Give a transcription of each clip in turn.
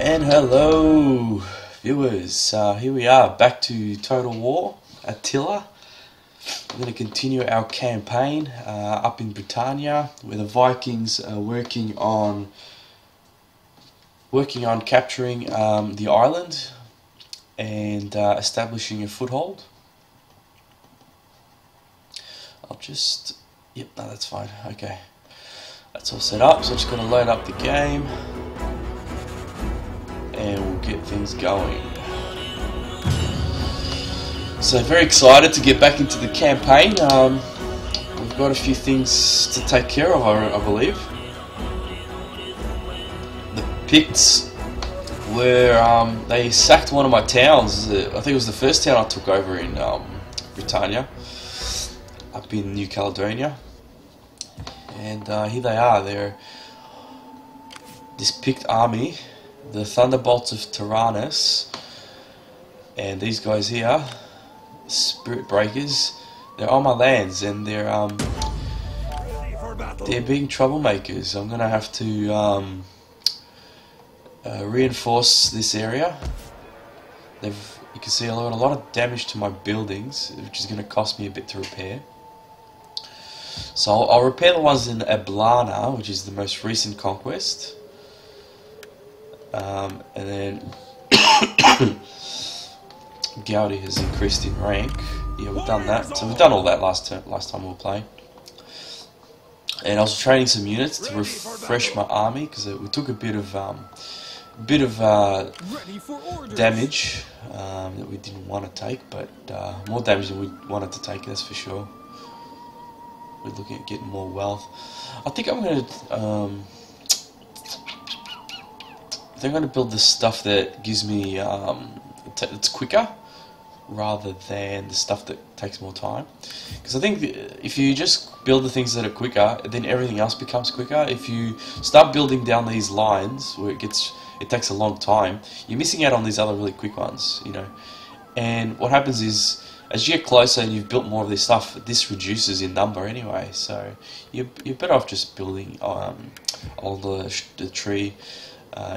And hello viewers, here we are back to Total War, Attila. We're going to continue our campaign up in Brittania, where the Vikings are working on capturing the island and establishing a foothold. Yep, no, that's fine, okay. That's all set up, so I'm just going to load up the game and we'll get things going. So very excited to get back into the campaign. We've got a few things to take care of, I believe. The Picts were, they sacked one of my towns. I think it was the first town I took over in Brittania, up in New Caledonia. And here they are. They're this Pict army, the Thunderbolts of Tyrannus, and these guys here, Spirit Breakers. They're on my lands, and they're being troublemakers. I'm gonna have to reinforce this area. You can see a lot of damage to my buildings, which is gonna cost me a bit to repair. So I'll repair the ones in Ablana, which is the most recent conquest. And then Gaudi has increased in rank. Yeah, we've done that. So we've done all that last time we were playing. And I was training some units to refresh my army because we took a bit of damage that we didn't want to take, but more damage than we wanted to take, that's for sure. We're looking at getting more wealth. I think I'm going to build the stuff that gives me it's quicker rather than the stuff that takes more time. Because I think if you just build the things that are quicker, then everything else becomes quicker. If you start building down these lines where it takes a long time, you're missing out on these other really quick ones, you know. And what happens is, as you get closer and you've built more of this stuff, this reduces in number anyway. So you're better off just building all the tree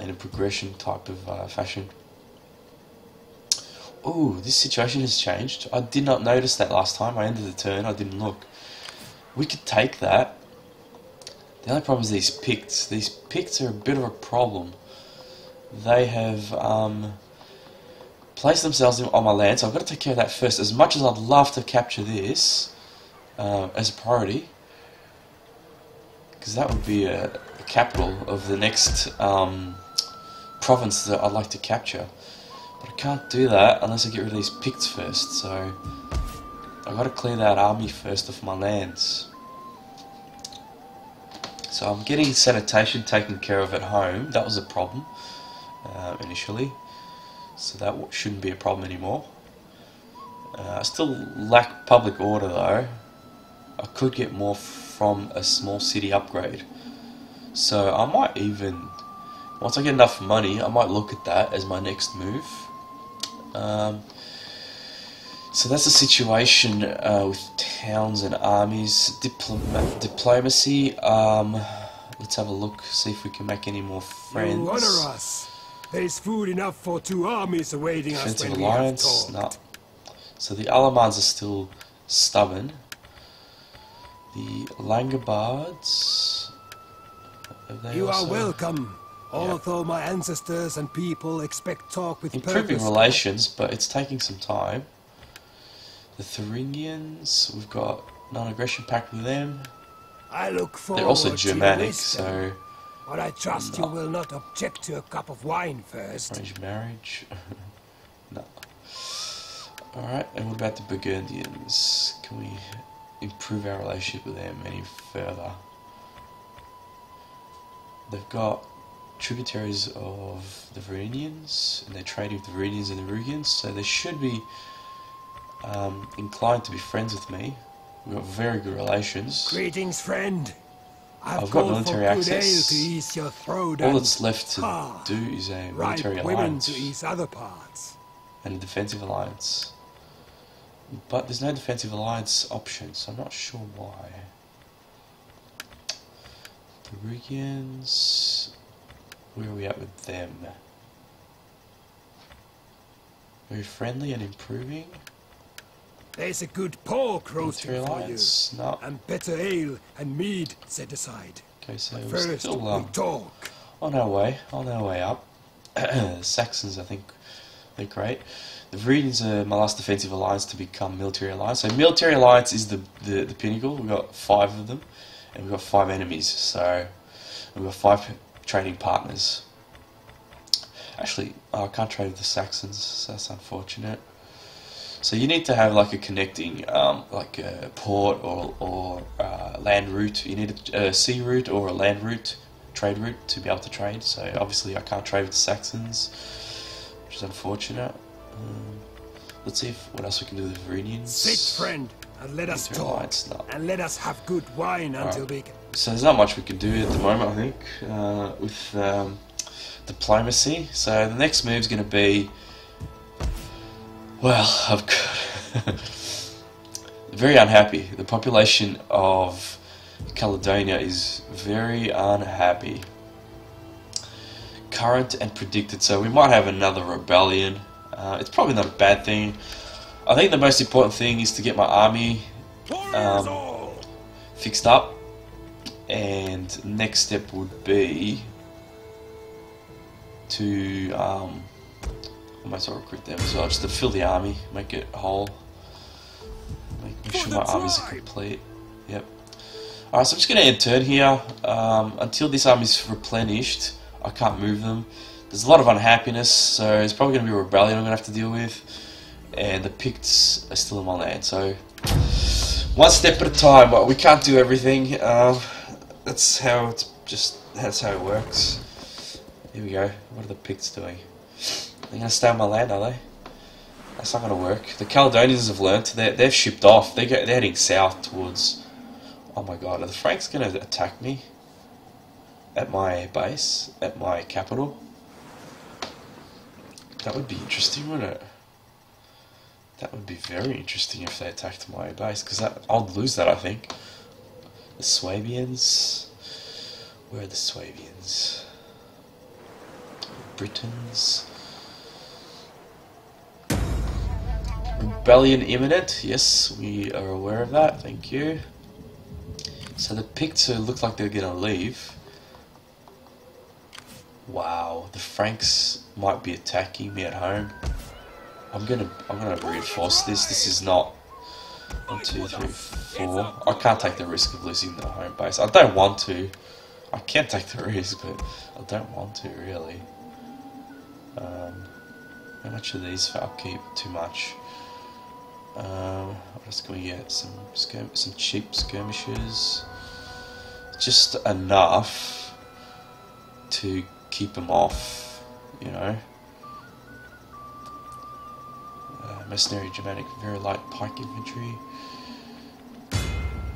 in a progression type of fashion. Ooh, this situation has changed. I did not notice that last time. I ended the turn, I didn't look. We could take that. The only problem is these Picts. These Picts are a bit of a problem. They have placed themselves on my land, so I've got to take care of that first. As much as I'd love to capture this as a priority, because that would be a capital of the next province that I'd like to capture. But I can't do that unless I get rid of these Picts first, so I've got to clear that army first off my lands. So I'm getting sanitation taken care of at home. That was a problem initially, so that shouldn't be a problem anymore. I still lack public order though. I could get more from a small city upgrade. So I might even, once I get enough money, I might look at that as my next move. So that's the situation with towns and armies. Diplomacy. Let's have a look, see if we can make any more friends. You honor us. There is food enough for 2 armies awaiting us when we have talked. No. So the Alamans are still stubborn. The Langobards. You are welcome, although my ancestors and people expect talk with improving relations, but it's taking some time. The Thuringians, we've got non-aggression pact with them. I look forward. They're also Germanic, so. But I trust you will not object to a cup of wine first. Arranged marriage. No. Alright, and what about the Burgundians? Can we improve our relationship with them any further? They've got tributaries of the Varangians, and they're trading with the Varangians and the Rugians, so they should be inclined to be friends with me. We've got very good relations. Greetings, friend. I've got military access. To ease your throat. All that's left to do is a military alliance to ease other parts. and a defensive alliance. But there's no defensive alliance option, so I'm not sure why. The Rugians, where are we at with them? Very friendly and improving. There's a good pork roasting for you, Alliance? No. and better ale and mead set aside. Okay, so But we're first, still we talk. on our way up. The Saxons, I think, they're great. The Vikings are my last defensive alliance to become military alliance. So military alliance is the pinnacle. We've got 5 of them, and we've got 5 enemies. So we've got 5 trading partners. Actually, I can't trade with the Saxons, so that's unfortunate. So you need to have like a connecting, like a port or land route. You need a sea route or a land route, trade route to be able to trade. So obviously I can't trade with the Saxons, which is unfortunate. Let's see what else we can do with the Brittanians. Sit, friend, and let us talk. And let us have good wine until we can. So there's not much we can do at the moment, I think, with diplomacy. So the next move is going to be, well, I've got very unhappy. The population of Caledonia is very unhappy. Current and predicted. So we might have another rebellion. It's probably not a bad thing. I think the most important thing is to get my army fixed up. And next step would be to I might as well recruit them as well, just to fill the army, make it whole, make sure my armies are complete. Yep. Alright, so I'm just going to end turn here. Until this army is replenished, I can't move them. There's a lot of unhappiness, so it's probably going to be a rebellion I'm going to have to deal with. And the Picts are still in my land, so one step at a time. But we can't do everything. That's how it works. Here we go. What are the Picts doing? They're going to stay on my land, are they? That's not going to work. The Caledonians have learnt. They've shipped off. They're heading south towards... Oh my god, are the Franks going to attack me? At my base? At my capital? That would be interesting, wouldn't it? That would be very interesting if they attacked my base, because I'd lose that, I think. The Swabians... Where are the Swabians? Britons... Rebellion imminent. Yes, we are aware of that. Thank you. So the Picts look like they're gonna leave. Wow, the Franks might be attacking me at home. I'm gonna reinforce this. This is not 1, 2, 3, 4. I can't take the risk of losing the home base. I don't want to. I can take the risk, but I don't want to really. How much are these for upkeep? Too much. What else can we get? Some cheap skirmishes. Just enough to keep them off, you know. Mercenary Germanic, very light pike infantry.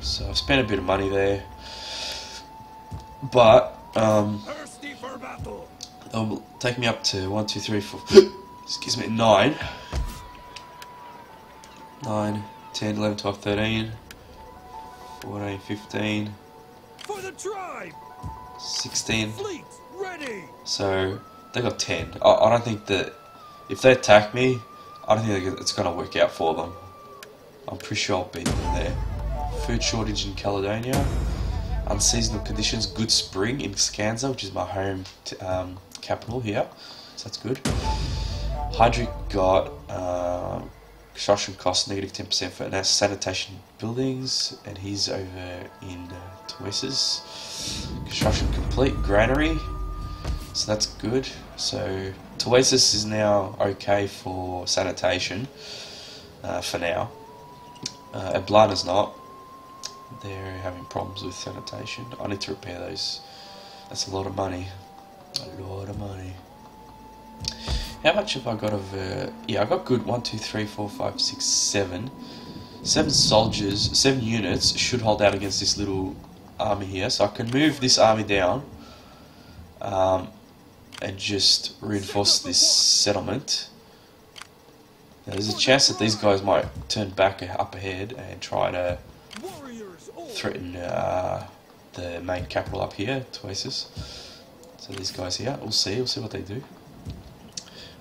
So I've spent a bit of money there, but they'll take me up to 1, 2, 3, 4. Excuse me, 9. 9, 10, 11, 12, 13, 14, 15, for the tribe. 16. Fleet ready. So they got 10. I don't think that if they attack me, I don't think it's going to work out for them. I'm pretty sure I'll beat them there. Food shortage in Caledonia. Unseasonal conditions. Good spring in Scanza, which is my home capital here. So that's good. Hydric got construction costs negative 10% for sanitation buildings, and he's over in Toeses. Construction complete. Granary, so that's good. So Toeses is now okay for sanitation for now. Ablana's not. They're having problems with sanitation. I need to repair those. That's a lot of money. A lot of money. How much have I got of... yeah, I got good 1, 2, 3, 4, 5, 6, 7. 7 soldiers, 7 units should hold out against this little army here. So I can move this army down and just reinforce this settlement. Now, there's a chance that these guys might turn back up ahead and try to threaten the main capital up here, Toeses. So these guys here, we'll see what they do.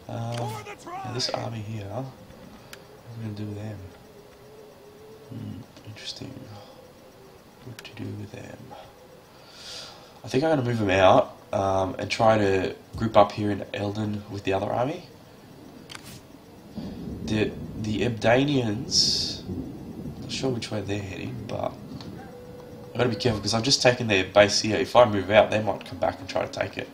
Now this army here, what am I going to do with them? Interesting. What to do with them? I think I'm going to move them out and try to group up here in Eldon with the other army. The Ebdanians, not sure which way they're heading, but I've got to be careful because I've just taken their base here. If I move out, they might come back and try to take it.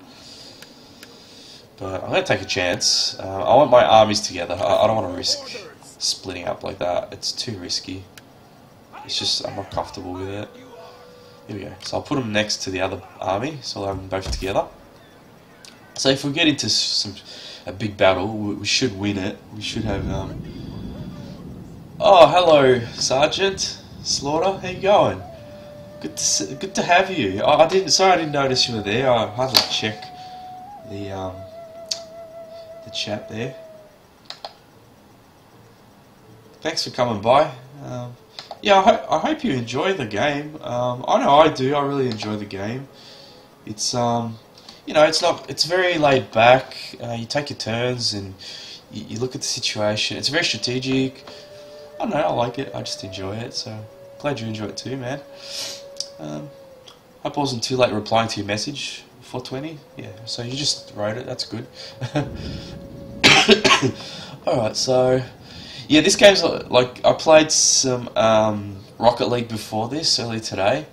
But I'm going to take a chance. I want my armies together. I don't want to risk splitting up like that. It's too risky. It's just, I'm not comfortable with it. Here we go. So I'll put them next to the other army, so I'll have them both together. So if we get into a big battle, we should win it. We should have... Oh, hello, Sergeant Slaughter. How you going? Good to have you. Sorry, I didn't notice you were there. I had to check the chat there. Thanks for coming by. Yeah, I hope you enjoy the game. I know I do. I really enjoy the game. It's you know, it's very laid back. You take your turns and you look at the situation. It's very strategic. I don't know. I like it. I just enjoy it. So glad you enjoy it too, man. Hope I wasn't too late replying to your message. 420. Yeah. So you just wrote it. That's good. All right. So. Yeah, this game's like I played some Rocket League before this earlier today,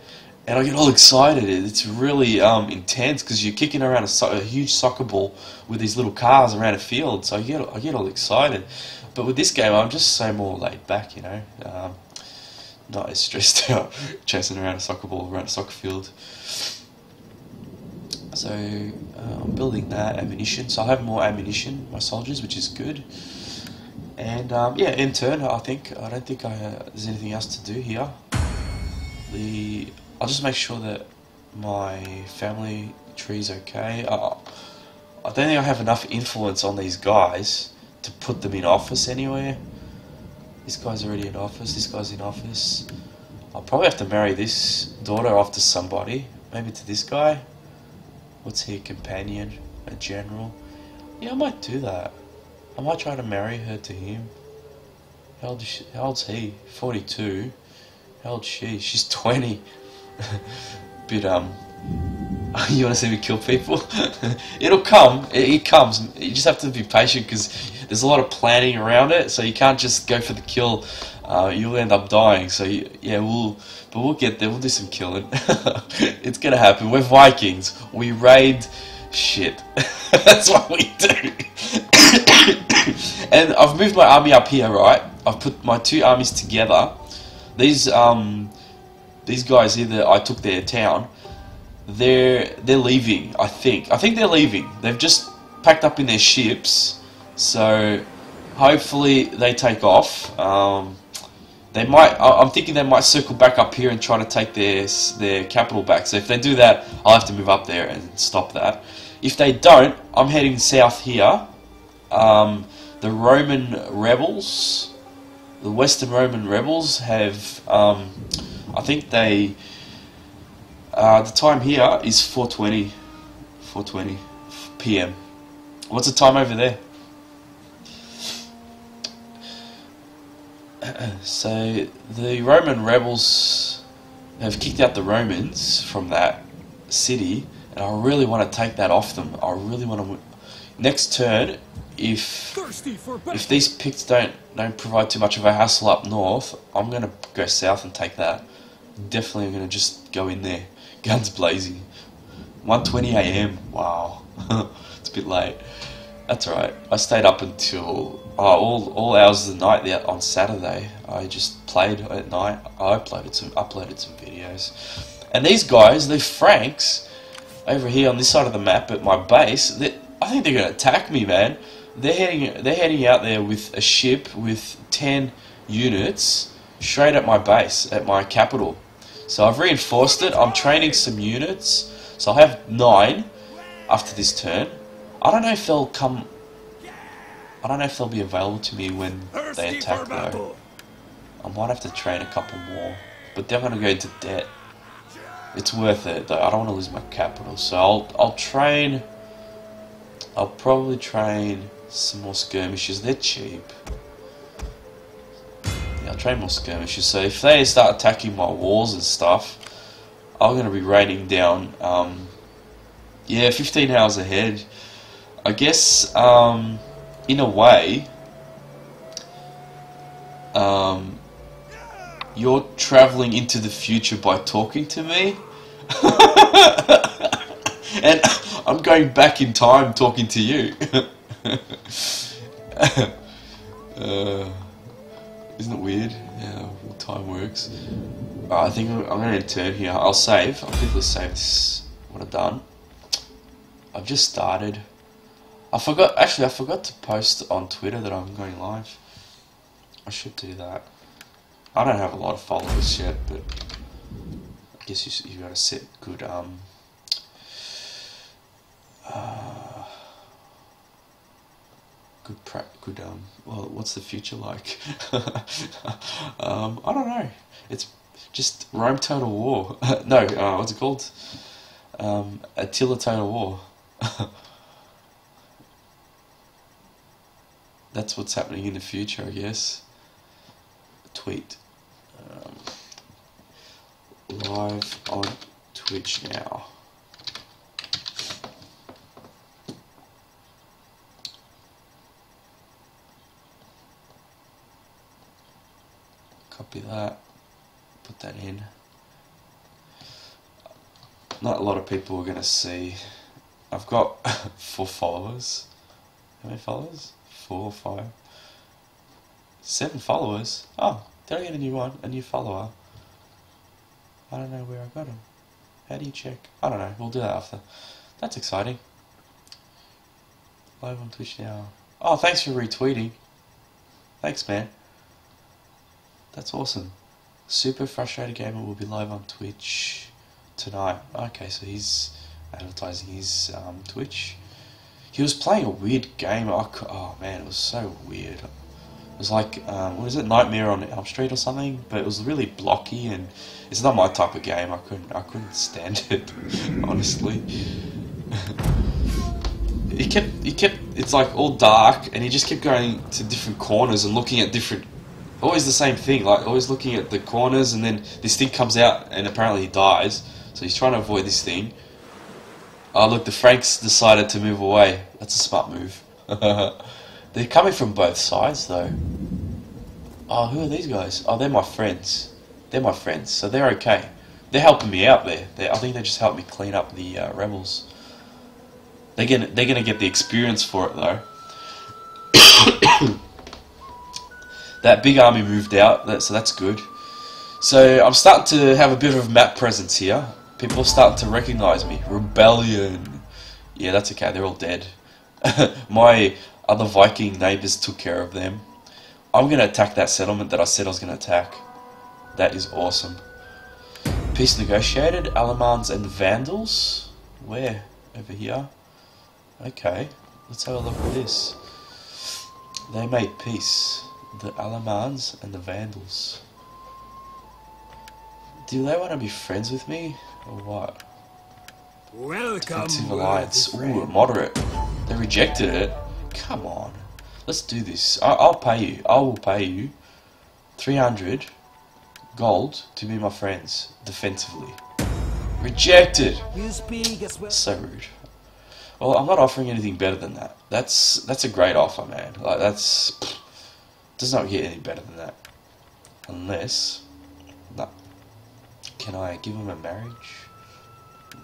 and I get all excited. It's really intense because you're kicking around a huge soccer ball with these little cars around a field. So I get all excited. But with this game, I'm just so more laid back, you know, not as stressed out chasing around a soccer ball around a soccer field. So I'm building that ammunition. So I have more ammunition, my soldiers, which is good. And yeah, end turn. I don't think there's anything else to do here. I'll just make sure that my family tree's okay. I don't think I have enough influence on these guys to put them in office anywhere. This guy's already in office. This guy's in office. I'll probably have to marry this daughter off to somebody. Maybe to this guy. What's he? A companion? A general? Yeah, I might do that. I might try to marry her to him. How old's he? 42. How old's she? She's 20. Bit, you want to see me kill people? It'll come. It comes. You just have to be patient because there's a lot of planning around it. So you can't just go for the kill. You'll end up dying. So yeah, we'll get there. We'll do some killing. It's gonna happen. We're Vikings. We raid shit. That's what we do. And I've moved my army up here, right? I've put my two armies together. These guys here that I took their town, they're leaving. I think they're leaving. They've just packed up in their ships. So hopefully they take off. They might. I'm thinking they might circle back up here and try to take their capital back. So if they do that, I'll have to move up there and stop that. If they don't, I'm heading south here. The Roman rebels, the Western Roman rebels have, I think they, the time here is 4:20 PM. What's the time over there? So the Roman rebels have kicked out the Romans from that city, and I really want to take that off them. I really want to. Next turn, if these picks don't provide too much of a hassle up north, I'm gonna go south and take that. Definitely gonna just go in there, guns blazing. 1:20 AM. Wow, it's a bit late. That's alright. I stayed up until all hours of the night there on Saturday. I just played at night. I uploaded some videos. And these guys, the Franks, over here on this side of the map at my base, I think they're gonna attack me, man. They're heading out there with a ship with 10 units straight at my base, at my capital. So I've reinforced it. I'm training some units. So I'll have 9 after this turn. I don't know if they'll come. I don't know if they'll be available to me when they attack though. I might have to train a couple more, but they're gonna go into debt. It's worth it though. I don't want to lose my capital, so I'll train. I'll probably train Some more skirmishes. They're cheap. Yeah, I'll train more skirmishes. So if they start attacking my walls and stuff, I'm going to be raining down. Yeah, 15 hours ahead. I guess, in a way, you're traveling into the future by talking to me. And I'm going back in time talking to you. Isn't it weird? Yeah, how time works. I think I'm going to turn here. I'll save. I'll quickly save this, what I've done. I've just started. I forgot to post on Twitter that I'm going live. I should do that. I don't have a lot of followers yet, but I guess you got to set good well, what's the future like? I don't know. It's just Rome Total War. No, what's it called? Attila Total War. That's what's happening in the future, I guess. Tweet. Live on Twitch now. Copy that. Put that in. Not a lot of people are going to see. I've got 4 followers. How many followers? 4 or 5? 7 followers? Oh, did I get a new one? A new follower? I don't know where I got him. How do you check? I don't know. We'll do that after. That's exciting. Live on Twitch now. Oh, thanks for retweeting. Thanks, man. That's awesome. Super Frustrated Gamer will be live on Twitch tonight. Okay, so he's advertising his Twitch. He was playing a weird game. Oh man, it was so weird. It was like, what is it, Nightmare on Elm Street or something? But it was really blocky, and it's not my type of game. I couldn't stand it, honestly. He kept. It's like all dark, and he just kept going to different corners and looking at different. Always the same thing, like always looking at the corners, and then this thing comes out, and apparently he dies. So he's trying to avoid this thing. Oh look, the Franks decided to move away. That's a smart move. They're coming from both sides though. Oh, who are these guys? Oh, they're my friends. They're my friends, so they're okay. They're helping me out there. I think they just helped me clean up the rebels. They're gonna get the experience for it though. That big army moved out, so that's good. So I'm starting to have a bit of a map presence here. People are starting to recognise me. Rebellion. Yeah, that's okay. They're all dead. My other Viking neighbours took care of them. I'm going to attack that settlement that I said I was going to attack. That is awesome. Peace negotiated. Alamans and Vandals. Where? Over here. Okay. Let's have a look at this. They made peace. The Alamans and the Vandals. Do they want to be friends with me? Or what? Welcome, Defensive alliance. Ooh, moderate. They rejected it. Come on. Let's do this. I'll pay you. I will pay you 300 gold to be my friends defensively. Rejected. You speak as well. So rude. Well, I'm not offering anything better than that. That's a great offer, man. Like does not get any better than that. Unless, no. Can I give them a marriage?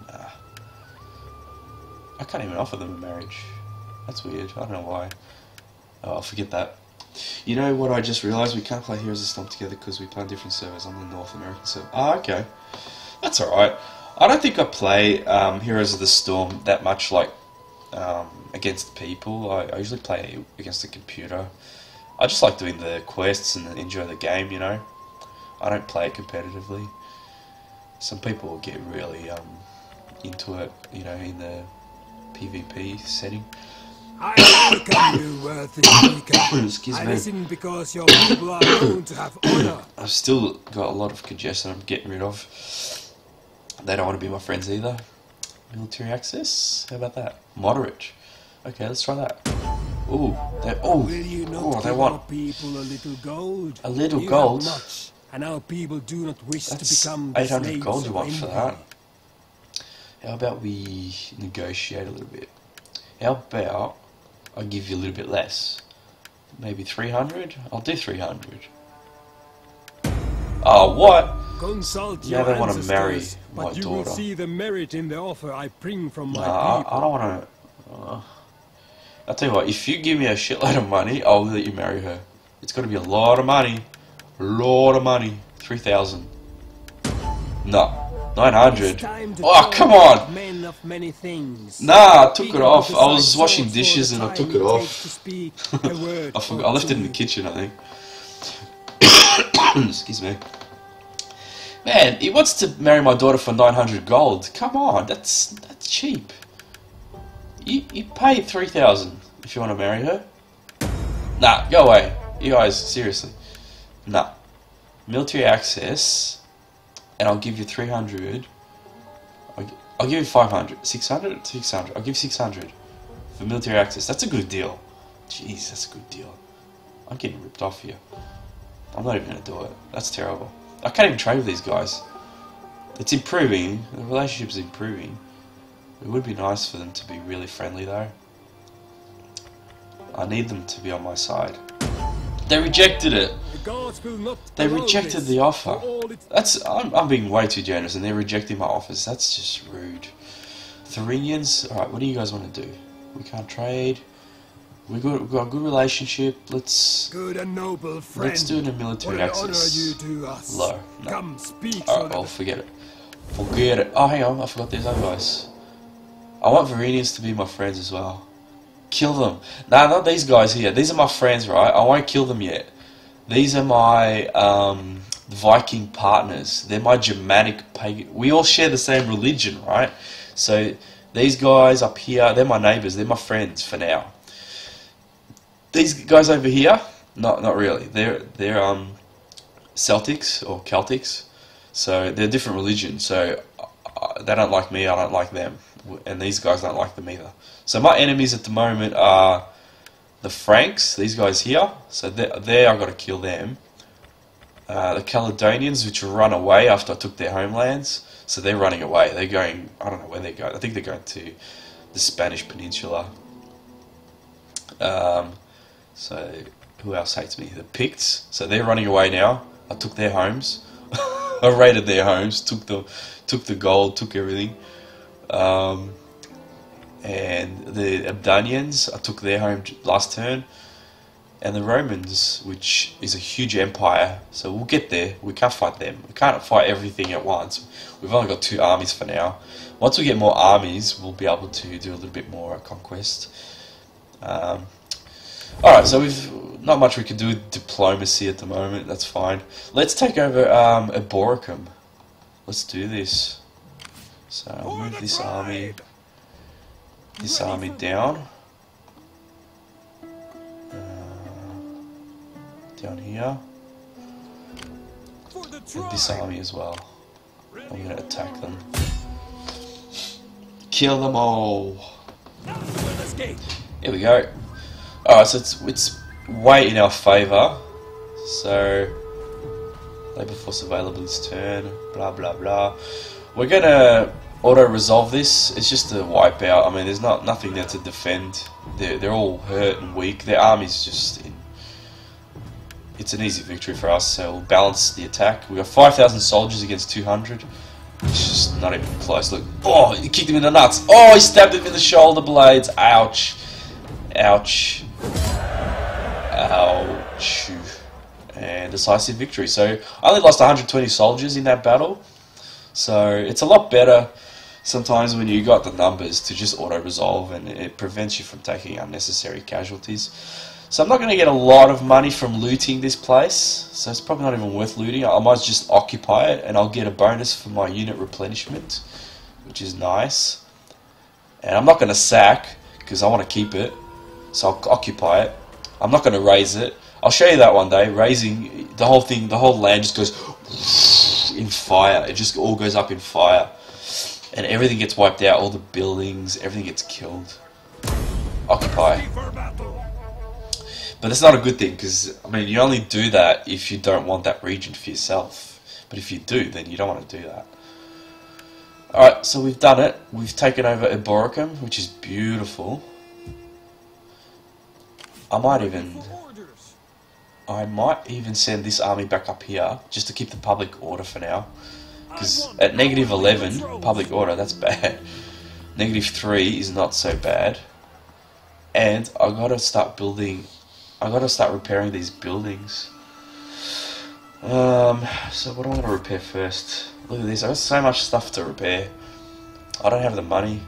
Nah. I can't even offer them a marriage. That's weird. I don't know why. Oh, I'll forget that. You know what I just realised? We can't play Heroes of the Storm together because we play on different servers. I'm the North American server. Oh, okay. That's alright. I don't think I play Heroes of the Storm that much like against people. I usually play against the computer. I just like doing the quests and enjoy the game, you know. I don't play it competitively. Some people get really into it, you know, in the PvP setting. I welcome you, worthy speaker. Excuse me. I listen because your people are known to have honor. I've still got a lot of congestion I'm getting rid of. They don't want to be my friends either. Military access? How about that? Moderate. Okay, let's try that. Ooh, they want people a little gold. a little You gold. have much, and our people do not wish That's to become 800 gold you of want for envy. that. How about we negotiate a little bit? How about I give you a little bit less? Maybe 300? I'll do 300. Oh, what? Consult Yeah, your they want to marry ancestors, my but you daughter. will see the merit in the offer I bring from my Nah, people. I don't want to. I'll tell you what, if you give me a shitload of money, I'll let you marry her. It's got to be a lot of money. A lot of money. 3,000. No. 900. Oh, come on! Men of many things. Nah, I took it off. I was washing dishes and I took it off. I forgot. I left it in the kitchen, I think. Excuse me. Man, he wants to marry my daughter for 900 gold. Come on, that's cheap. You pay 3,000 if you want to marry her. Nah, go away. You guys, seriously. Nah. Military access, and I'll give you 300. I'll give you 500. 600? 600. I'll give you 600 for military access. That's a good deal. Jeez, that's a good deal. I'm getting ripped off here. I'm not even going to do it. That's terrible. I can't even trade with these guys. It's improving. The relationship's improving. It would be nice for them to be really friendly though. I need them to be on my side. They rejected it. They rejected the offer. I'm being way too generous and they're rejecting my offers. That's just rude. Therinians, alright, what do you guys want to do? We can't trade. We've got a good relationship. Let's good and noble friend. Let's do it in military access. What honor you to us? Low. No. Come speak. Alright, I'll forget it. Forget it. Oh, hang on, I forgot these other guys. I want Varinians to be my friends as well. Kill them. Nah, not these guys here. These are my friends, right? I won't kill them yet. These are my Viking partners. They're my Germanic pagan. We all share the same religion, right? So these guys up here, they're my neighbours. They're my friends for now. These guys over here, not really. They're Celtics or Celtics. So they're different religions. So they don't like me. I don't like them. And these guys don't like them either. So my enemies at the moment are the Franks, these guys here. So there I've got to kill them. The Caledonians, which run away after I took their homelands. So they're running away. They're going, I don't know where they're going. I think they're going to the Spanish Peninsula. So who else hates me? The Picts. So they're running away now. I took their homes. I raided their homes. Took the gold. Took everything. And the Brittanians, I took their home last turn, and the Romans, which is a huge empire, so we'll get there. We can't fight them. We can't fight everything at once. We've only got 2 armies for now. Once we get more armies, we'll be able to do a little bit more conquest. Alright, so we've not much we can do with diplomacy at the moment. That's fine. Let's take over Eboracum. Let's do this. So I'll move this army down. Down here. And this army as well. I'm going to attack them. Kill them all. Here we go. Alright, so it's way in our favour. So Labour Force available this turn. Blah blah blah. We're going to auto-resolve this. It's just a wipeout. I mean, there's nothing there to defend. They're all hurt and weak. Their army's just in. It's an easy victory for us, so we'll balance the attack. We've got 5,000 soldiers against 200. It's just not even close. Look. Oh, he kicked him in the nuts. Oh, he stabbed him in the shoulder blades. Ouch. Ouch. Ouch. And decisive victory. So I only lost 120 soldiers in that battle. So it's a lot better sometimes when you got the numbers to just auto-resolve, and it prevents you from taking unnecessary casualties. So I'm not going to get a lot of money from looting this place, so it's probably not even worth looting. I might just occupy it, and I'll get a bonus for my unit replenishment, which is nice. And I'm not going to sack, because I want to keep it, so I'll occupy it. I'm not going to raise it. I'll show you that one day. Raising the whole thing, the whole land just goes in fire. It just all goes up in fire. And everything gets wiped out, all the buildings, everything gets killed. Occupy. But that's not a good thing, because, I mean, you only do that if you don't want that region for yourself. But if you do, then you don't want to do that. Alright, so we've done it. We've taken over Eboracum, which is beautiful. I might even send this army back up here, just to keep the public order for now. Because at negative 11, public order, that's bad. Negative 3 is not so bad. And I gotta start building, I gotta start repairing these buildings. So what do I want to repair first? Look at this, I got so much stuff to repair. I don't have the money.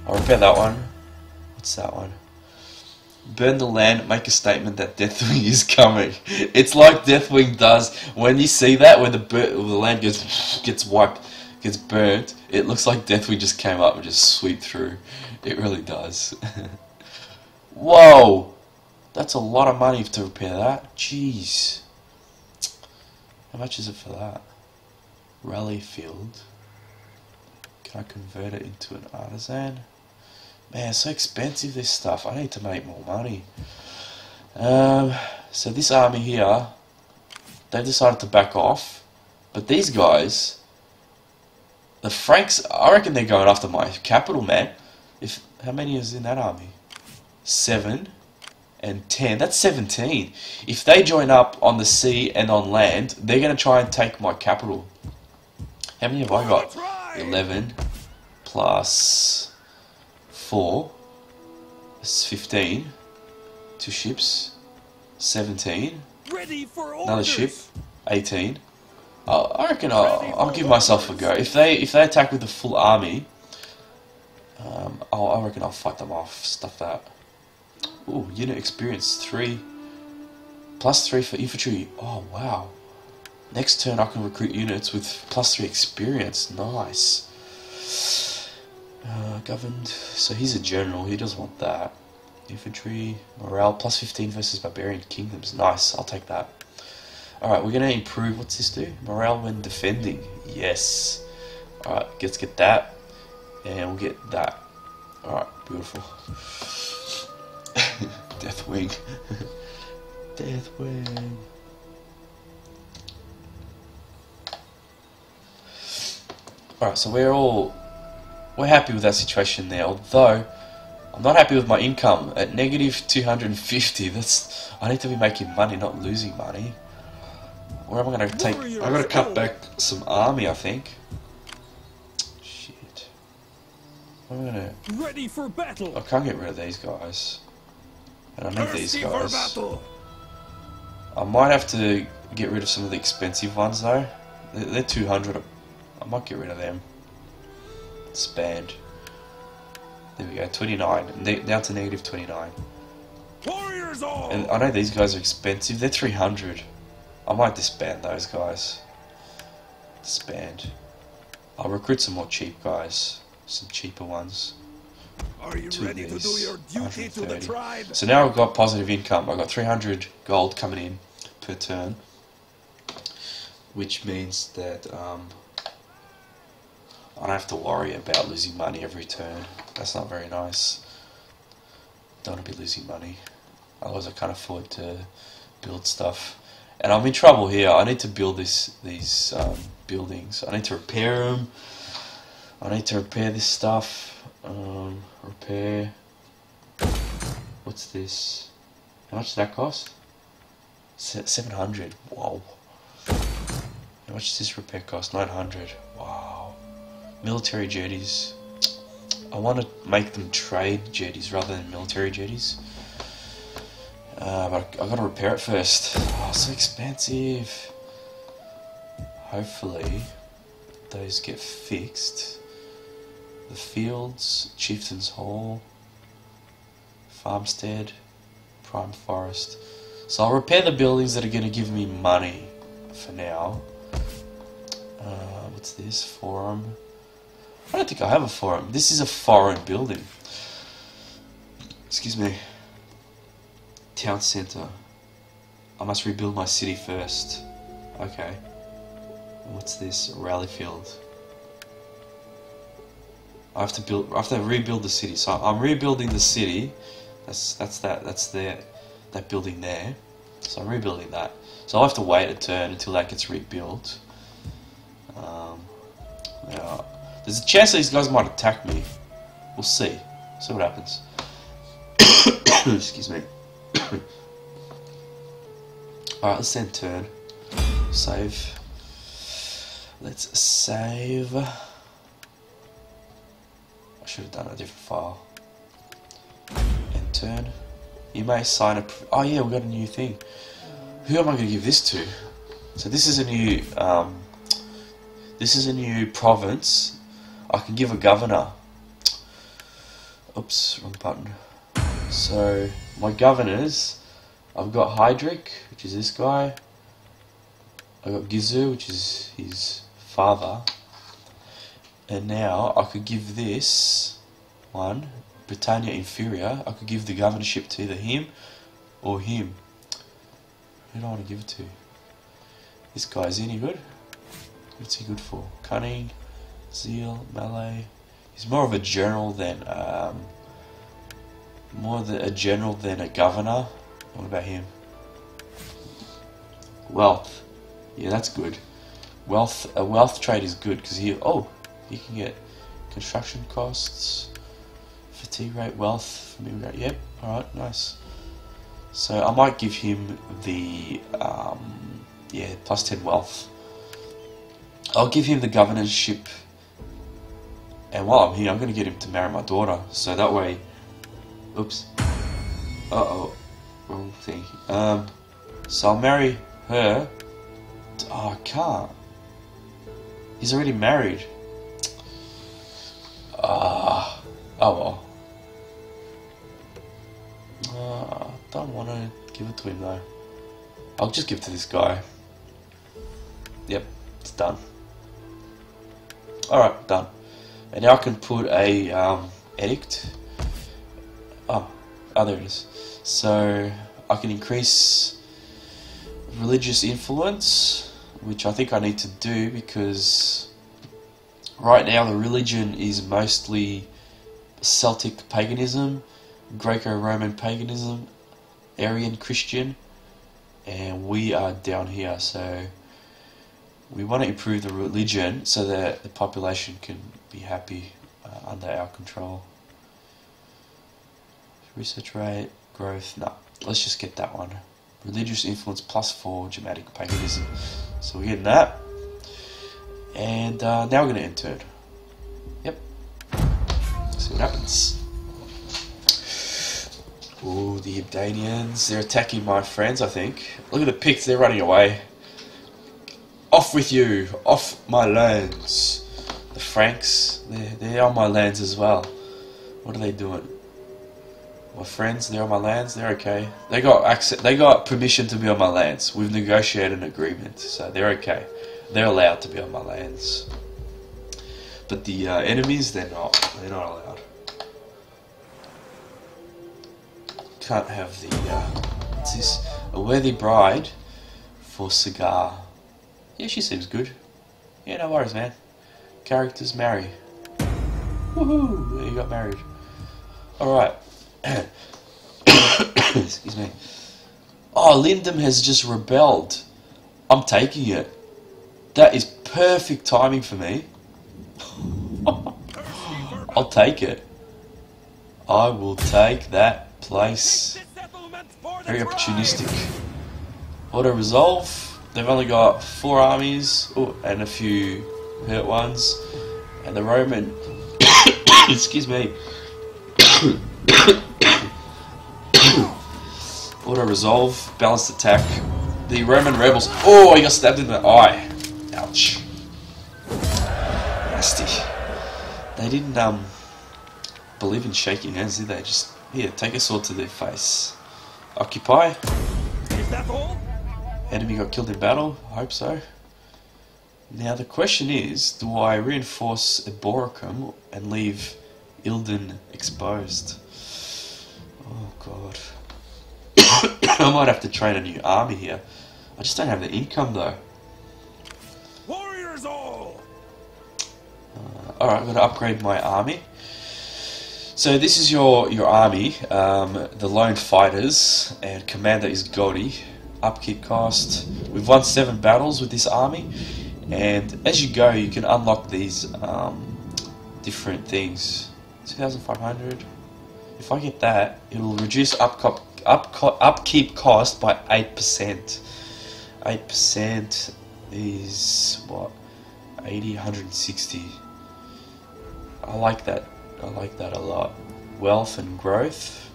I'll repair that one. What's that one? Burn the land, make a statement that Deathwing is coming. It's like Deathwing does. When you see that, when the land gets wiped, gets burnt, it looks like Deathwing just came up and just swept through. It really does. Whoa! That's a lot of money to repair that. Jeez. How much is it for that? Rally field. Can I convert it into an artisan? Man, it's so expensive, this stuff. I need to make more money. So this army here, they've decided to back off. But these guys, the Franks, I reckon they're going after my capital, man. How many is in that army? 7 and 10. That's 17. If they join up on the sea and on land, they're going to try and take my capital. How many have I got? 11 plus 4. That's 15. 2 ships. 17. Another ship. 18. I reckon I'll give myself a go. If they attack with the full army, I reckon I'll fight them off. Stuff that. Ooh, unit experience 3. +3 for infantry. Oh wow. Next turn I can recruit units with +3 experience. Nice. Governed. So he's a general. He doesn't want that. Infantry. Morale +15 versus barbarian kingdoms. Nice. I'll take that. Alright, we're going to improve. What's this do? Morale when defending. Yes. Alright, let's get that. And we'll get that. Alright, beautiful. Deathwing. Deathwing. Alright, so we're happy with that situation there, although I'm not happy with my income at negative 250. I need to be making money, not losing money. Where am I going to take? I've got to cut back some army, I think. Shit. What am I going to? Ready for battle. I can't get rid of these guys. And I need these guys. I might have to get rid of some of the expensive ones though. They're 200. I might get rid of them. Expand. There we go, 29. Down to negative 29. Warriors all. And I know these guys are expensive. They're 300. I might disband those guys. Disband. I'll recruit some more cheap guys. Some cheaper ones. Are you ready to do your duty to the tribe? So now I've got positive income. I've got 300 gold coming in per turn, which means that I don't have to worry about losing money every turn. That's not very nice. Don't want to be losing money. Otherwise I can't afford to build stuff. And I'm in trouble here. I need to build these buildings. I need to repair them. I need to repair this stuff. Repair. What's this? How much does that cost? 700. Wow. How much does this repair cost? 900. Wow. Military jetties. I want to make them trade jetties rather than military jetties. But I've got to repair it first. Oh, so expensive. Hopefully those get fixed. The fields, Chieftain's Hall, Farmstead, Prime Forest. So I'll repair the buildings that are going to give me money for now. What's this? Forum. I don't think I have a forum. This is a foreign building. Excuse me. Town centre. I must rebuild my city first. Okay. What's this? Rally field. I have to rebuild the city. So I'm rebuilding the city. That's there. that building there. So I'm rebuilding that. So I'll have to wait a turn until that gets rebuilt. Now, there's a chance these guys might attack me. We'll see. See what happens. Excuse me. Alright, let's end turn. Save. Let's save. I should have done a different file. End turn. You may sign a... Oh yeah, we got a new thing. Who am I going to give this to? So this is a new... this is a new province. I can give a governor. Oops, wrong button. So, my governors, I've got Hydric, which is this guy. I've got Gizu, which is his father. And now, I could give this one, Brittania Inferior, I could give the governorship to either him or him. Who do I want to give it to? This guy, is he any good? What's he good for? Cunning, Zeal, Melee. He's more of a general than a governor. What about him? Wealth. Yeah, that's good. Wealth. A wealth trade is good because he can get construction costs, fatigue rate, wealth, familiar rate. Yep. All right. Nice. So I might give him the plus 10 wealth. I'll give him the governorship. And while I'm here, I'm going to get him to marry my daughter. So that way... Oops. Uh-oh. Wrong thing. So I'll marry her. Oh, I can't. He's already married. Oh well. I don't want to give it to him though. I'll just give it to this guy. Yep, it's done. Alright, done. And now I can put a edict. Oh, there it is. So I can increase religious influence, which I think I need to do because right now the religion is mostly Celtic paganism, Greco-Roman paganism, Aryan Christian, and we are down here. So we want to improve the religion so that the population can be happy under our control. Research rate, growth, no. Let's just get that one. Religious influence +4, Germanic paganism. So we're getting that. And now we're going to end turn. Yep. See what happens. Ooh, the Abdanians. They're attacking my friends, I think. Look at the Picts, they're running away. Off with you! Off my lands! The Franks, they're on my lands as well. What are they doing? My friends, they're on my lands, they're okay. They got access, they got permission to be on my lands. We've negotiated an agreement, so they're okay. They're allowed to be on my lands. But the enemies, they're not allowed. Can't have the, what's this? A worthy bride for Cigar. Yeah, she seems good. Yeah, no worries, man. Characters marry. Woohoo! There you got married. Alright. Excuse me. Oh, Lindum has just rebelled. I'm taking it. That is perfect timing for me. I'll take it. I will take that place. Very opportunistic. Auto resolve. They've only got 4 armies, and a few hurt ones. And the Roman... excuse me. Auto resolve, balanced attack. The Roman rebels... Oh, he got stabbed in the eye. Ouch. Nasty. They didn't believe in shaking hands, did they? Just, here, take a sword to their face. Occupy. Is that all? Enemy got killed in battle? I hope so. Now the question is, do I reinforce Eboracum and leave Ilden exposed? Oh god. I might have to train a new army here. I just don't have the income though. Warriors all! Alright, I'm going to upgrade my army. So this is your army, the lone fighters, and commander is Gotti. Upkeep cost. We've won 7 battles with this army, and as you go, you can unlock these different things. 2,500. If I get that, it'll reduce upkeep cost by 8%. 8% is what? 80, 160. I like that. I like that a lot. Wealth and growth.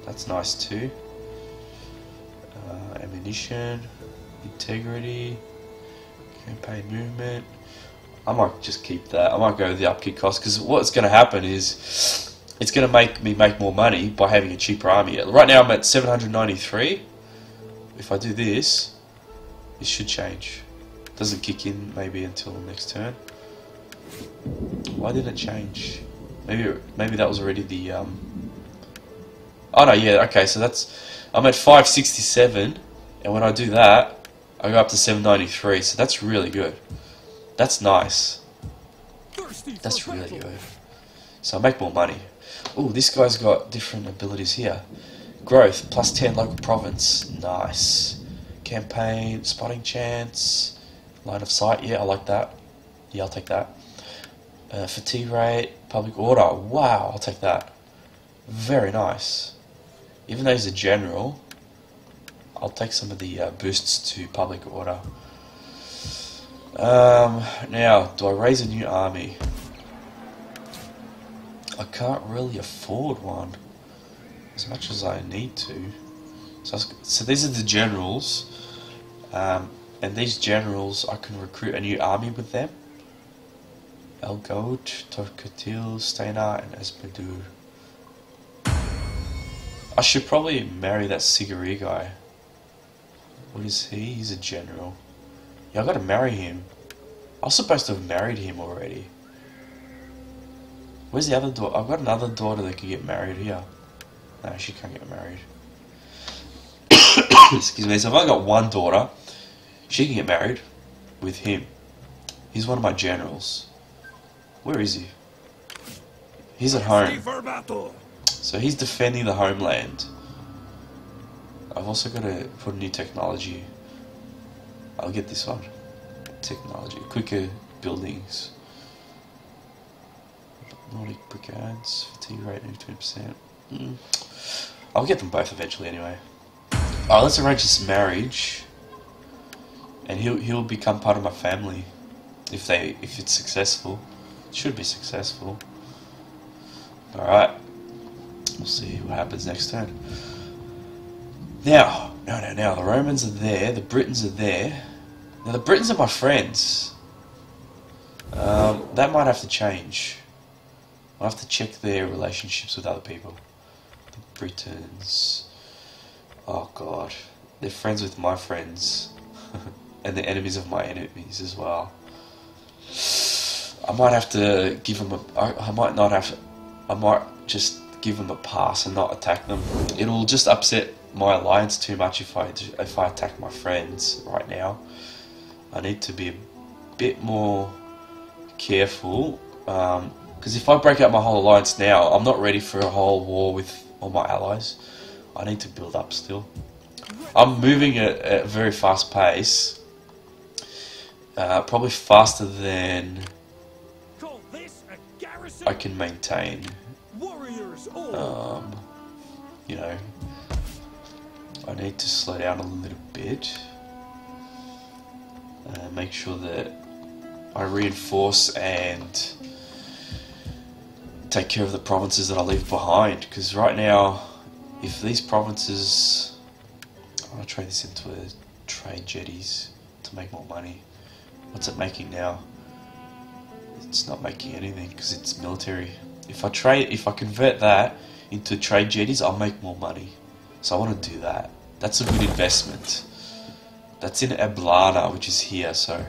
That's nice too. Ammunition, integrity, campaign movement. I might just keep that. I might go with the upkeep cost, because what's going to happen is it's going to make me make more money by having a cheaper army. Right now I'm at 793. If I do this, it should change. It doesn't kick in maybe until next turn. Why didn't it change? Maybe that was already the oh no, yeah, okay, so I'm at 567, and when I do that, I go up to 793, so that's really good. That's nice. That's really good. So I make more money. Oh, this guy's got different abilities here. Growth, plus 10 local province. Nice. Campaign, spotting chance, line of sight. Yeah, I like that. Yeah, I'll take that. Fatigue rate, public order. Wow, I'll take that. Very nice. Even though he's a general, I'll take some of the boosts to public order. Now, do I raise a new army? I can't really afford one as much as I need to. So these are the generals, and these generals, I can recruit a new army with them. El Goat, Torkatil, Steinar, and Espedur. I should probably marry that Sigari guy. What is he? He's a general. Yeah, I gotta marry him. I was supposed to have married him already. Where's the other daughter? I've got another daughter that can get married here. No, she can't get married. Excuse me, so I've only got one daughter. She can get married with him. He's one of my generals. Where is he? He's at home. So he's defending the homeland. I've also got to put a new technology. I'll get this one. Technology. Quicker buildings. Nordic brigades. Fatigue rate 20%. I'll get them both eventually anyway. Alright, let's arrange this marriage. And he'll become part of my family. If it's successful. It should be successful. Alright. We'll see what happens next turn. Now, the Romans are there, the Britons are there. Now the Britons are my friends. That might have to change. I'll have to check their relationships with other people. The Britons. Oh god. They're friends with my friends. And the enemies of my enemies as well. I might have to give them I might just give them a pass and not attack them. It'll just upset my alliance too much if I attack my friends right now. I need to be a bit more careful, because if I break up my whole alliance now, I'm not ready for a whole war with all my allies. I need to build up still. I'm moving at a very fast pace, probably faster than I can maintain. You know, I need to slow down a little bit. Make sure that I reinforce and take care of the provinces that I leave behind. Because right now, if these provinces, I want to trade this into a trade jetties to make more money. What's it making now? It's not making anything because it's military. If I convert that into trade jetties, I'll make more money. So I want to do that. That's a good investment. That's in Eblana, which is here, so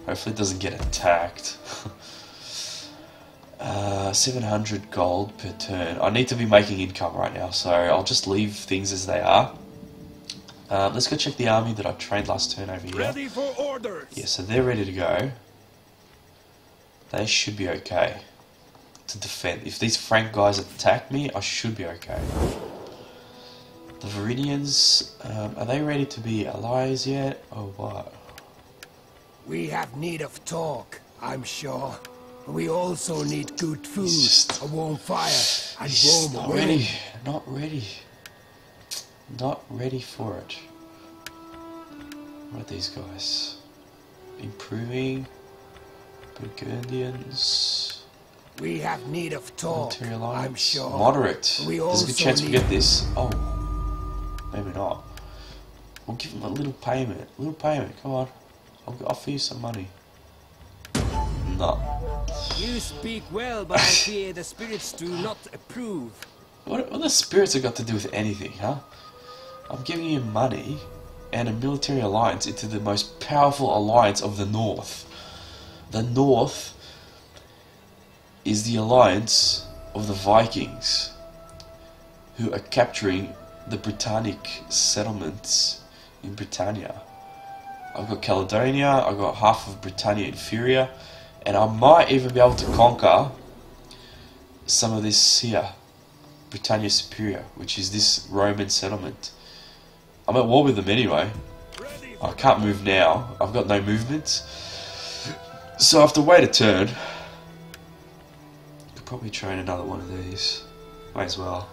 hopefully it doesn't get attacked. 700 gold per turn. I need to be making income right now, so I'll just leave things as they are. Let's go check the army that I trained last turn over here. Ready for orders. Yeah, so they're ready to go. They should be okay. to defend. If these Frank guys attack me, I should be okay. The Viridians, are they ready to be allies yet, or what? We have need of talk, I'm sure. We also need good food, a warm fire, and warm women. Not ready. Not ready for it. What are these guys? Improving. Burgundians. We have need of talk, I'm sure. Moderate. There's a good chance we get this. Oh. Maybe not. We'll give them a little payment. Come on. I'll offer you some money. No. You speak well, but I fear the spirits do not approve. What the spirits have got to do with anything, huh? I'm giving you money and a military alliance into the most powerful alliance of the North. The North is the alliance of the Vikings, who are capturing the Britannic settlements in Brittania. I've got Caledonia, I've got half of Britannia Inferior, and I might even be able to conquer some of this here, Britannia Superior, which is this Roman settlement. I'm at war with them anyway. I can't move now, I've got no movement, so I have to wait a turn. Could probably train another one of these, may as well.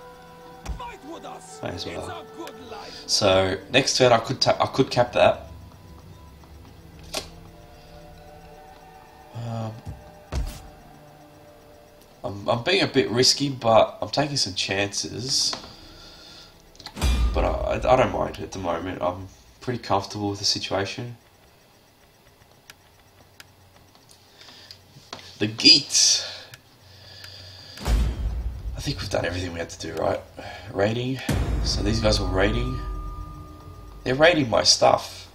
So next turn I could cap that. I'm being a bit risky, but I'm taking some chances. But I don't mind at the moment. I'm pretty comfortable with the situation. The Geats. I think we've done everything we had to do, right? Raiding. So these guys were raiding. They're raiding my stuff.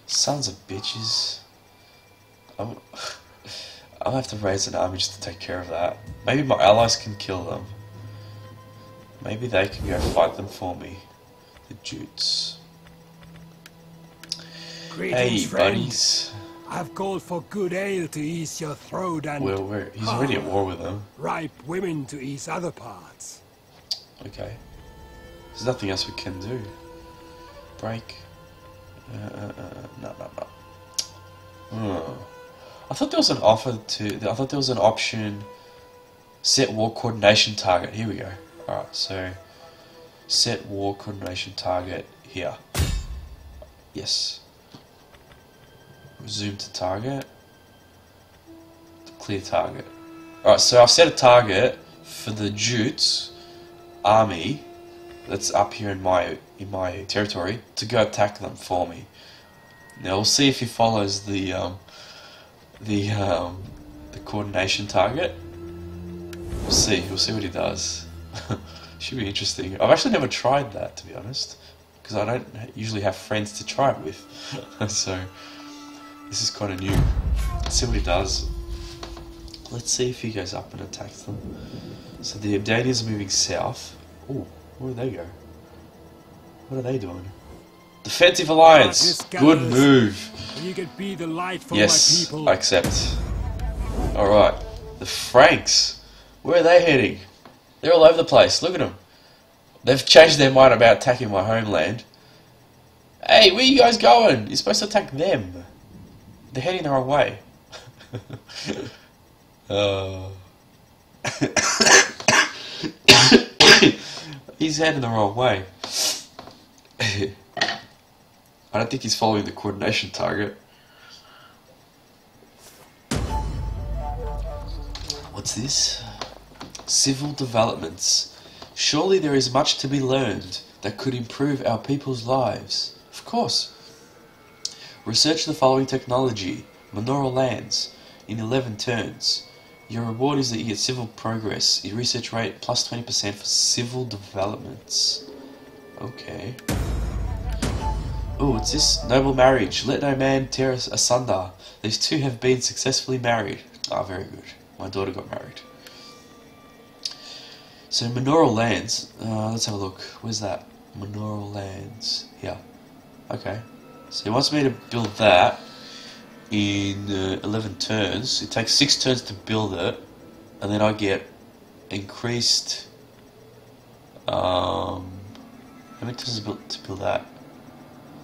Sons of bitches. I'll have to raise an army just to take care of that. Maybe my allies can kill them. Maybe they can go fight them for me. The Jutes. Hey, buddies. I've called for good ale to ease your throat and... Well, he's already at war with them. Ripe women to ease other parts. Okay. There's nothing else we can do. Break. No. I thought there was an offer to... I thought there was an option... Set war coordination target. Here we go. Alright, so... Set war coordination target here. Yes. Zoom to target. Clear target. Alright, so I've set a target for the Jutes army that's up here in my territory to go attack them for me. Now we'll see if he follows the coordination target. We'll see what he does. Should be interesting. I've actually never tried that, to be honest, because I don't usually have friends to try it with. So this is kind of new. Let's see what he does. Let's see if he goes up and attacks them. So the Abdanians are moving south. Oh, where do they go? What are they doing? Defensive alliance. Good move. You can be the light for yes, my people. I accept. Alright. The Franks. Where are they heading? They're all over the place. Look at them. They've changed their mind about attacking my homeland. Hey, where are you guys going? You're supposed to attack them. They're heading the wrong way. He's heading the wrong way. I don't think he's following the coordination target. What's this? Civil developments. Surely there is much to be learned that could improve our people's lives. Of course. Research the following technology. Manorial lands. In 11 turns. Your reward is that you get civil progress. Your research rate plus 20% for civil developments. Okay. Oh, what's this? Noble marriage. Let no man tear us asunder. These two have been successfully married. Ah, very good. My daughter got married. So manorial lands. Let's have a look. Where's that? Manorial lands. Here. Okay. So he wants me to build that in 11 turns. It takes 6 turns to build it, and then I get increased. How many turns to build that?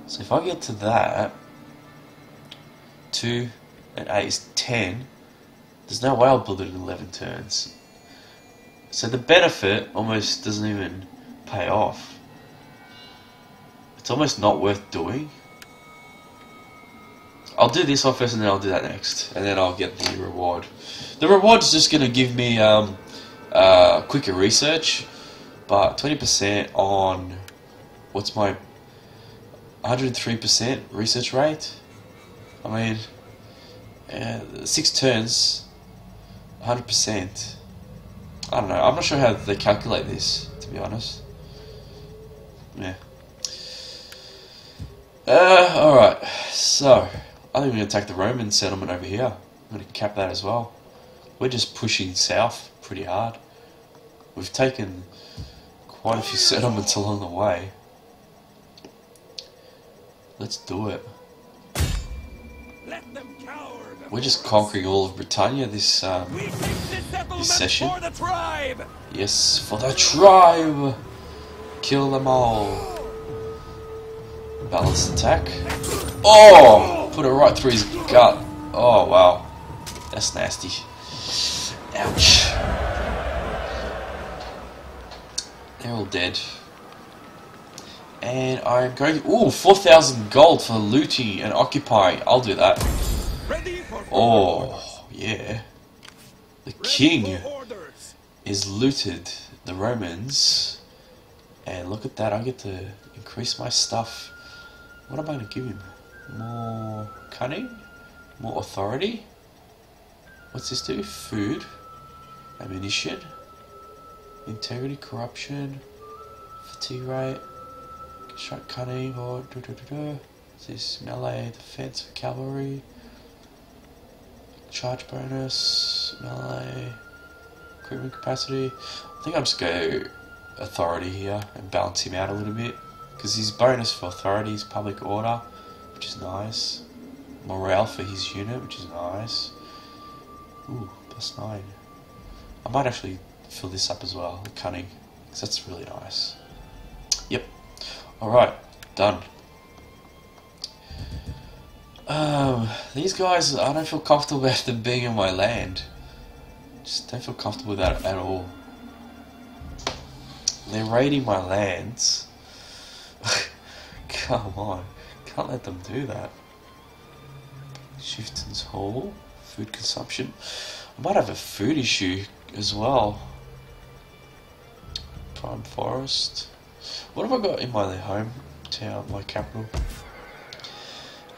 So if I get to that, 2 and 8 is 10. There's no way I'll build it in 11 turns. So the benefit almost doesn't even pay off. It's almost not worth doing. I'll do this one first and then I'll do that next. And then I'll get the reward. The reward's just going to give me quicker research. But 20% on... What's my... 103% research rate? I mean... 6 turns... 100%. I don't know. I'm not sure how they calculate this, to be honest. Yeah. Alright. So... I think we're going to take the Roman settlement over here. I'm going to cap that as well. We're just pushing south pretty hard. We've taken quite a few settlements along the way. Let's do it. We're just conquering all of Brittania this session. Yes, for the tribe! Kill them all. Balanced attack. Oh! Put it right through his gut. Oh, wow. That's nasty. Ouch. They're all dead. And I'm going... Ooh, 4,000 gold for looting and occupying. I'll do that. Oh, yeah. The king is looted the Romans. And look at that. I get to increase my stuff. What am I going to give him? More cunning? More authority? What's this do? Food. Ammunition. Integrity, corruption. Fatigue rate. Strike cunning. Or what's this? Melee, defense for cavalry. Charge bonus. Melee. Equipment capacity. I think I'll just go authority here and balance him out a little bit. Because his bonus for authority is public order, which is nice. Morale for his unit, which is nice. Ooh, +9. I might actually fill this up as well, the cunning, because that's really nice. Yep. Alright, done. These guys, I don't feel comfortable about them being in my land. Just don't feel comfortable with that at all. They're raiding my lands. Come on, can't let them do that. Chieftain's Hall, food consumption. I might have a food issue as well. Prime Forest. What have I got in my hometown, my capital?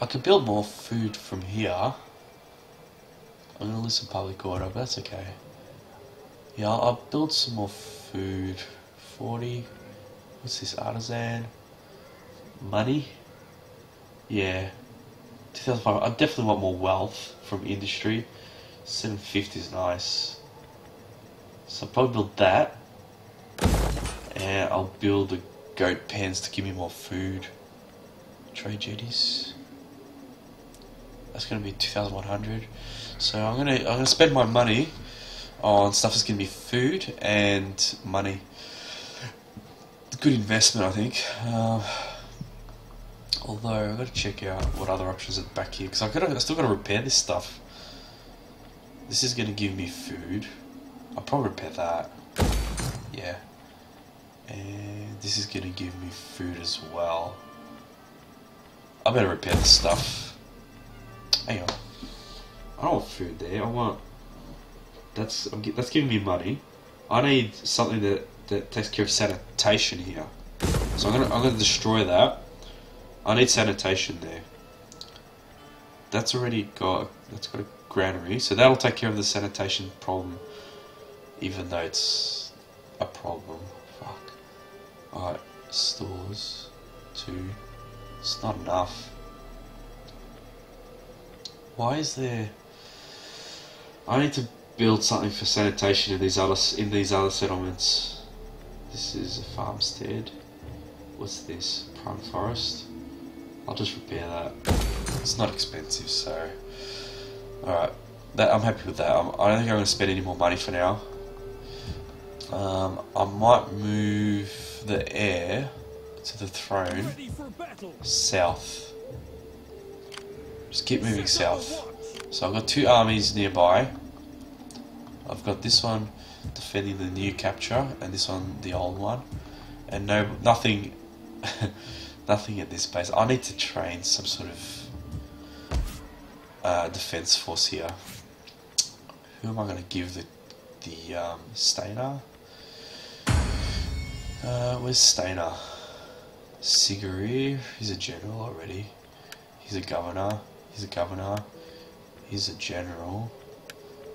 I could build more food from here. I'm going to lose some public order, but that's okay. Yeah, I'll build some more food. 40. What's this? Artisan. Money? Yeah. 2005. I definitely want more wealth from industry. 750 is nice. So I'll probably build that. And I'll build the goat pens to give me more food. Trade duties. That's gonna be 2,100. So I'm gonna spend my money on stuff that's gonna be food and money. Good investment, I think. Although I've got to check out what other options are back here because I still got to repair this stuff. This is going to give me food. I'll probably repair that. Yeah. And this is going to give me food as well. I better repair this stuff. Hang on. I don't want food there. I want. That's giving me money. I need something that takes care of sanitation here. So I'm gonna destroy that. I need sanitation there. That's got a granary, so that'll take care of the sanitation problem, even though it's a problem. Fuck. Alright, stores. 2. It's not enough. Why is there? I need to build something for sanitation in these other settlements. This is a farmstead. What's this? Prime forest. I'll just repair that. It's not expensive, so alright. I'm happy with that. I don't think I'm going to spend any more money for now. I might move the heir to the throne south. Just keep moving south. So I've got 2 armies nearby. I've got this one defending the new capture, and this one the old one. And nothing, nothing at this base. I need to train some sort of defense force here. Who am I going to give the Stainer? Where's Stainer? Sigurd. He's a general already. He's a governor. He's a governor. He's a general.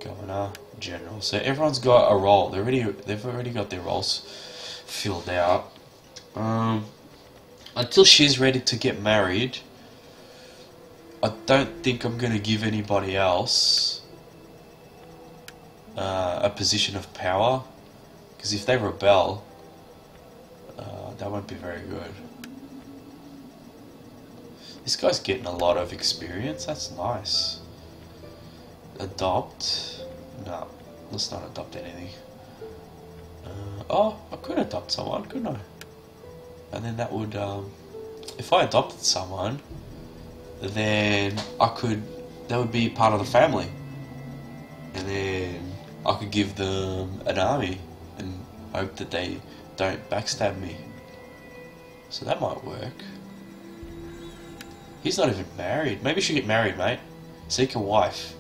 Governor. General. So everyone's got a role. They've already got their roles filled out. Until she's ready to get married, I don't think I'm going to give anybody else a position of power, because if they rebel, that won't be very good. This guy's getting a lot of experience. That's nice. Adopt? No, let's not adopt anything. Oh, I could adopt someone, couldn't I? And then that would, if I adopted someone, then that would be part of the family. And then I could give them an army and hope that they don't backstab me. So that might work. He's not even married. Maybe you should get married, mate. Seek a wife.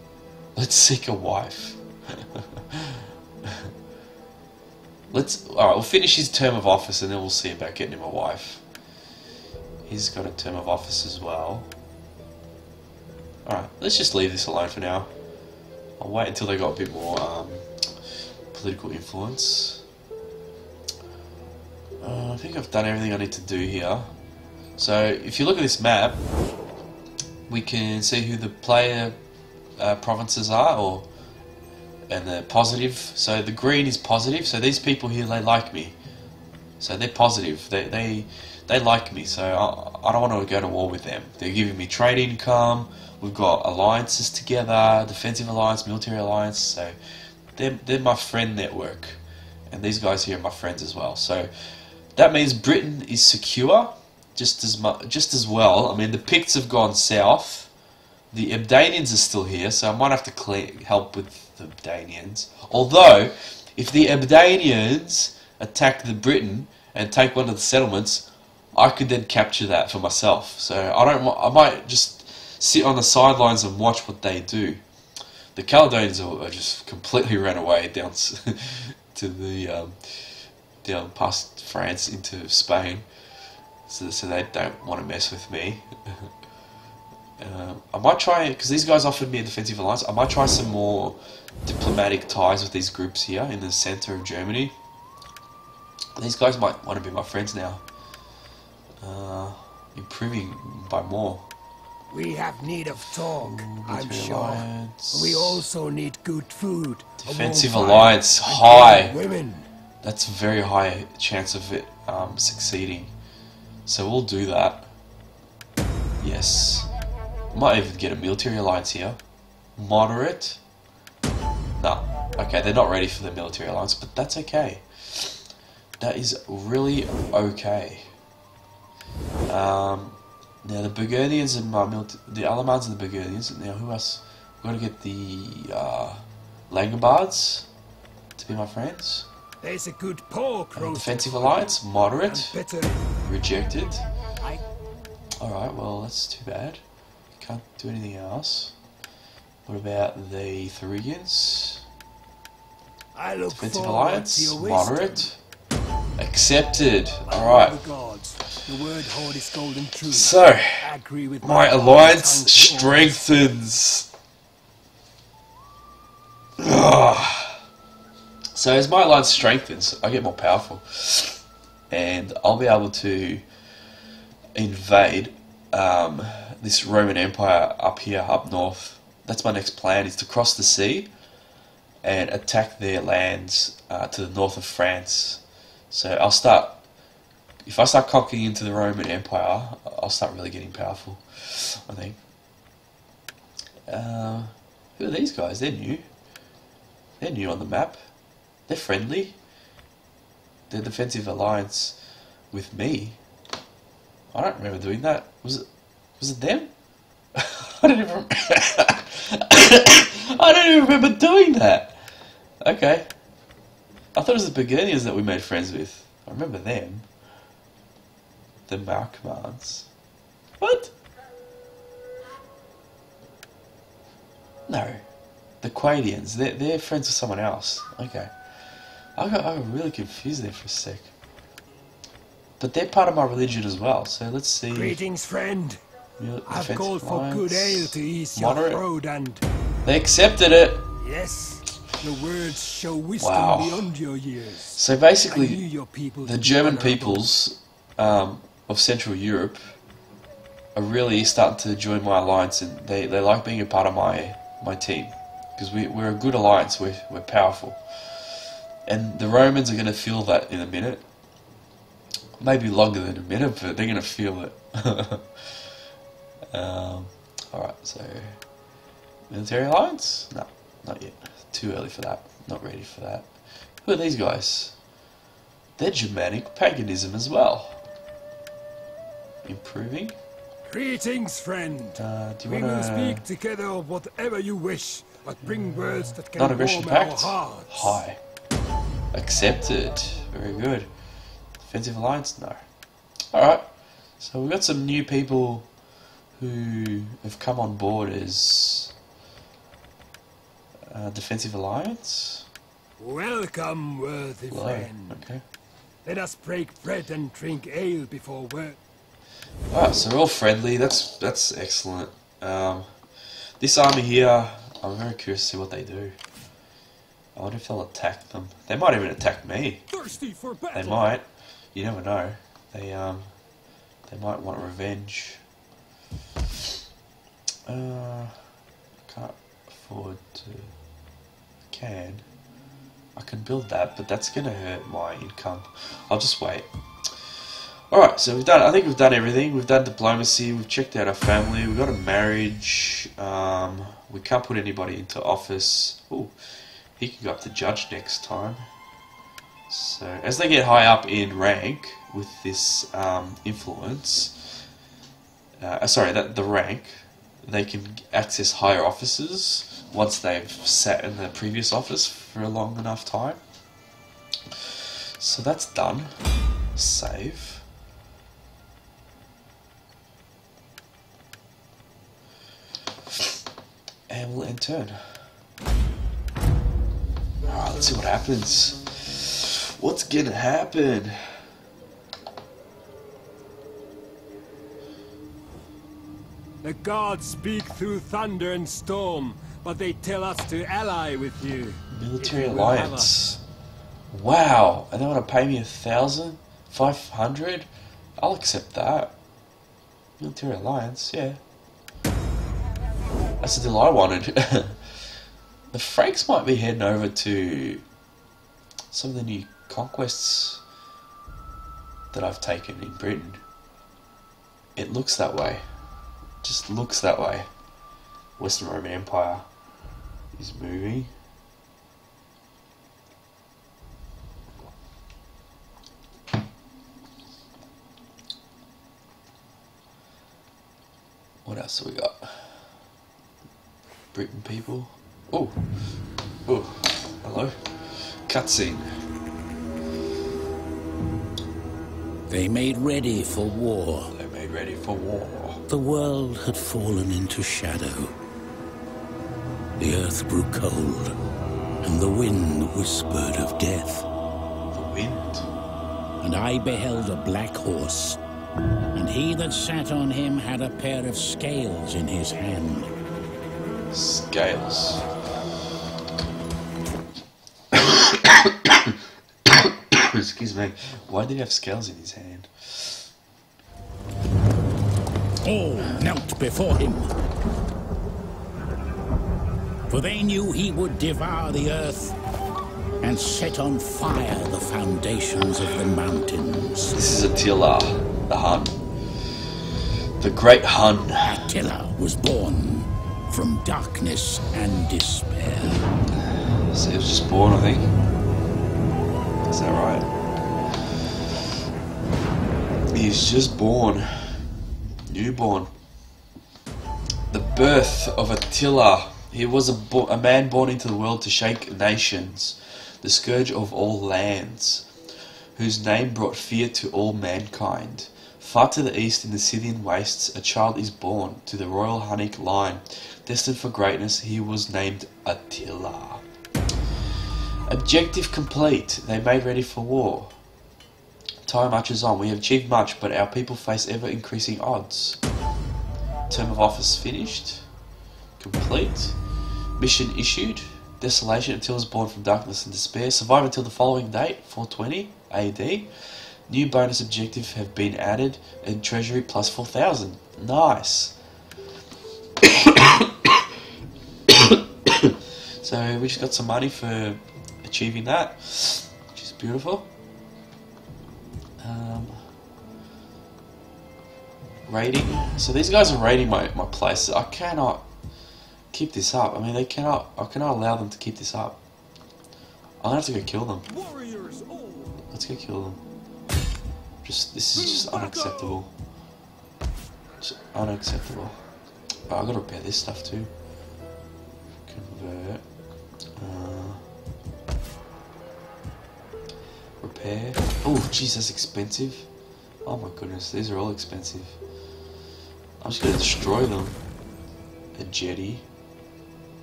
Let's seek a wife. Alright, we'll finish his term of office and then we'll see about getting him a wife. He's got a term of office as well. Alright, let's just leave this alone for now. I'll wait until they got a bit more political influence. I think I've done everything I need to do here. So if you look at this map, we can see who the player provinces are, and they're positive. So the green is positive. So these people here, they like me. So they're positive. They like me. So I don't want to go to war with them. They're giving me trade income. We've got alliances together, defensive alliance, military alliance. So they're my friend network, and these guys here are my friends as well. So that means Britain is secure. Just as well. I mean, the Picts have gone south. The Abdanians are still here, so I might have to help with the Abdanians. Although, if the Abdanians attack the Britain and take one of the settlements, I could then capture that for myself. So I might just sit on the sidelines and watch what they do. The Caledonians are just completely ran away down to the down past France into Spain. So they don't want to mess with me. I might try, because these guys offered me a defensive alliance, I might try some more diplomatic ties with these groups here in the center of Germany. These guys might want to be my friends now. Improving by more. We have need of talk, I'm sure. Alliance. We also need good food. Defensive alliance, high. Women. That's a very high chance of it succeeding. So we'll do that. Yes. Might even get a military alliance here. Moderate. No. Okay, they're not ready for the military alliance, but that's okay. That is really okay. Now the Burgundians and the Alamands and the Burgundians. Now who else? We've got to get the Langobards to be my friends. There's a good pork roast. Defensive alliance, moderate. Better. Rejected. Alright, well that's too bad. Can't do anything else. What about the Thuringians? I look Defensive forward alliance, to your wisdom. moderate. Accepted. Alright. The word hoard is golden truth. So, I agree with my alliance strengthens. Ugh. So as my alliance strengthens, I get more powerful. And I'll be able to invade this Roman Empire up here, up north. That's my next plan, is to cross the sea and attack their lands to the north of France. So I'll start, if I start conquering into the Roman Empire, I'll start really getting powerful, I think. Who are these guys? They're new. They're new on the map. They're friendly. their defensive alliance with me. I don't remember doing that. Was it them? I don't even I don't even remember doing that. Okay. I thought it was the Burgundians that we made friends with. I remember them. The Markmans. What? No. The Quadians. They're friends with someone else. Okay. I got really confused there for a sec. But they're part of my religion as well, so let's see. Greetings, friend. I've called for good ale to ease your throat and... They accepted it! Yes, your words show wisdom beyond your years. So basically, the German peoples of Central Europe are really starting to join my alliance, and they like being a part of my team. Because we're a good alliance, we're powerful. And the Romans are going to feel that in a minute. Maybe longer than a minute, but they're going to feel it. Alright, so... Military alliance? No, not yet. Too early for that. Not ready for that. Who are these guys? They're Germanic paganism as well. Improving? Greetings, friend. We will speak together of whatever you wish, but bring words that can non-aggression warm our pact? hearts. High. Accepted. Very good. Defensive alliance? No. Alright. So we've got some new people who have come on board as defensive alliance. Welcome, worthy friend. Okay. Let us break bread and drink ale before work. Alright, so we're all friendly. That's excellent. This army here, I'm very curious to see what they do. I wonder if they'll attack them. They might even attack me. Thirsty for battle. They might. You never know. They might want revenge. Can't afford to. I can build that, but that's gonna hurt my income. I'll just wait. Alright, so I think we've done everything. We've done diplomacy, we've checked out our family, we've got a marriage, we can't put anybody into office. Ooh, he can go up to judge next time. So, as they get high up in rank with this influence, the rank, they can access higher offices once they've sat in the previous office for a long enough time. So that's done. Save. And we'll end turn. Alright, let's see what happens. What's gonna happen? The gods speak through thunder and storm, but they tell us to ally with you. Military alliance. Wow, and they want to pay me 1,500? I'll accept that. Military alliance, yeah. That's the deal I wanted. The Franks might be heading over to some of the new conquests that I've taken in Britain. It looks that way. Just looks that way. Western Roman Empire is moving. What else have we got? Britain people. Oh, oh, hello. Cutscene. They made ready for war. They made ready for war. The world had fallen into shadow. The earth grew cold, and the wind whispered of death. The wind? And I beheld a black horse, and he that sat on him had a pair of scales in his hand. Scales. Excuse me. Why did he have scales in his hand? All knelt before him, for they knew he would devour the earth and set on fire the foundations of the mountains. This is Attila, the Hun. The Great Hun. Attila was born from darkness and despair. So he was just born, I think. Is that right? He's just born. Newborn. The birth of Attila. He was a man born into the world to shake nations, the scourge of all lands, whose name brought fear to all mankind. Far to the east in the Scythian wastes, a child is born to the royal Hunnic line. Destined for greatness, he was named Attila. Objective complete. They made ready for war. Time marches on. We have achieved much, but our people face ever-increasing odds. Term of office finished. Complete. Mission issued. Desolation. Attila is born from darkness and despair. Survive until the following date, 420 AD. New bonus objective have been added, and treasury plus 4,000. Nice. So we just got some money for achieving that, which is beautiful. Raiding. So these guys are raiding my place. I cannot keep this up. I mean, I cannot allow them to keep this up. I'm gonna have to go kill them. Let's go kill them. This is just unacceptable. Just unacceptable. Oh, I gotta repair this stuff too. Convert. Repair. Oh, jeez, that's expensive. Oh my goodness, these are all expensive. I'm just gonna destroy them. A jetty.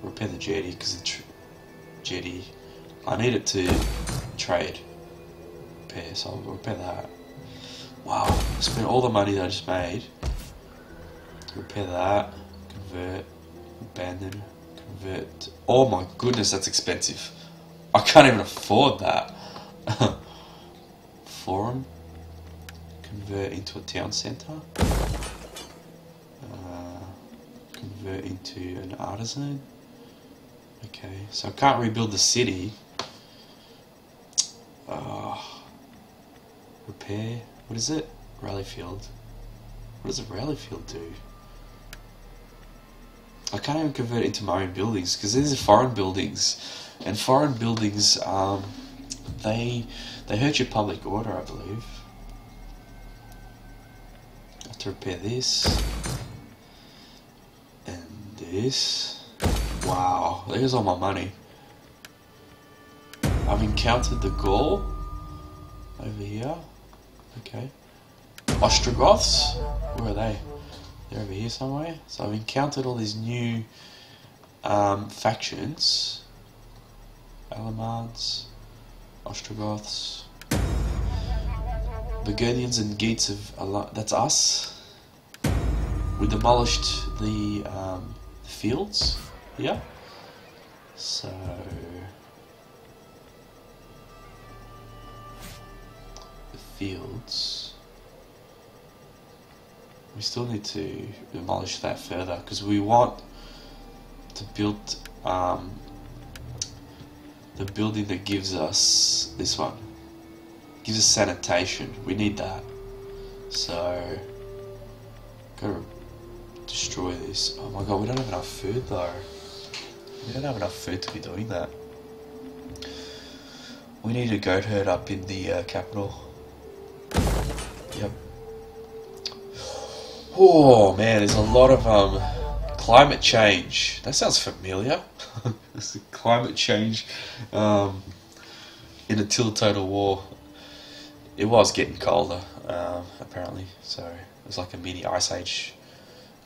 Repair the jetty because the jetty. I need it to trade. Repair, so I'll repair that. Wow, I spent all the money that I just made. Repair that. Convert. Abandon. Convert. Oh my goodness, that's expensive. I can't even afford that. Forum. Convert into a town centre. Convert into an artisan. Okay, so I can't rebuild the city. Repair. What is it? Rally field. What does a rally field do? I can't even convert it into my own buildings because these are foreign buildings, and foreign buildings they hurt your public order, I believe. I have to repair this and this. Wow, there's all my money. I've encountered the Gaul over here. Okay. Ostrogoths? Where are they? They're over here somewhere. So I've encountered all these new factions. Alamards, Ostrogoths, Burgundians and Geats of that's us. We demolished the fields here. So the fields. We still need to demolish that further because we want to build the building that gives us this one. Gives us sanitation. We need that. So gotta destroy this. Oh my god, we don't have enough food though. We don't have enough food to be doing that. We need a goat herd up in the capital. Yep. Oh man, there's a lot of climate change. That sounds familiar. It's climate change in a total war. It was getting colder, apparently. So it was like a mini ice age,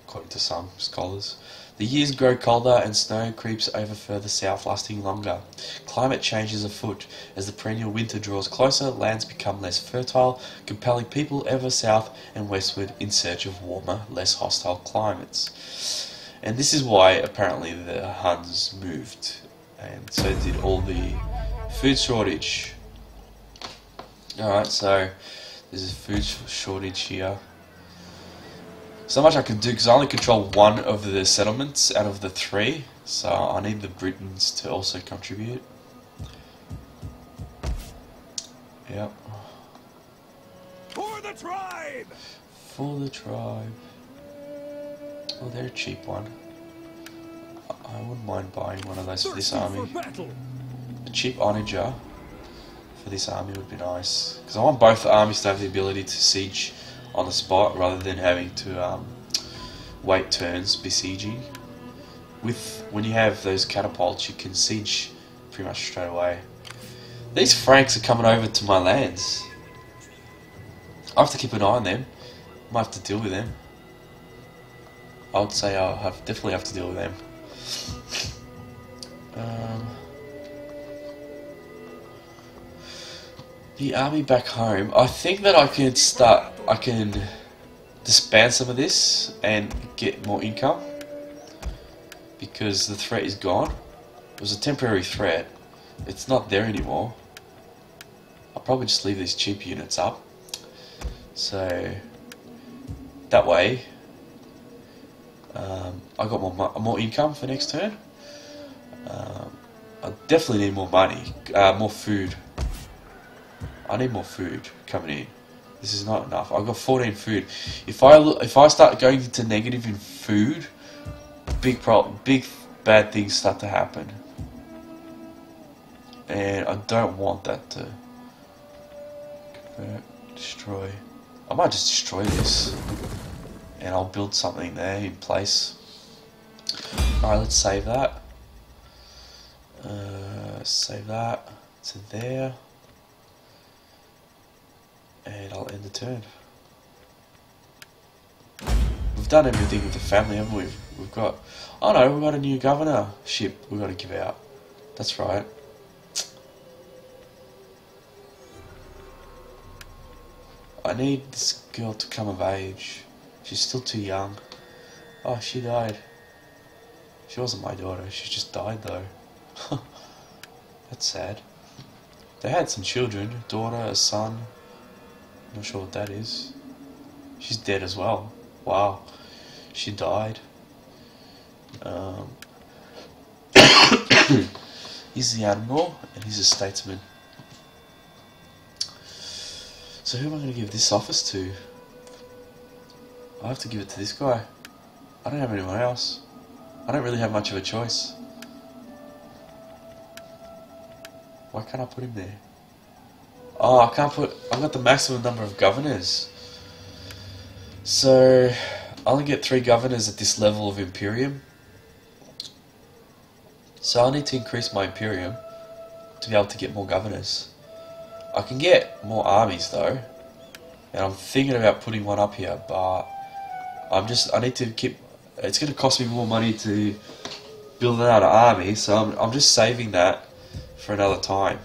according to some scholars. The years grow colder and snow creeps over further south, lasting longer. Climate change is afoot. As the perennial winter draws closer, lands become less fertile, compelling people ever south and westward in search of warmer, less hostile climates. And this is why apparently the Huns moved, and so did all the food shortage. Alright, so there's a food shortage here. So much I can do because I only control one of the settlements out of the 3, so I need the Britons to also contribute. Yep. For the tribe! For the tribe. Oh, they're a cheap one. I wouldn't mind buying one of those for this army. A cheap onager for this army would be nice. Because I want both armies to have the ability to siege on the spot rather than having to wait turns besieging. When you have those catapults, you can siege pretty much straight away. These Franks are coming over to my lands. I have to keep an eye on them. Might have to deal with them. I would say I'll definitely have to deal with them. The army back home. I think that I can disband some of this and get more income because the threat is gone. It was a temporary threat. It's not there anymore. I'll probably just leave these cheap units up. So that way I got more income for next turn. I definitely need more money, more food. I need more food coming in. This is not enough. I've got 14 food. If I start going into negative in food, big bad things start to happen, and I don't want that to convert, destroy. I might just destroy this, and I'll build something there in place. Alright, let's save that. Save that to there. And I'll end the turn. We've done everything with the family, haven't we? We've got... Oh no, we've got a new governorship we've got to give out. That's right. I need this girl to come of age. She's still too young. Oh, she died. She wasn't my daughter, she just died though. That's sad. They had some children, a daughter, a son. Not sure what that is. She's dead as well. Wow. She died. He's the admiral and he's a statesman. So who am I going to give this office to? I have to give it to this guy. I don't have anyone else. I don't really have much of a choice. Why can't I put him there? Oh, I can't put... I've got the maximum number of governors. So, I only get 3 governors at this level of Imperium. So I need to increase my Imperium to be able to get more governors. I can get more armies though. And I'm thinking about putting one up here, but I need to keep... It's going to cost me more money to build another army, so I'm just saving that for another time.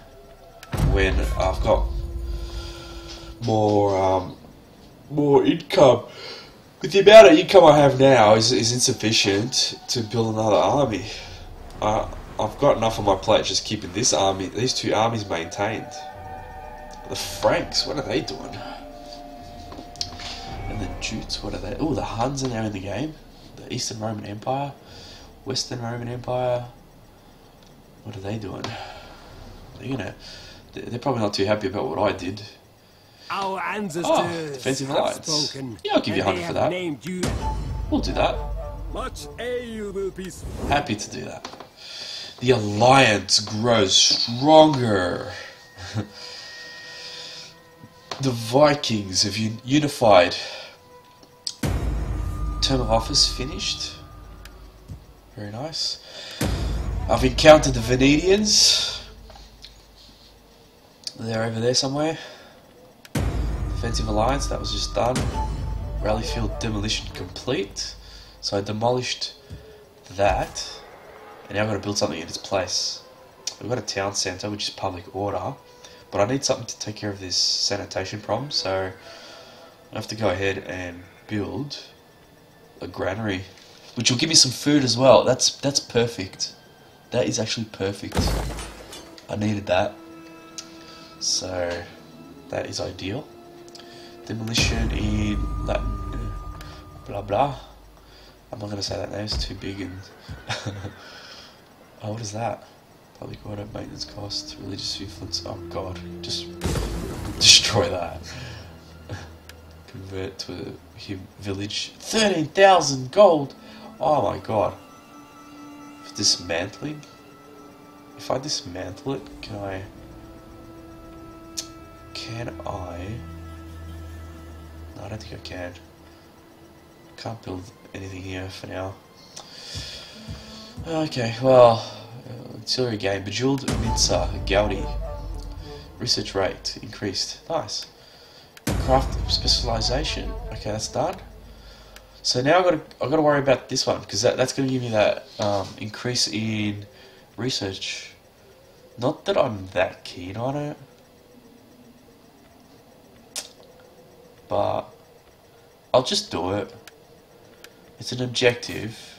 When I've got more income. With the amount of income I have now is insufficient to build another army. I've got enough on my plate just keeping these 2 armies maintained. The Franks, what are they doing? And the Jutes, what are they? Oh, the Huns are now in the game. The Eastern Roman Empire, Western Roman Empire. What are they doing? They're probably not too happy about what I did. Our ancestors defensive have alliance. spoken. Yeah, I'll give you 100 for that. We'll do that. Much ale will be happy to do that. The alliance grows stronger. The Vikings have unified. Term of office finished. Very nice. I've encountered the Venetians. They're over there somewhere. Defensive alliance, that was just done. Rally field demolition complete. So I demolished that. And now I've got to build something in its place. We've got a town centre, which is public order. But I need something to take care of this sanitation problem. So I have to go ahead and build a granary. Which will give me some food as well. That's perfect. That is actually perfect. I needed that. So that is ideal. Demolition in that blah blah. I'm not gonna say that name, it's too big and oh, what is that? Public order, maintenance cost, religious influence. Oh god, just destroy that. Convert to a village. 13,000 gold. Oh my god. Dismantling. If I dismantle it, can I? No, No, I don't think I can. Can't build anything here for now. Okay, well, auxiliary gain. Bejeweled Mincer, Gaudi. Research rate increased. Nice. Craft specialization. Okay, that's done. So now I got to worry about this one because that's going to give me that increase in research. Not that I'm that keen on it, but I'll just do it. It's an objective,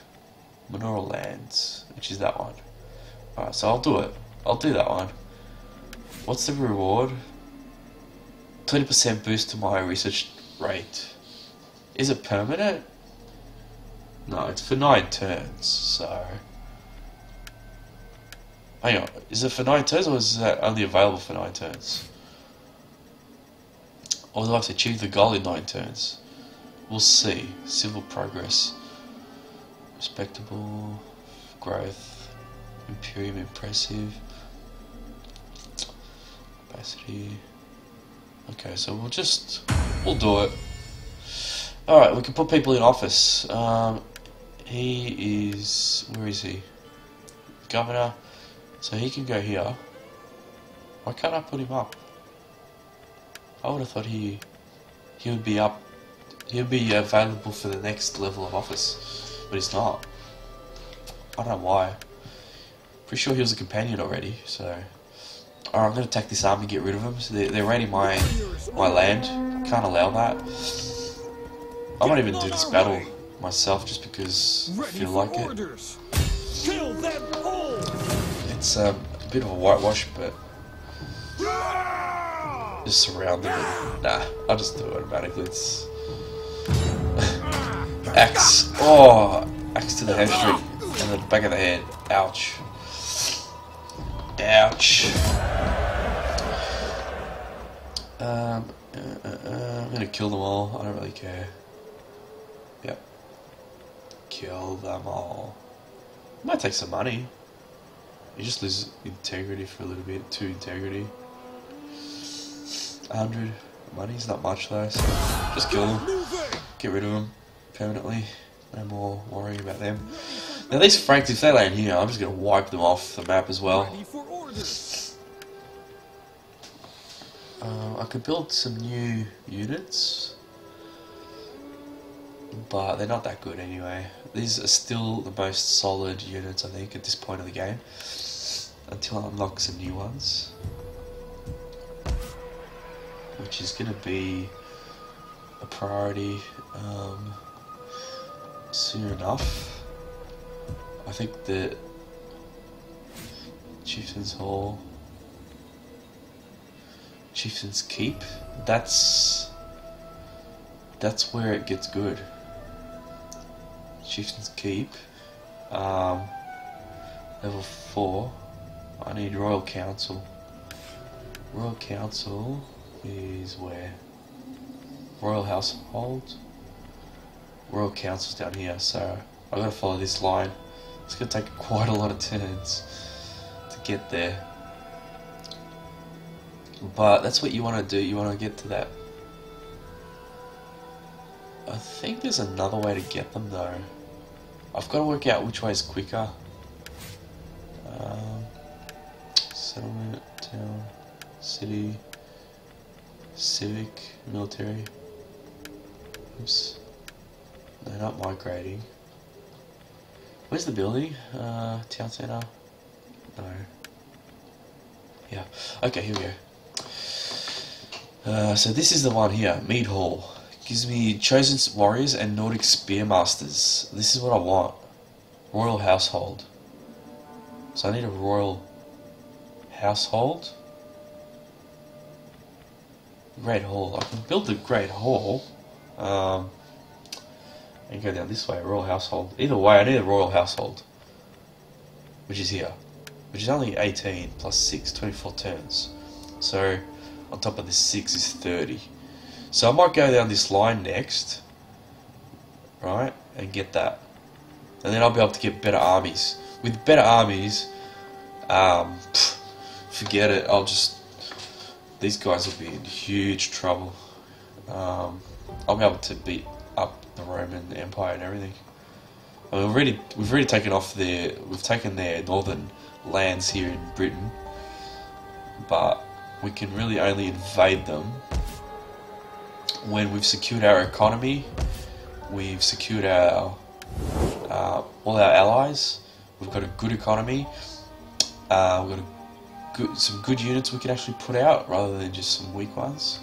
mineral lands, which is that one. Alright, so I'll do it. I'll do that one. What's the reward? 20% boost to my research rate. Is it permanent? No, it's for 9 turns, so... Hang on, is it for 9 turns or is that only available for 9 turns? Or do I have to achieve the goal in 9 turns? We'll see. Civil progress. Respectable. Growth. Imperium impressive. Capacity. Okay, so we'll do it. Alright, we can put people in office. He is... Where is he? Governor. So he can go here. Why can't I put him up? I would have thought he would be up. He would be available for the next level of office. But he's not. I don't know why. Pretty sure he was a companion already, so... Alright, I'm going to attack this army and get rid of them. So they're raiding my land. Can't allow that. I might even do this battle myself just because I feel like it. It's a bit of a whitewash, but just surround them. And, nah, I'll just do it automatically. It's axe. Oh, axe to the hamstring and the back of the head. Ouch. Ouch. I'm gonna kill them all. I don't really care. Yep. Kill them all. Might take some money. You just lose integrity for a little bit. 2 integrity. 100 money's not much though, so just kill them. Get rid of them permanently. No more worrying about them. Now these Franks, if they land here, I'm just gonna wipe them off the map as well. I could build some new units, but they're not that good anyway. These are still the most solid units, I think, at this point of the game, until I unlock some new ones, which is going to be a priority soon enough. I think that Chieftain's Hall, Chieftain's Keep, that's where it gets good. Chieftain's Keep, level 4. I need Royal Council. Royal Council is where? Royal Household. Royal Council's down here, so I've got to follow this line. It's going to take quite a lot of turns to get there. But that's what you want to do, you want to get to that. I think there's another way to get them though. I've got to work out which way is quicker. Settlement, town, city, civic, military. Oops. They're not migrating. Where's the building? Town centre? No. Yeah. Okay, here we go. So this is the one here, Mead Hall. Gives me chosen warriors and Nordic spearmasters. This is what I want. Royal household. So I need a royal household. Great hall. I can build the great hall. And go down this way, royal household. Either way, I need a royal household. Which is here. Which is only 18 plus 6, 24 turns. So on top of this 6 is 30. So I might go down this line next, right, and get that. And then I'll be able to get better armies. With better armies, forget it, these guys will be in huge trouble. I'll be able to beat up the Roman Empire and everything. I mean, we've already taken off we've taken their northern lands here in Britain, but we can really only invade them when we've secured our economy, we've secured our all our allies, we've got a good economy, we've got some good units we can actually put out rather than just some weak ones.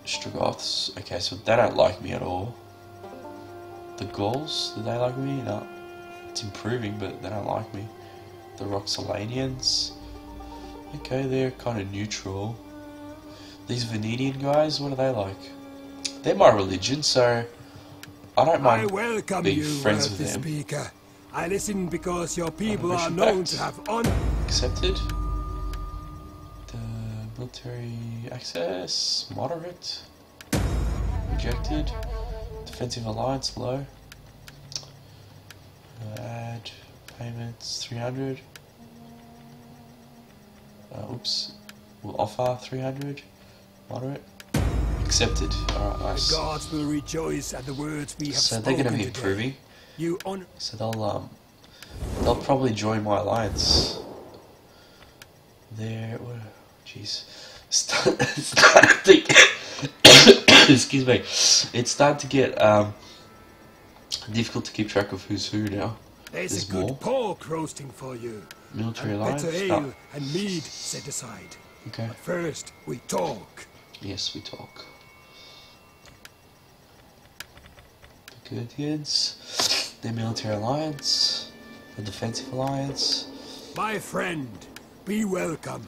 Strogoths, okay, so they don't like me at all. The Gauls, do they like me? No. It's improving, but they don't like me. The Roxolanians, okay, they're kind of neutral. These Venetian guys, what are they like? They're my religion, so I don't mind being friends with them. Speaker. I listen because your people are known to have honor. Accepted. The military access, moderate. Rejected. Defensive alliance, low. Add payments, 300. Oops. We'll offer 300. Moderate. Accepted. Alright, nice. The gods will rejoice at the words we have spoken. So they're going to be improving. So they'll probably join my alliance. There, jeez, excuse me. It's starting to get difficult to keep track of who's who now. There's a good more pork roasting for you. military alliance. Better ale and mead set aside. Okay. But first, we talk. Yes, we talk. The Burgundians, their military alliance, the defensive alliance. My friend, be welcome.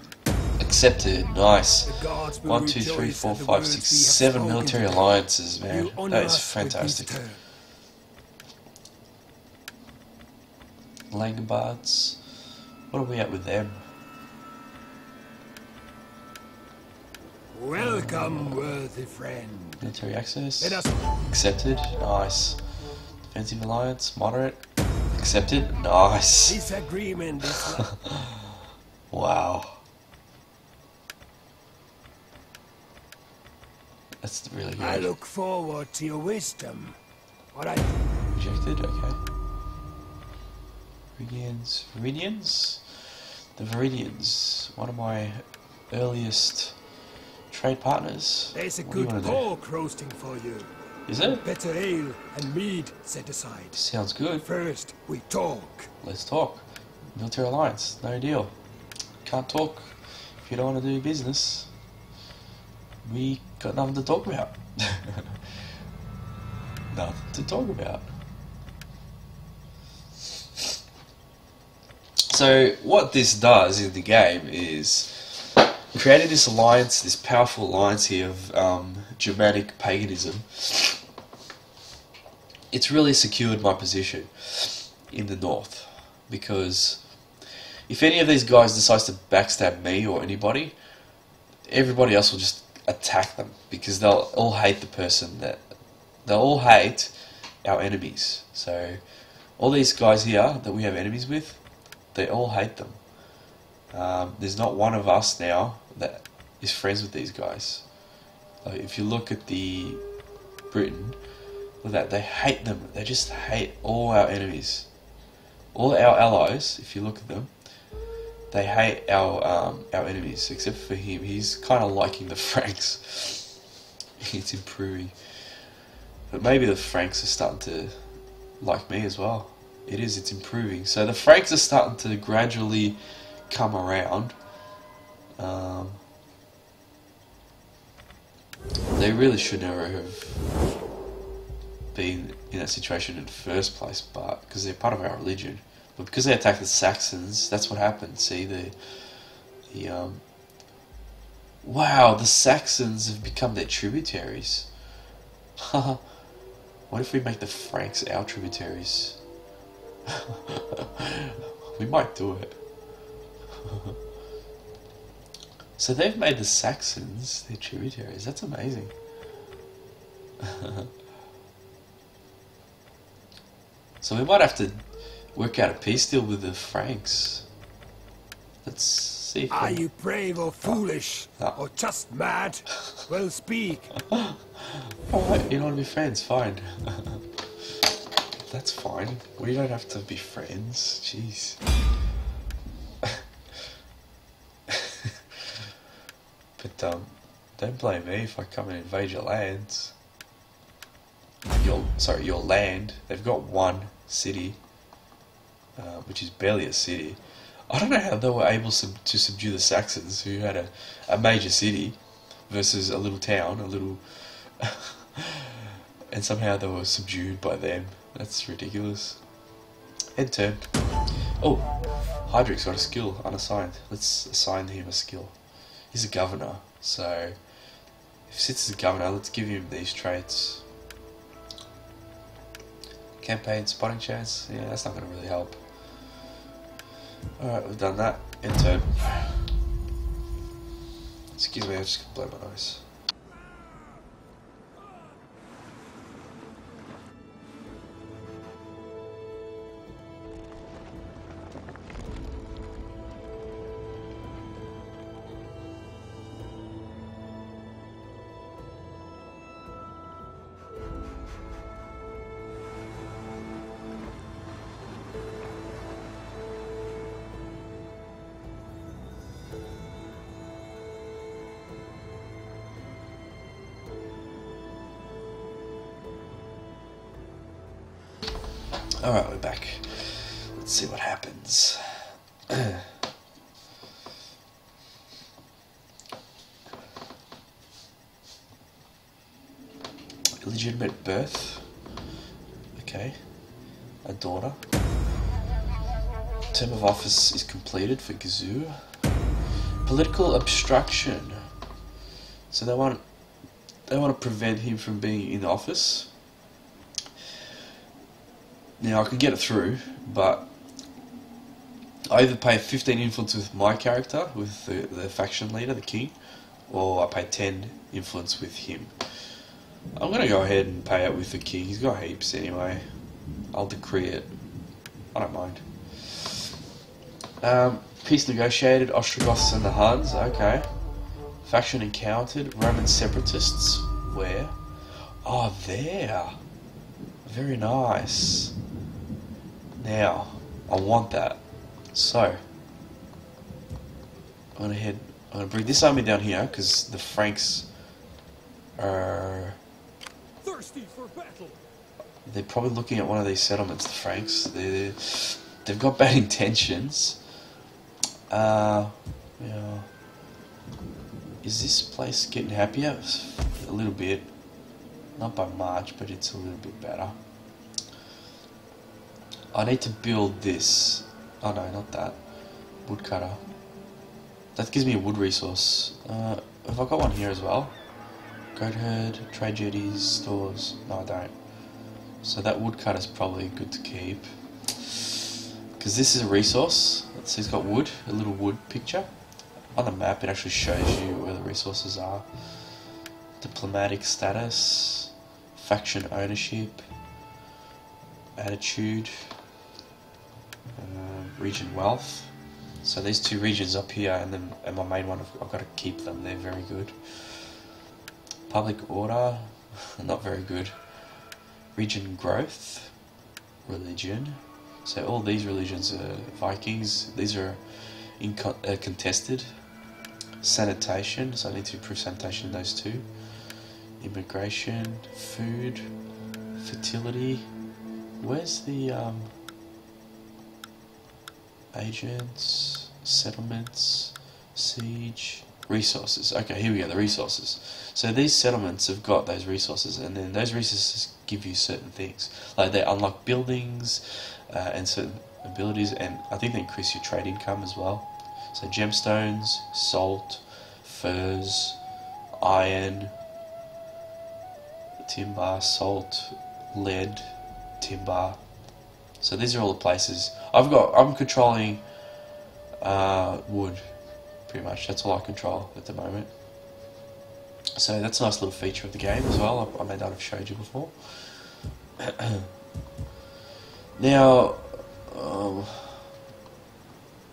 Accepted. Nice. The gods will 1, 2, 3, 4, 5, 6, 7 military alliances, man. That is fantastic. Langobards. What are we at with them? Welcome, worthy friend. Military access. Let us Accepted. Nice. Defensive alliance. Moderate. Accepted. Nice. This agreement is Wow. That's really good. I look forward to your wisdom. What I Rejected. Okay. Viridians. The Viridians. One of my earliest trade partners. There's a What do you good wanna do? pork roasting for you. Is it? Better ale and mead set aside. Sounds good. First, we talk. Let's talk. Military alliance. No deal. Can't talk if you don't want to do business. We got nothing to talk about. Nothing to talk about. So what this does in the game is creating this alliance, this powerful alliance here of Germanic paganism. It's really secured my position in the north, because if any of these guys decides to backstab me or anybody, everybody else will just attack them, because they'll all hate they'll all hate our enemies. So all these guys here that we have enemies with, they all hate them. There's not one of us now that is friends with these guys. Like, if you look at the Britain, look at that, they hate them. They just hate all our enemies. All our allies, if you look at them, they hate our enemies, except for him. He's kind of liking the Franks. It's improving. But maybe the Franks are starting to like me as well. It is, it's improving. So the Franks are starting to gradually come around. They really should never have been in that situation in the first place, but because they're part of our religion. But because they attacked the Saxons, that's what happened. See, wow, the Saxons have become their tributaries. What if we make the Franks our tributaries? We might do it. So they've made the Saxons their tributaries. That's amazing. So we might have to work out a peace deal with the Franks. That's see if Are you brave or foolish? No. Or just mad? Well, speak. Alright, you don't want to be friends, fine. That's fine. We don't have to be friends. Jeez. But don't blame me if I come and invade your lands. Your land. They've got one city, which is barely a city. I don't know how they were able to subdue the Saxons, who had a major city, versus a little town, a little... and somehow they were subdued by them. That's ridiculous. End turn. Oh, Hydric's got a skill, unassigned. Let's assign him a skill. He's a governor, so... if he sits as a governor, let's give him these traits. Campaign, spotting chance. Yeah, that's not going to really help. Alright, we've done that. End turn. Excuse me, I just got to blow my nose. Alright, we're back. Let's see what happens. Illegitimate birth. Okay. A daughter. Term of office is completed for Gazoo. Political obstruction. So they want to prevent him from being in office. Now, I can get it through, but I either pay 15 influence with my character, with the faction leader, the king, or I pay 10 influence with him. I'm going to go ahead and pay it with the king. He's got heaps anyway. I'll decree it. I don't mind. Peace negotiated, Ostrogoths and the Huns, okay. Faction encountered, Roman separatists, where? Oh, there. Very nice. Now, I want that. So, I'm gonna bring this army down here because the Franks are Thirsty for battle. They're probably looking at one of these settlements. The Franks. They've got bad intentions. Yeah. Is this place getting happier? A little bit. Not by much, but it's a little bit better. I need to build this. Oh no, not that. Woodcutter. That gives me a wood resource. Have I got one here as well? Goat herd, trade jetties, stores. No, I don't. So that woodcutter is probably good to keep. Because this is a resource. Let's see, it's got wood, a little wood picture. On the map, it actually shows you where the resources are. Diplomatic status, faction ownership, attitude, region wealth. So these two regions up here, and then my main one, I've got to keep them. They're very good. Public order, not very good. Region growth, religion. So all these religions are Vikings. These are contested. Sanitation, so I need to improve sanitation in those two. Immigration, food, fertility. Where's the agents, settlements, siege, resources? Okay, here we go, the resources. So these settlements have got those resources, and then those resources give you certain things. Like they unlock buildings and certain abilities, and I think they increase your trade income as well. So gemstones, salt, furs, iron, timber, salt, lead, timber. So these are all the places I'm controlling wood, pretty much. That's all I control at the moment. So that's a nice little feature of the game as well. I may not have showed you before. Now,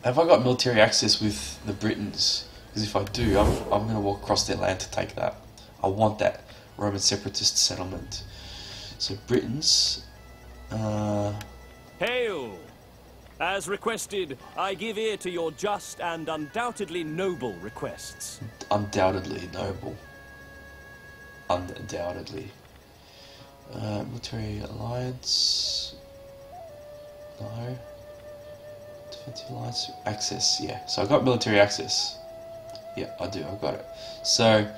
Have I got military access with the Britons? Because if I do, I'm going to walk across their land to take that. I want that Roman separatist settlement. So Britons... Hail! As requested, I give ear to your just and undoubtedly noble requests. Undoubtedly noble. Undoubtedly. Military alliance... No. Defensive alliance access, yeah. So I got military access. Yeah, I do, I've got it. So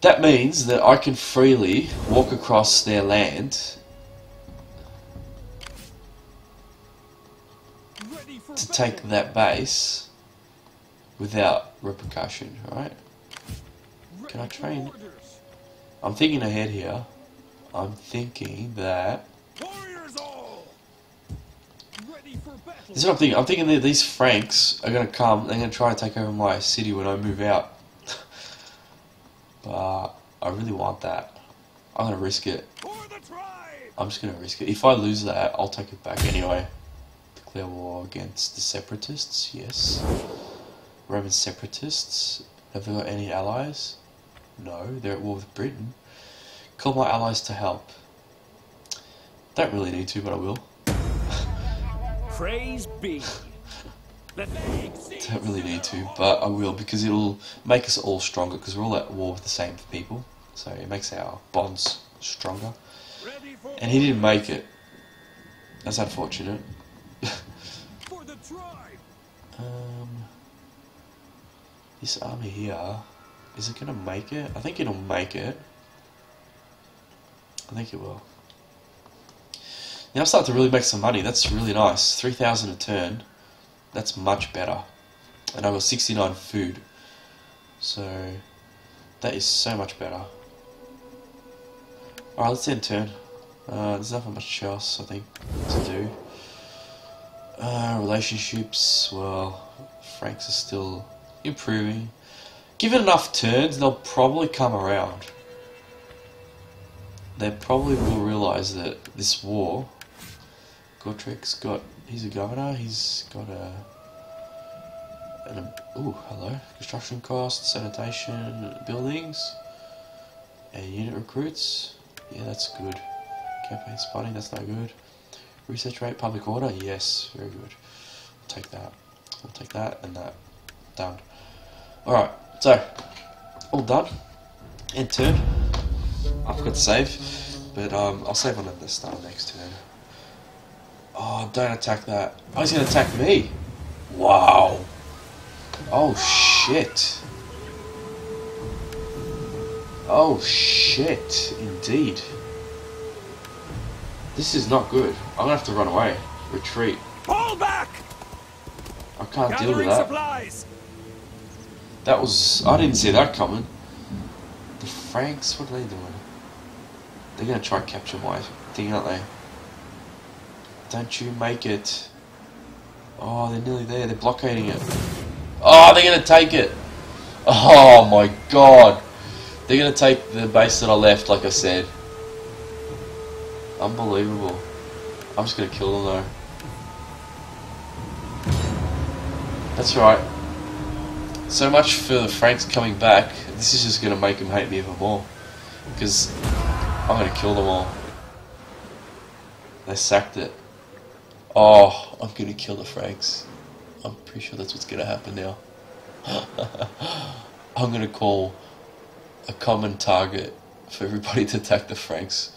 that means that I can freely walk across their land to take that base without repercussion, right? Can I train? I'm thinking ahead here. I'm thinking that... This is what I'm thinking. I'm thinking that these Franks are going to come, they're going to try and take over my city when I move out. But I really want that. I'm going to risk it. I'm just going to risk it. If I lose that, I'll take it back anyway. Declare war against the separatists, yes. Roman separatists. Have they got any allies? No, they're at war with Britain. Call my allies to help. Don't really need to, but I will. Praise be. Don't really need to, but I will, because it'll make us all stronger, because we're all at war with the same people. So it makes our bonds stronger. And he didn't make it. That's unfortunate. This army here, is it going to make it? I think it'll make it. I think it will. Now I'm starting to really make some money. That's really nice. 3,000 a turn. That's much better. And I've got 69 food. So that is so much better. Alright, let's end turn. There's not much else, I think, to do. Relationships, well, Franks are still improving. Given enough turns, they'll probably come around. They probably will realise that this war... Gotrik's got... He's a governor, he's got a... Ooh, hello. Construction costs, sanitation, buildings, and unit recruits. Yeah, that's good. Campaign spotting, that's no good. Research rate, public order, yes, very good. I'll take that. I'll take that and that. Done. Alright, so, all done. End turn. I forgot to save, but I'll save on at the start of next turn. Oh, don't attack that. Oh, he's going to attack me. Wow. Oh, shit. Oh, shit, indeed. This is not good. I'm going to have to run away. Retreat. Fall back! I can't deal with that. Supplies. That was... I didn't see that coming. The Franks, what are they doing? They're going to try to capture my thing, aren't they? Don't you make it. Oh, they're nearly there. They're blockading it. Oh, they're going to take it. Oh, my God. They're going to take the base that I left, like I said. Unbelievable. I'm just going to kill them, though. That's right. So much for the Franks coming back. This is just going to make them hate me even more. Because I'm going to kill them all. They sacked it. Oh, I'm going to kill the Franks. I'm pretty sure that's what's going to happen now. I'm going to call a common target for everybody to attack the Franks.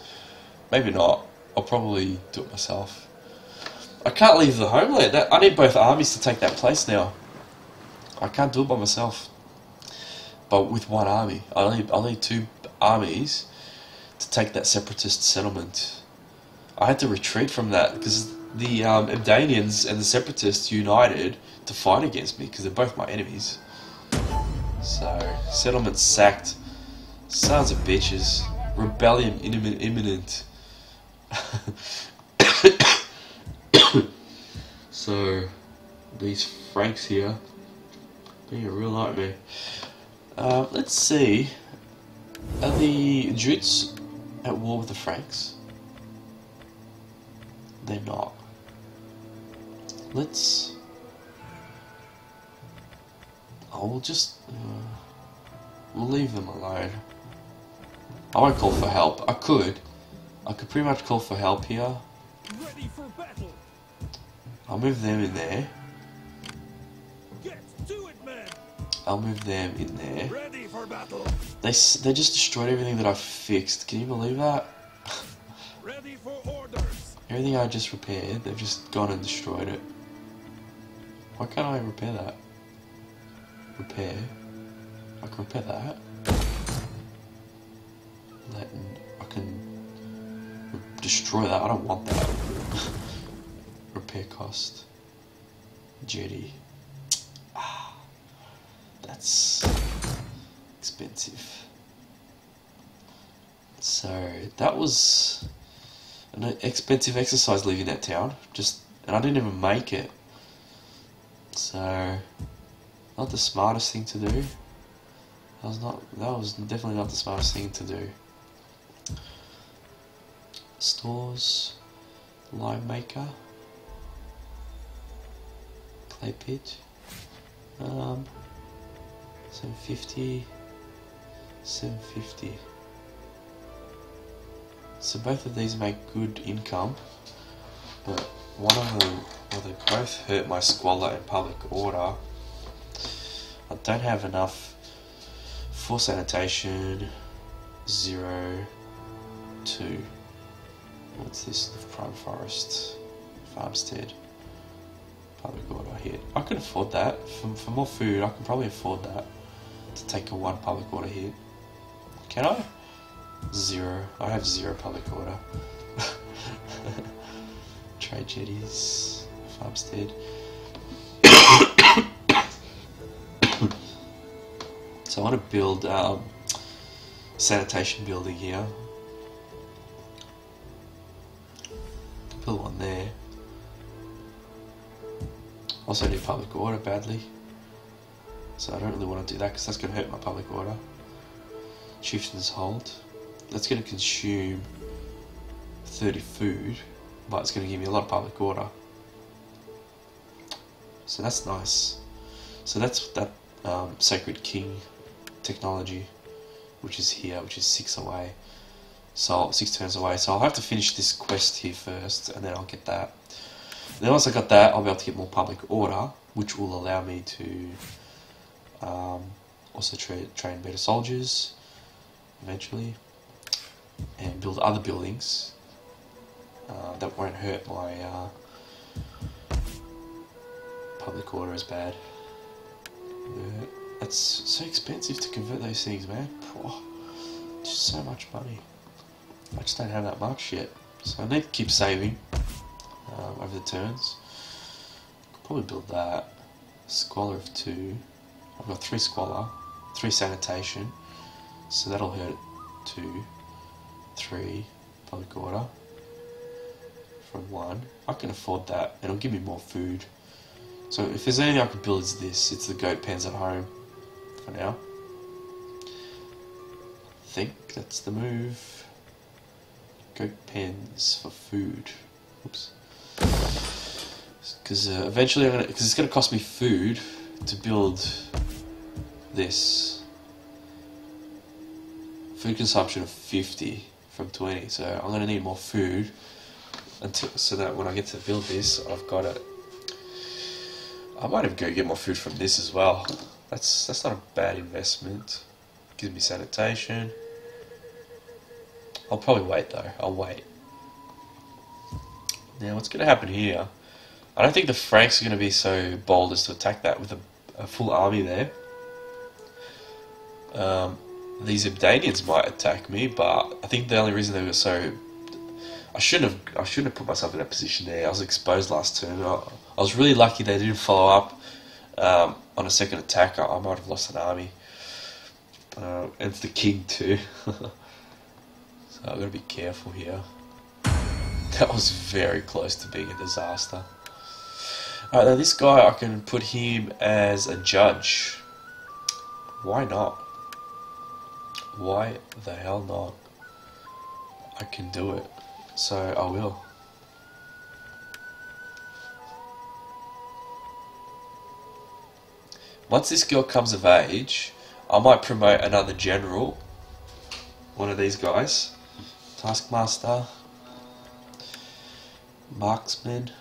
Maybe not. I'll probably do it myself. I can't leave the homeland. I need both armies to take that place now. I can't do it by myself. But with one army. I'll need two armies to take that separatist settlement. I had to retreat from that because the Abdanians and the separatists united to fight against me because they're both my enemies. So, settlement sacked. Sons of bitches. Rebellion imminent. So, these Franks here being a real nightmare. Let's see. Are the Jutes at war with the Franks? They're not. Let's We'll just... we'll leave them alone. I won't call for help. I could pretty much call for help here. Ready for battle. I'll move them in there. Get to it, men. I'll move them in there. Ready for battle. They just destroyed everything that I fixed. Can you believe that? Ready for orders. Everything I just repaired, they've just gone and destroyed it. Why can't I repair that? Repair. I can repair that. I can destroy that. I don't want that. Repair cost. Jetty. That's expensive. So that was an expensive exercise leaving that town. And I didn't even make it. So not the smartest thing to do. That was definitely not the smartest thing to do. Stores, lime maker, clay pit, 750, 750. So both of these make good income, but one of them, well, they both hurt my squalor and public order. I don't have enough for sanitation. 0, 2. What's this? The prime forest, farmstead, public order hit. I could afford that. For more food, I can probably afford that. To take a 1 public order hit. Can I? 0. I have 0 public order. Trade jetties, farmstead. So I want to build sanitation building here. Build one there. Also need public order badly. So I don't really want to do that because that's going to hurt my public order. Chieftain's hold. That's going to consume 30 food, but it's going to give me a lot of public order. So that's nice. So that's that Sacred King technology, which is here, which is 6 away. So 6 turns away. So I'll have to finish this quest here first, and then I'll get that. Then once I got that, I'll be able to get more public order, which will allow me to also train better soldiers eventually, and build other buildings that won't hurt my public order as bad. That's so expensive to convert those things, man. Just so much money. I just don't have that much yet, so I need to keep saving over the turns. Could probably build that. Squalor of 2. I've got 3 squalor, 3 sanitation, so that'll hurt 2, 3 public order from 1. I can afford that. It'll give me more food. So if there's anything I can build, it's this. It's the goat pens at home for now. I think that's the move. Goat pens for food. Oops. Because eventually because it's going to cost me food to build this. Food consumption of 50 from 20, so I'm going to need more food so that when I get to build this, I've got it. I might even go get more food from this as well. That's not a bad investment. Gives me sanitation. I'll probably wait though. I'll wait. Now what's going to happen here? I don't think the Franks are going to be so bold as to attack that with a full army there. These Brittanians might attack me, but I think the only reason they were so... I shouldn't have put myself in that position there. I was exposed last turn. I was really lucky they didn't follow up on a second attack. I might have lost an army. And it's the king too. So I've got to be careful here. That was very close to being a disaster. Alright, now this guy, I can put him as a judge. Why not? Why the hell not? I can do it. So I will. Once this girl comes of age, I might promote another general. One of these guys. Taskmaster. Marksman.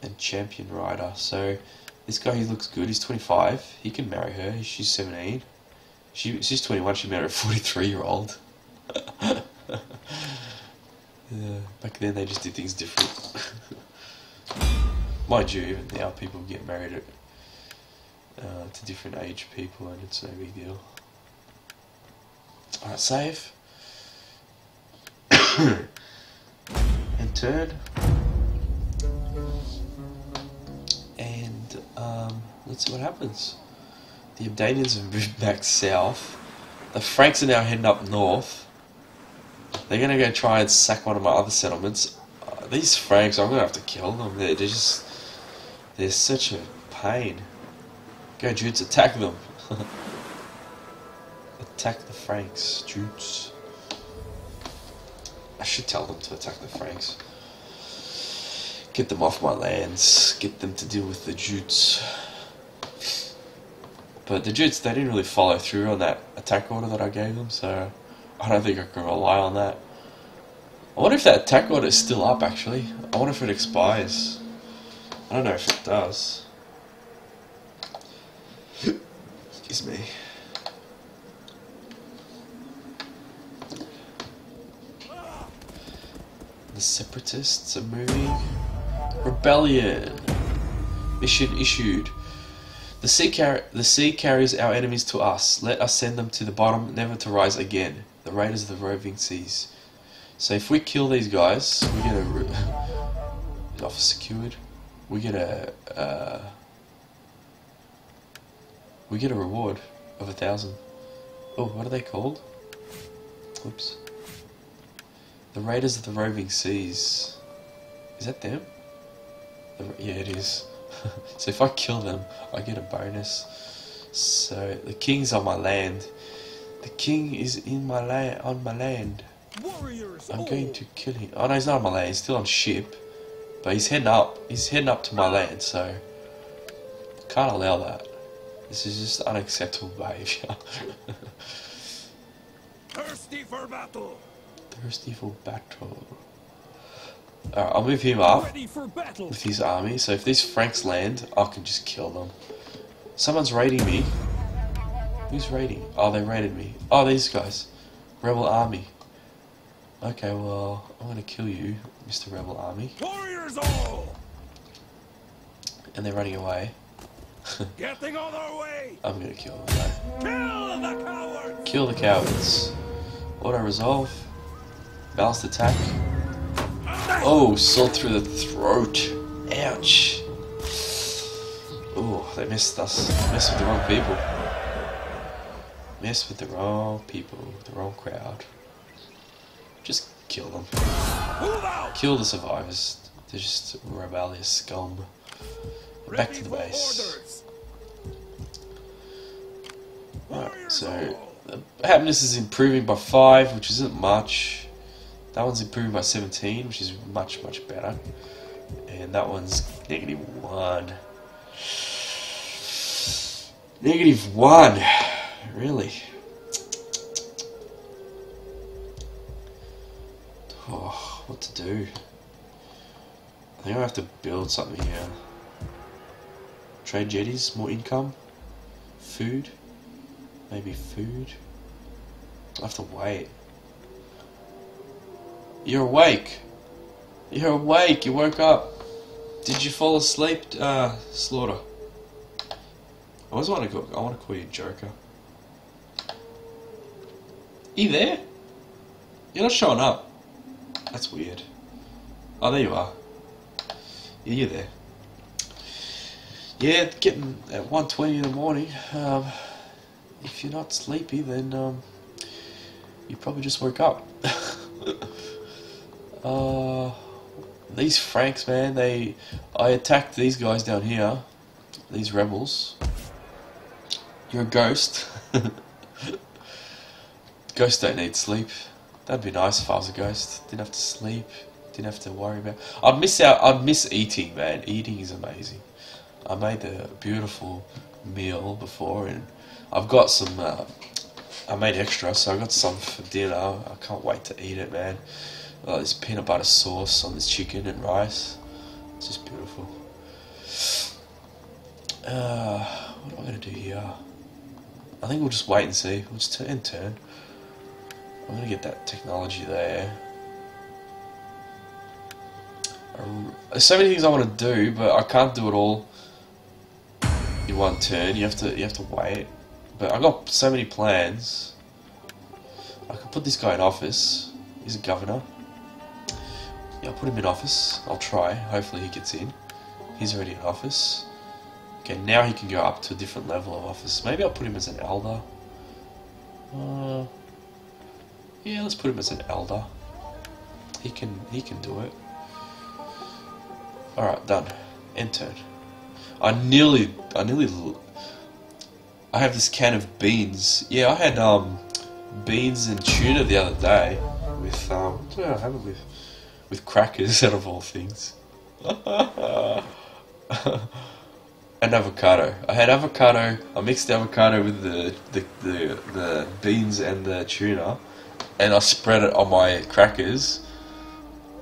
And champion rider. So this guy, he looks good. He's 25. He can marry her. She's 17. She's 21. She married a 43-year-old. Yeah, back then they just did things different. Mind you, even now people get married to different age people, and it's no big deal. Alright, save. And turn. And let's see what happens. The Abdanians have moved back south. The Franks are now heading up north. They're gonna go try and sack one of my other settlements. These Franks, I'm gonna have to kill them. They're such a pain. Go, Jutes, attack them. Attack the Franks, Jutes. I should tell them to attack the Franks. Get them off my lands. Get them to deal with the Jutes. But the Jutes, they didn't really follow through on that attack order that I gave them, so I don't think I can rely on that. I wonder if that attack order is still up, actually. I wonder if it expires. I don't know if it does. Excuse me. The separatists are moving. Rebellion. Mission issued. The sea carries our enemies to us. Let us send them to the bottom, never to rise again. The raiders of the roving seas. So if we kill these guys, we get a office secured. We get a reward of 1,000. Oh, what are they called? Oops. The raiders of the roving seas. Is that them? Yeah, it is. So if I kill them, I get a bonus. So the king's on my land. The king is in my land, on my land. Warriors, I'm going to kill him. Oh no, he's not on my land. He's still on ship, but he's heading up. He's heading up to my land. So can't allow that. This is just unacceptable behavior. thirsty for battle. Thirsty for battle. Alright, I'll move him up with his army, so if these Franks land, I can just kill them. Someone's raiding me. Who's raiding? Oh, they raided me. Oh, these guys. Rebel army. Okay, well, I'm gonna kill you, Mr. Rebel army. Warriors all! And they're running away. Getting on our way! I'm gonna kill them, though. Kill the cowards! Kill the cowards. Auto-resolve. Balanced attack. Oh, sword through the throat. Ouch. Oh, they missed us. Messed with the wrong people. Messed with the wrong people. The wrong crowd. Just kill them. Kill the survivors. They're just rebellious scum. Back to the base. Alright, so happiness is improving by 5, which isn't much. That one's improving by 17, which is much, much better. And that one's -1. -1! Really? Oh, what to do? I think I have to build something here. Trade jetties, more income. Food. Maybe food. I have to wait. You're awake. You're awake. You woke up. Did you fall asleep, Slaughter? I want to call you Joker. You there? You're not showing up. That's weird. Oh, there you are. Yeah, you're there. Yeah, getting at 1:20 in the morning. If you're not sleepy, then you probably just woke up. These Franks, man, I attacked these guys down here, these rebels. You're a ghost. Ghosts don't need sleep. That'd be nice if I was a ghost. Didn't have to sleep. Didn't have to worry about. I'd miss eating, man. Eating is amazing. I made a beautiful meal before, and I've got some. I made extra, so I got some for dinner. I can't wait to eat it, man. This peanut butter sauce on this chicken and rice. It's just beautiful. What am I going to do here? I think we'll just wait and see. We'll just turn. I'm going to get that technology there. There's so many things I want to do, but I can't do it all in one turn. You have to wait. But I've got so many plans. I could put this guy in office. He's a governor. Yeah, I'll put him in office. I'll try. Hopefully he gets in. He's already in office. Okay, now he can go up to a different level of office. Maybe I'll put him as an elder. Yeah, let's put him as an elder. He can do it. Alright, done. End turn. I have this can of beans. Yeah, I had beans and tuna the other day with what did I have it with crackers out of all things. And avocado. I had avocado. I mixed the avocado with the beans and the tuna, and I spread it on my crackers,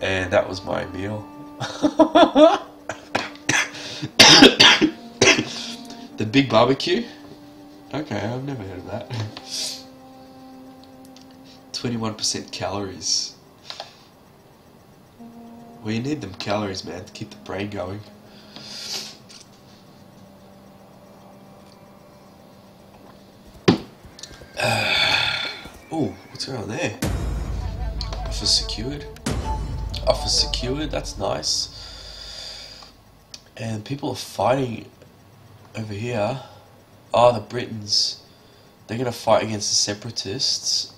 and that was my meal. The big barbecue. Okay, I've never heard of that. 21% calories. Well, you need them calories, man, to keep the brain going. Oh, what's going on there? Office secured. Office secured, that's nice. And people are fighting over here. Oh, the Britons. They're going to fight against the separatists.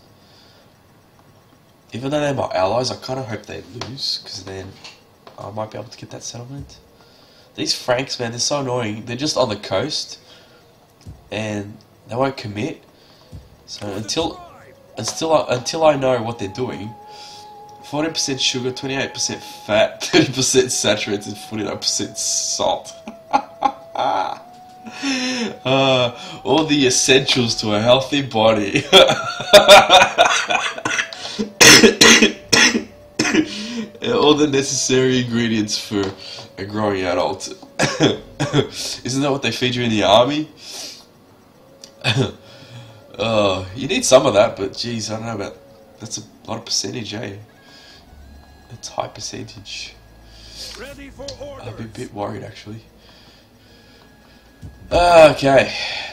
Even though they're my allies, I kind of hope they lose, because then I might be able to get that settlement. These Franks, man, they're so annoying. They're just on the coast, and they won't commit. So until I know what they're doing, 40% sugar, 28% fat, 30% saturated, 49% salt. All the essentials to a healthy body. All the necessary ingredients for a growing adult. Isn't that what they feed you in the army? You need some of that, but geez, I don't know about. That's a lot of percentage, eh? That's high percentage. Ready for orders. I'd be a bit worried, actually. Okay,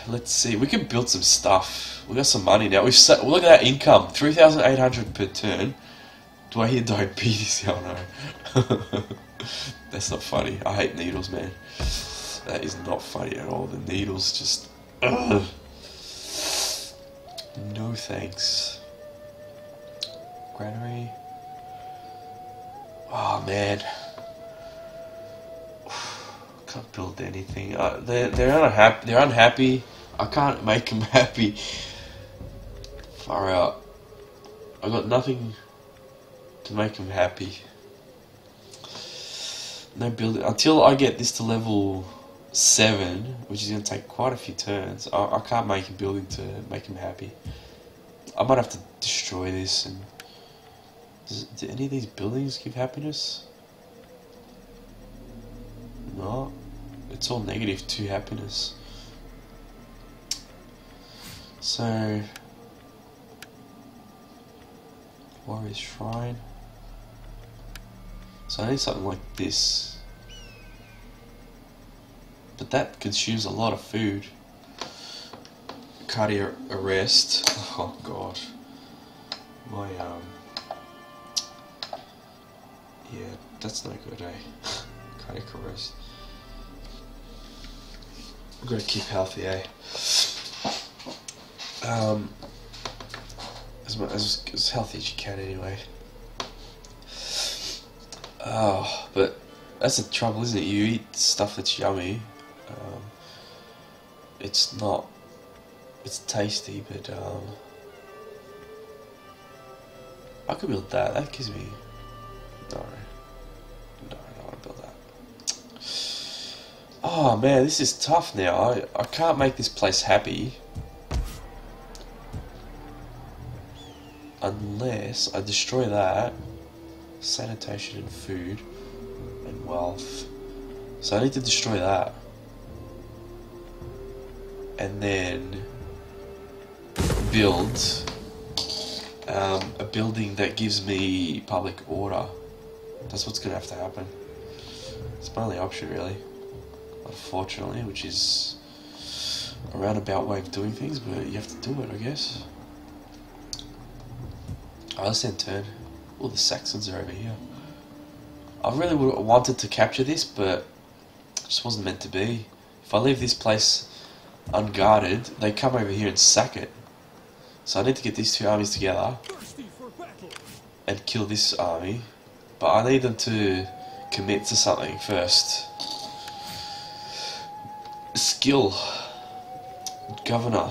let's see. We can build some stuff. We got some money now. We've set. Look at that income, 3,800 per turn. Do I hear diabetes? Oh no. That's not funny. I hate needles, man. That is not funny at all. The needles just. Ugh. No thanks. Granary. Oh man. Can't build anything. They're unhappy. They're unhappy. I can't make them happy. Far out. I got nothing to make them happy. No building until I get this to level 7, which is going to take quite a few turns. I can't make a building to make them happy. I might have to destroy this. And do any of these buildings give happiness? No. It's all negative to happiness. So, Warrior's Shrine. So I need something like this. But that consumes a lot of food. Cardiac arrest. Oh god. My yeah, that's no good, eh? Cardiac arrest. I've got to keep healthy, eh? As healthy as you can, anyway. Oh, but that's the trouble, isn't it? You eat stuff that's yummy. It's not. It's tasty, but I could build that. That gives me. No, I don't want to build that. Oh man, this is tough now. I can't make this place happy unless I destroy that. Sanitation and food and wealth. So I need to destroy that. And then build a building that gives me public order. That's what's going to have to happen. It's my only option really. Unfortunately, which is a roundabout way of doing things, but you have to do it, I guess. Alright, let's end turn. Oh, the Saxons are over here. I really wanted to capture this, but it just wasn't meant to be. If I leave this place unguarded, they come over here and sack it. So I need to get these two armies together and kill this army. But I need them to commit to something first. Skill. Governor.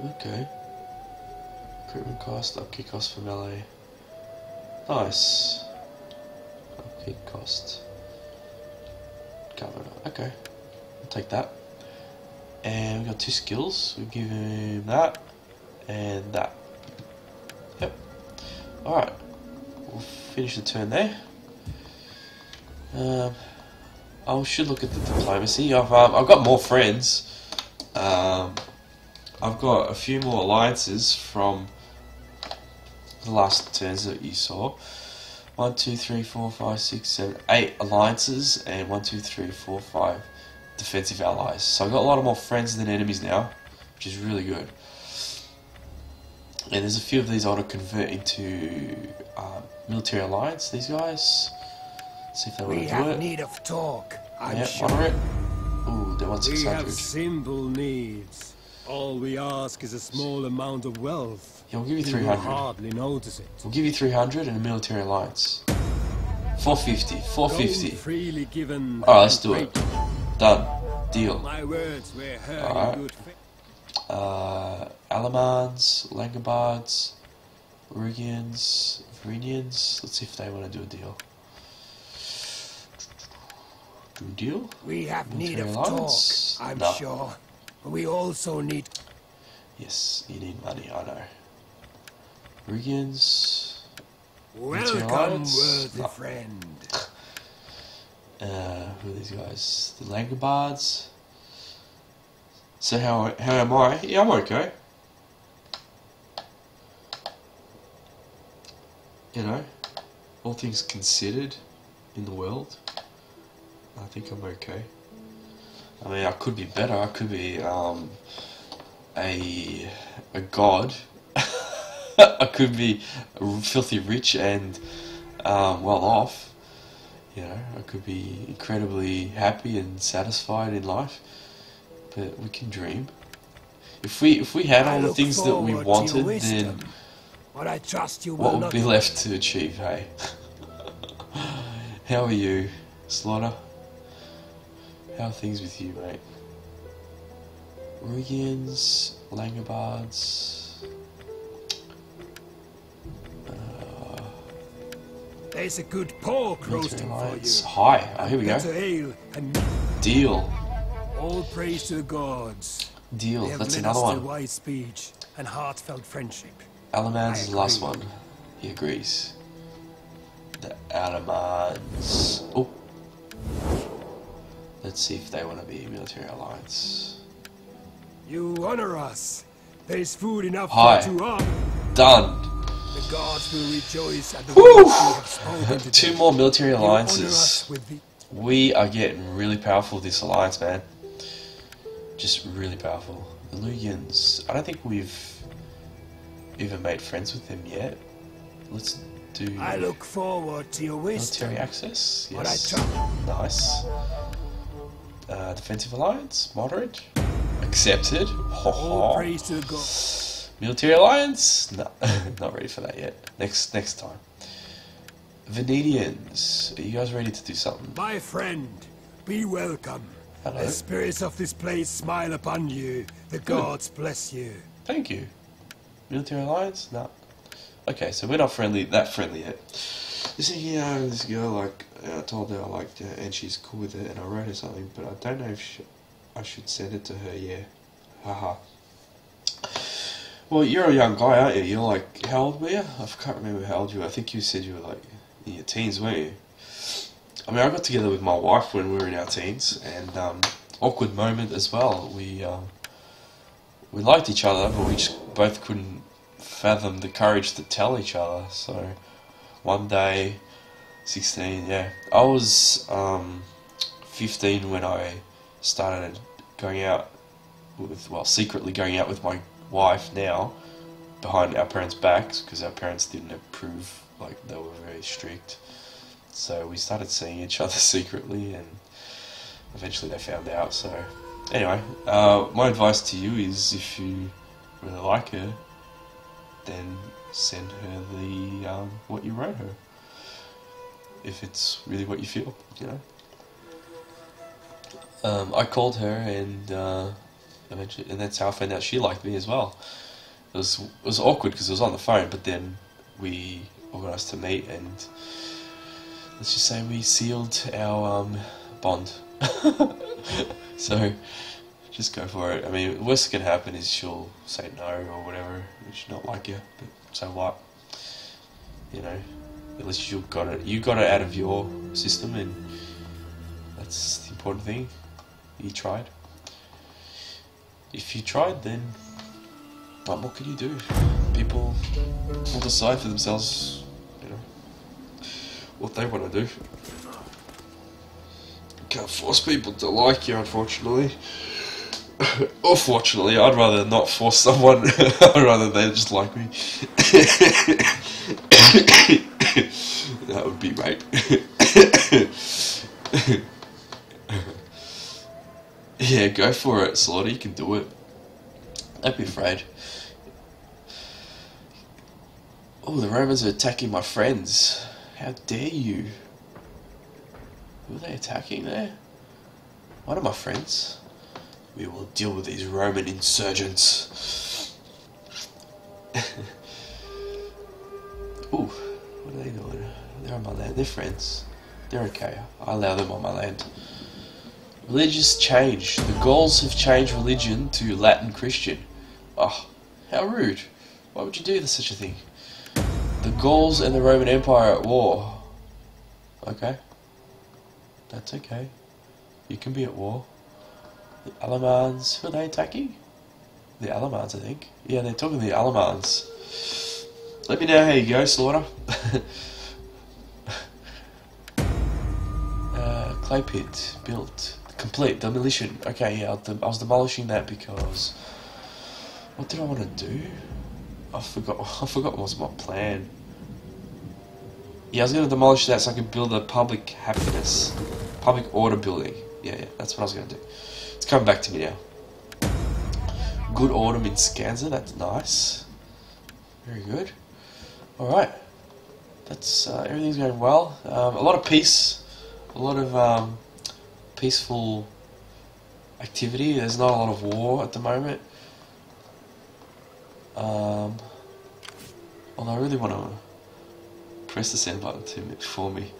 Okay. Recruitment cost, upkeep cost for melee. Nice. Upkeep cost. Governor. Okay. I'll take that. And we've got 2 skills. We'll give him that and that. Yep. Alright. We'll finish the turn there. I should look at the diplomacy. I've got more friends. I've got a few more alliances from the last turns that you saw. 1, 2, 3, 4, 5, 6, 7, 8 alliances, and 1, 2, 3, 4, 5 defensive allies. So I've got a lot more friends than enemies now, which is really good. And there's a few of these I want to convert into military alliance. These guys. See if they want to do it. We have need of talk. I'm sure. Moderate. Ooh, they want 600. We have simple needs. All we ask is a small amount of wealth. Yeah, we'll give you You will 300. hardly notice it. We'll give you 300 and a military alliance. 450. 450. Gold freely given. Alright, let's do it. Done. Deal. My words were heard Alright. in good faith. Alamans, Langobards, Rugians, Varinians. Let's see if they want to do a deal. Do a deal? We have need Military of alliance? talk, I'm No. sure. But we also need... Yes, you need money, I know. Rugians. Welcome, alliance? worthy No. friend. Who are these guys? The Langobards. So how am I? Yeah, I'm okay. You know, all things considered in the world, I think I'm okay. I mean, I could be better. I could be a god. I could be filthy rich and well off. You know, I could be incredibly happy and satisfied in life. But we can dream. If we had all the things that we wanted, then But I trust you will what would not be left to achieve, hey? How are you, Slaughter? How are things with you, mate? Rugians, Langobards. There's a good pork roasting for Alliance. you. Hi, here we Better go. ale and Deal. all praise to the gods. Deal. They have That's led another us to one. wise speech and heartfelt friendship. Alamans is the last agree. one. He agrees. The Alamans. Oh. Let's see if they want to be a military alliance. You honor us. There's food enough Hi. for 2 armies. Done. The gods will rejoice at the Whew. words we have spoken today. 2 more military You honor alliances. us with the We are getting really powerful with this alliance, man. Just really powerful. The Lugians. I don't think we've even made friends with them yet. Let's do I look forward to your wisdom. military access. But I Yes. trust Nice. Defensive alliance. Moderate. Accepted. Ho all ho. praise to the gods. Military alliance? No, not ready for that yet. Next time. Venetians, are you guys ready to do something? My friend, be welcome. Hello. The spirits of this place smile upon you. The gods bless you. Thank you. Military alliance? No. Okay, so we're not that friendly yet. Just thinking, you know, this girl, like, I told her I liked her, and she's cool with it, and I wrote her something, but I don't know if I should send it to her, yeah. Haha. Well, you're a young guy, aren't you? You're like, how old were you? I can't remember how old you were. I think you said you were like in your teens, weren't you? I mean, I got together with my wife when we were in our teens, and awkward moment as well. We liked each other, but we just both couldn't fathom the courage to tell each other. So one day, 16, yeah, I was 15 when I started going out with, well, secretly going out with my wife now, behind our parents' backs, because our parents didn't approve, like, they were very strict. So we started seeing each other secretly, and eventually they found out. So anyway, my advice to you is, if you really like her, then send her the what you wrote her, if it's really what you feel, you know. I called her, and eventually, and that's how I found out she liked me as well. It was awkward because it was on the phone, but then we organised to meet, and let's just say we sealed our bond. So just go for it. I mean, the worst that can happen is she'll say no or whatever, and she'll not like you. But so what? You know, at least you got it out of your system, and that's the important thing. You tried. If you tried, then what can you do? People will decide for themselves, you know, what they want to do. You can't force people to like you, unfortunately. Or fortunately, I'd rather not force someone. I'd rather they just like me. That would be right. Yeah, go for it, Slaughter. You can do it. Don't be afraid. Oh, the Romans are attacking my friends. How dare you? Who are they attacking there? One of my friends. We will deal with these Roman insurgents. Ooh, what are they doing? They're on my land. They're friends. They're okay. I allow them on my land. Religious change. The Gauls have changed religion to Latin Christian. Oh, how rude. Why would you do such a thing? The Gauls and the Roman Empire at war. Okay. That's okay. You can be at war. The Alamans, who are they attacking? The Alamans, I think. Yeah, they're talking to the Alamans. Let me know how you go, Slaughter. Clay pit built. Complete demolition. Okay, yeah, I was demolishing that because... What did I want to do? I forgot what was my plan. Yeah, I was going to demolish that so I could build a public happiness. Public order building. Yeah, that's what I was going to do. It's coming back to me now. Good autumn in Scanza, that's nice. Very good. Alright. That's, everything's going well. A lot of peace. A lot of, peaceful activity. There's not a lot of war at the moment. Although I really want to press the send button for me.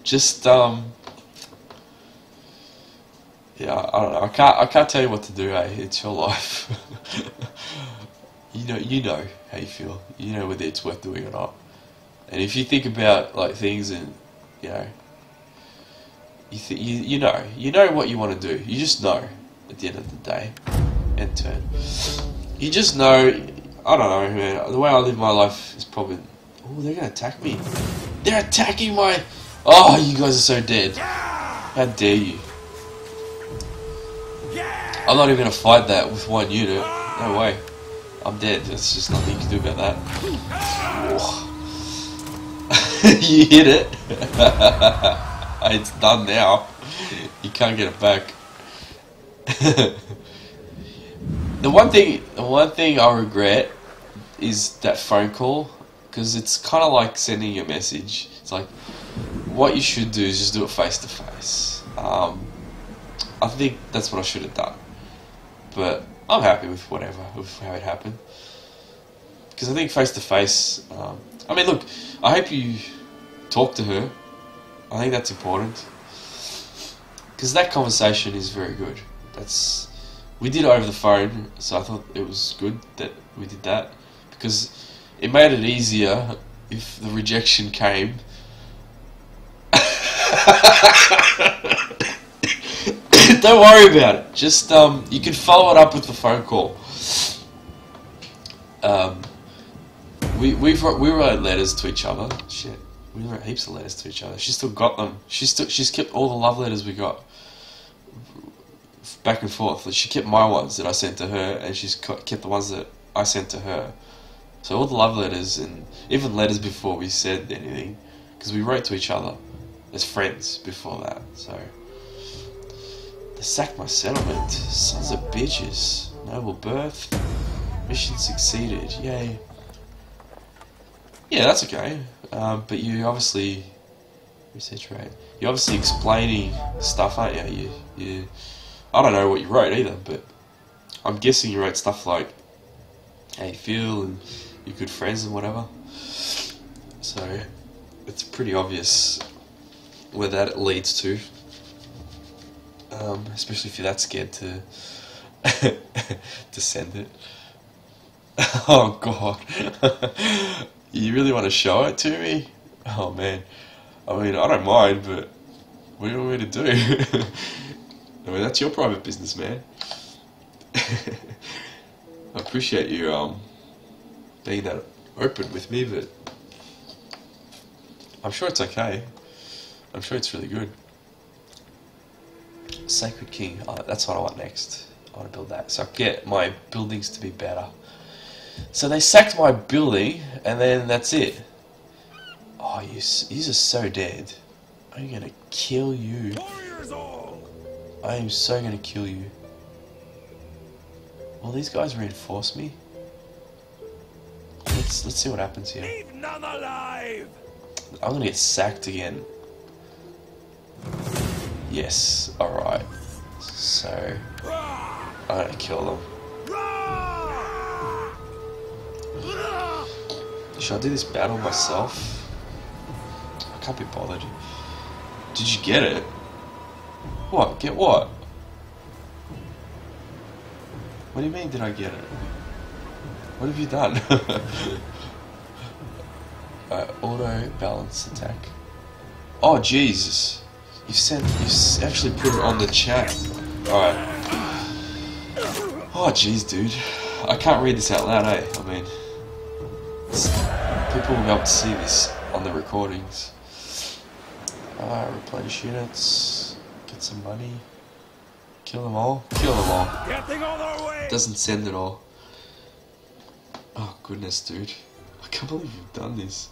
Just yeah, I don't know. I can't tell you what to do. It's your life. You know how you feel. You know whether it's worth doing or not. And if you think about like things, and you know, you know what you want to do. You just know at the end of the day. End turn. You just know. I don't know, man. The way I live my life is probably. Oh, they're gonna attack me. They're attacking my. Oh, you guys are so dead. How dare you? I'm not even gonna fight that with one unit. No way. I'm dead. There's just nothing you can do about that. You hit it. It's done now. You can't get it back. The one thing I regret is that phone call, because it's kind of like sending a message. It's like, what you should do is just do it face to face. I think that's what I should have done, but I'm happy with whatever, with how it happened. Because I think face to face, I mean, look, I hope you talk to her. I think that's important. Because that conversation is very good. We did it over the phone, so I thought it was good that we did that. Because it made it easier if the rejection came. Don't worry about it. Just you can follow it up with the phone call. We wrote letters to each other. Shit, we wrote heaps of letters to each other. She still got them. She's kept all the love letters we got back and forth. She kept my ones that I sent to her, and she's kept the ones that I sent to her. So all the love letters and even letters before we said anything, because we wrote to each other as friends before that. So they sacked my settlement. Sons of bitches. Noble birth. Mission succeeded. Yay. Yeah, that's okay. But you obviously research rate. You're obviously explaining stuff, aren't you? You. I don't know what you wrote either, but I'm guessing you wrote stuff like how you feel and you're good friends and whatever. So it's pretty obvious where that leads to. Especially if you're that scared to to send it. Oh God. You really want to show it to me? Oh man. I mean, I don't mind, but what do you want me to do? I mean, that's your private business, man. I appreciate you being that open with me, but I'm sure it's okay. I'm sure it's really good. Sacred King. Oh, that's what I want next. I want to build that, so I get my buildings to be better. So they sacked my building, and then that's it. Oh, you are so dead. I'm gonna kill you. I am so gonna kill you. Will these guys reinforce me? Let's see what happens here. Leave none alive. I'm gonna get sacked again. Yes. All right. So I'm gonna kill them. Should I do this battle myself? I can't be bothered. Did you get it? What? Get what? What do you mean, did I get it? What have you done? Auto balance attack. Oh Jesus! You've actually put it on the chat. Alright. Oh jeez, dude. I can't read this out loud, eh? I mean, people will be able to see this on the recordings. Replenish units. Get some money. Kill them all. Kill them all. Getting on our way. Doesn't send it all. Oh goodness, dude. I can't believe you've done this.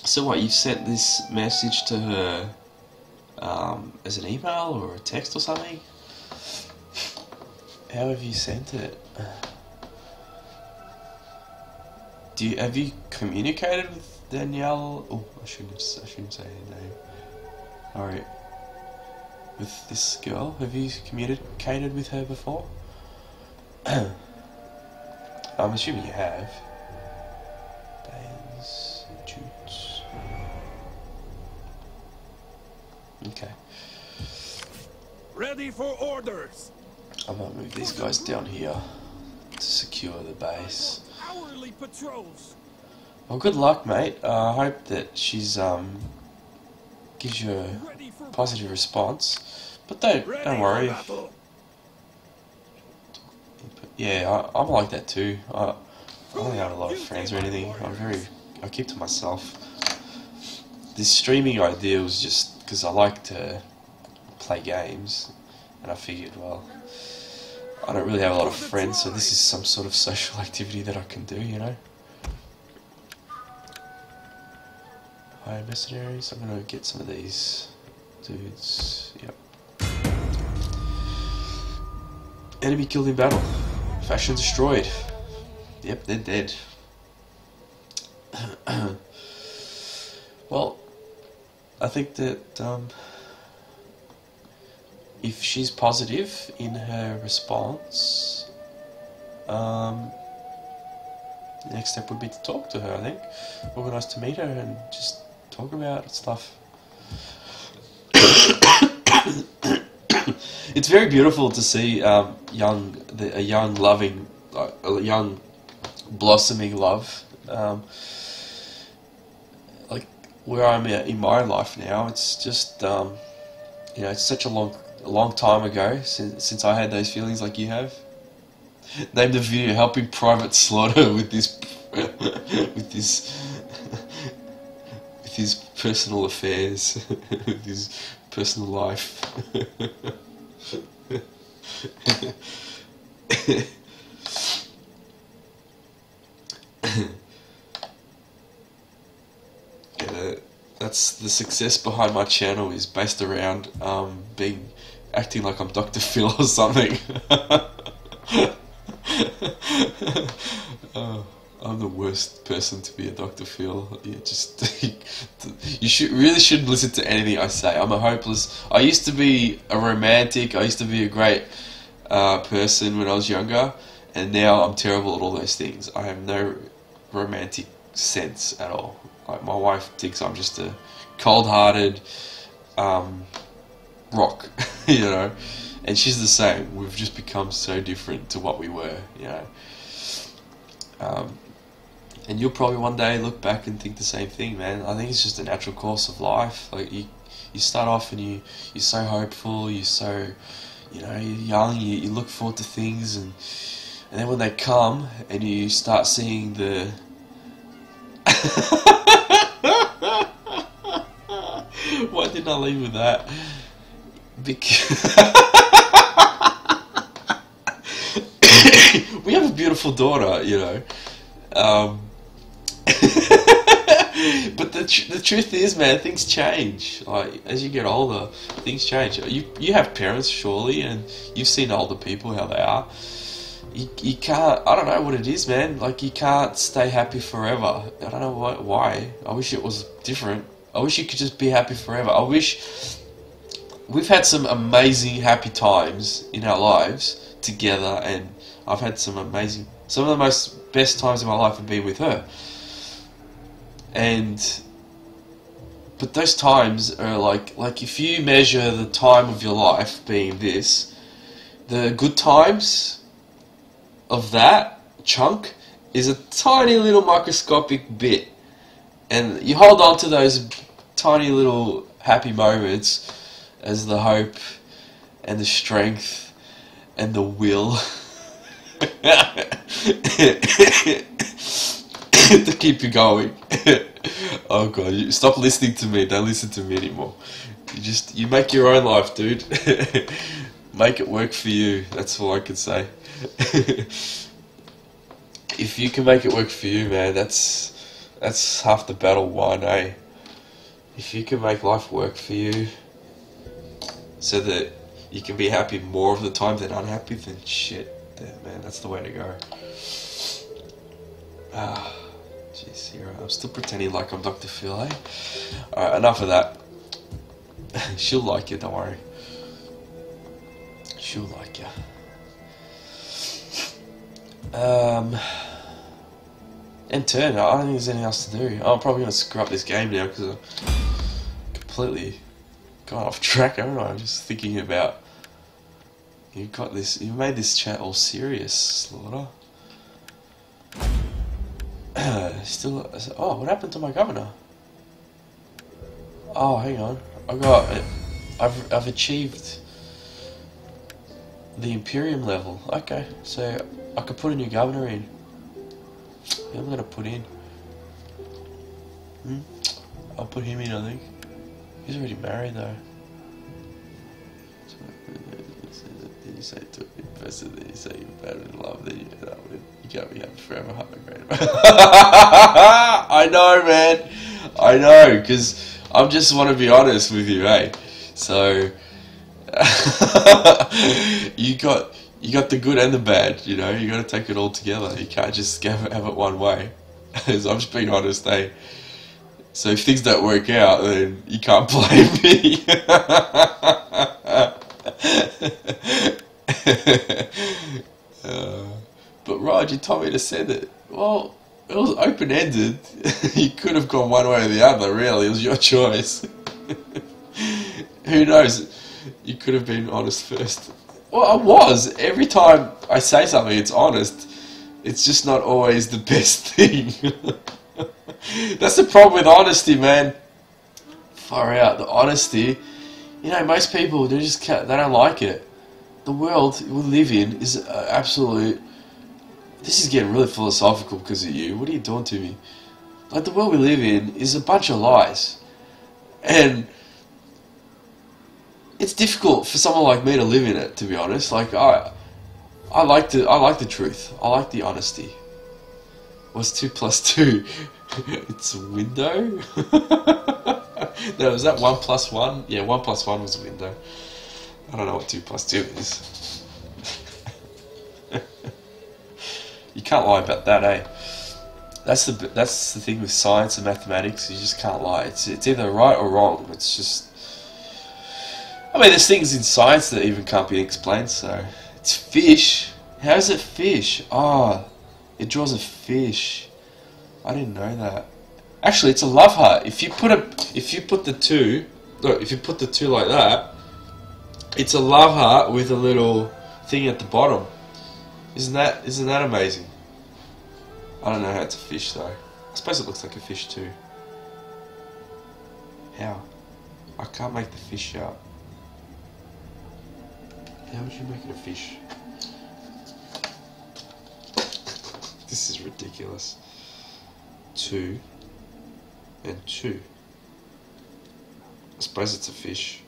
So what, you've sent this message to her as an email or a text or something? How have you sent it? Have you communicated with Danielle? Oh, I shouldn't say her name. Alright. With this girl, have you communicated with her before? I'm assuming you have. Baines, Jutes. Okay. Ready for orders. I might move these guys down here to secure the base. Hourly patrols. Well, good luck, mate. I hope that she's gives you a positive response. But don't worry. Yeah, I'm like that too. I don't have a lot of friends or anything. I keep to myself. This streaming idea was just because I like to play games, and I figured, well, I don't really have a lot of friends, so this is some sort of social activity that I can do, you know. Hi, mercenaries. I'm gonna get some of these dudes. Yep. Enemy killed in battle. Faction destroyed. Yep, they're dead. Well, I think that if she's positive in her response, the next step would be to talk to her, I think. Organise to meet her and just talk about stuff. It's very beautiful to see a young loving, a young blossoming love. Like where I'm at in my life now, it's just you know, it's such a long time ago since I had those feelings like you have. Name the video "Helping Private Slaughter" with this with his personal affairs, with his personal life. Yeah, that's the success behind my channel, is based around acting like I'm Dr. Phil or something. I'm the worst person to be a Dr. Phil. You really shouldn't listen to anything I say. I'm a hopeless. I used to be a romantic. I used to be a great person when I was younger, and now I'm terrible at all those things. I have no romantic sense at all. Like, my wife thinks I'm just a cold-hearted rock, you know. And she's the same. We've just become so different to what we were, you know. And you'll probably one day look back and think the same thing, man. I think it's just a natural course of life. Like, you start off and you're so hopeful, you're so, you know, you're young, you look forward to things, and then when they come and you start seeing the why didn't I leave with that? Because we have a beautiful daughter, you know. But the truth is, man, things change. Like, as you get older, things change. You have parents, surely, and you've seen older people, how they are. You can't, I don't know what it is, man. Like, you can't stay happy forever. I don't know why. I wish it was different. I wish you could just be happy forever. I wish we've had some amazing happy times in our lives together, and I've had some of the best times of my life have been with her. But those times are like if you measure the time of your life being this, the good times of that chunk is a tiny little microscopic bit, and you hold on to those tiny little happy moments as the hope and the strength and the will to keep you going. Oh god, stop listening to me. Don't listen to me anymore. You make your own life, dude. Make it work for you. That's all I can say. If you can make it work for you, man, that's half the battle won, eh? If you can make life work for you so that you can be happy more of the time than unhappy, then shit, man, that's the way to go. Jeez, I'm still pretending like I'm Dr. Phil, eh? Alright, enough of that. She'll like you, don't worry. She'll like you. End turn. I don't think there's anything else to do. I'm probably going to screw up this game now because I've completely gone off track, haven't I? I'm just thinking about You got this. You made this chat all serious, Slaughter. Still. Oh, what happened to my governor? Oh, hang on. I've achieved the Imperium level. Okay, so I could put a new governor in. Who am I gonna put in? I'll put him in, I think. He's already married though. Then you say to investor, then you say you're better in love, then you can't be happy forever. I know, man. I know, because I just want to be honest with you, eh? So you got the good and the bad, you know. You got to take it all together. You can't just have it one way. So I'm just being honest, eh? So if things don't work out, then you can't blame me. But Rod, you told me to send it. Well, it was open-ended. You could have gone one way or the other, really. It was your choice. Who knows? You could have been honest first. Well, I was. Every time I say something, it's honest. It's just not always the best thing. That's the problem with honesty, man. Far out. The honesty. You know, most people, they don't like it. The world we live in is absolute... This is getting really philosophical because of you. What are you doing to me? Like, the world we live in is a bunch of lies. And it's difficult for someone like me to live in it, to be honest. Like, I like the truth. I like the honesty. What's 2 plus 2? It's a window? No, was that 1 plus 1? Yeah, 1 plus 1 was a window. I don't know what 2 plus 2 is. You can't lie about that, eh? That's the thing with science and mathematics. You just can't lie. It's either right or wrong. It's just... I mean, there's things in science that even can't be explained, so... It's fish. How is it fish? Oh, it draws a fish. I didn't know that. Actually, it's a love heart. If you put the two like that, it's a love heart with a little thing at the bottom. Isn't that amazing? I don't know how it's a fish though. I suppose it looks like a fish too. How? I can't make the fish out. How would you make it a fish? This is ridiculous. 2 and 2. I suppose it's a fish.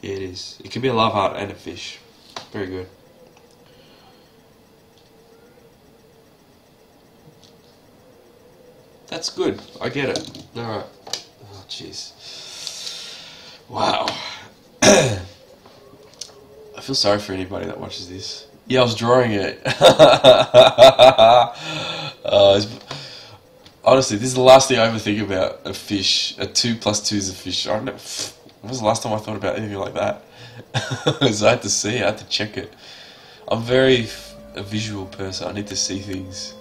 Yeah, it is. It can be a love heart and a fish. Very good. That's good. I get it. Alright. Oh, jeez. Wow. I feel sorry for anybody that watches this. Yeah, I was drawing it. Honestly, this is the last thing I ever think about, a fish. A 2 plus 2 is a fish. I don't know. When was the last time I thought about anything like that? So I had to see it. I had to check it. I'm very a visual person. I need to see things.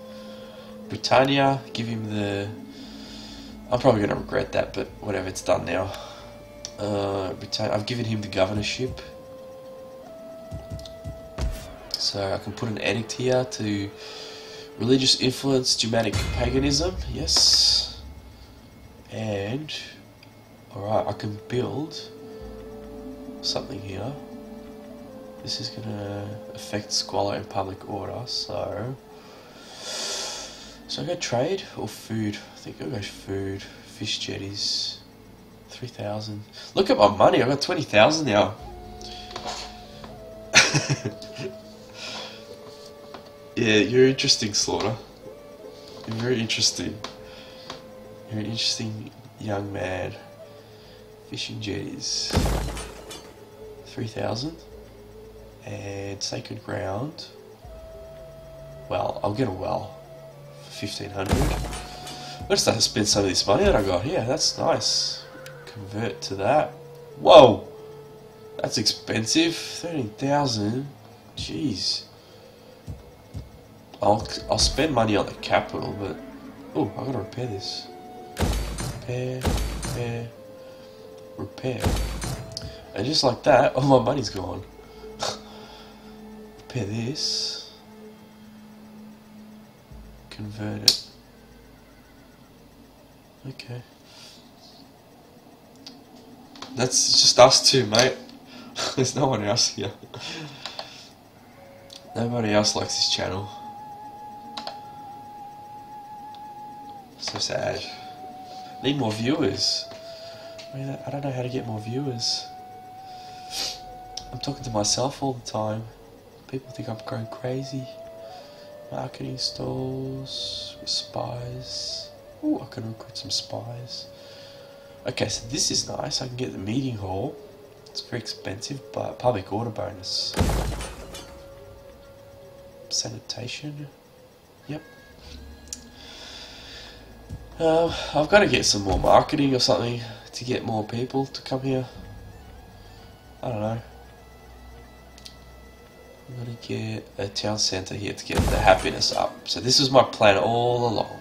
Brittania, give him the... I'm probably going to regret that, but whatever, it's done now. I've given him the governorship. So I can put an edict here to religious influence, Germanic paganism, yes. And, alright, I can build something here. This is going to affect squalor and public order, so... So I go trade or food? I think I'll go food. Fish jetties. 3,000. Look at my money, I've got 20,000 now. Yeah, you're interesting, Slaughter. You're very interesting. You're an interesting young man. Fishing jetties. 3,000. And sacred ground. Well, I'll get a well. 1,500. I'm gonna start to spend some of this money that I got here. That's nice. Convert to that. Whoa! That's expensive. 13,000. Jeez. I'll spend money on the capital, but... Oh, I gotta repair this. Repair. And just like that, all my money's gone. repair this. Convert it. Okay. That's just us two, mate. There's no one else here. Nobody else likes this channel. So sad. Need more viewers. I don't know how to get more viewers. I'm talking to myself all the time. People think I'm going crazy. Marketing stalls, spies. Ooh, I can recruit some spies. Okay, so this is nice. I can get the meeting hall. It's very expensive, but public order bonus. Sanitation. Yep. I've got to get some more marketing or something to get more people to come here. I don't know. I'm going to get a town centre here to get the happiness up. So this was my plan all along.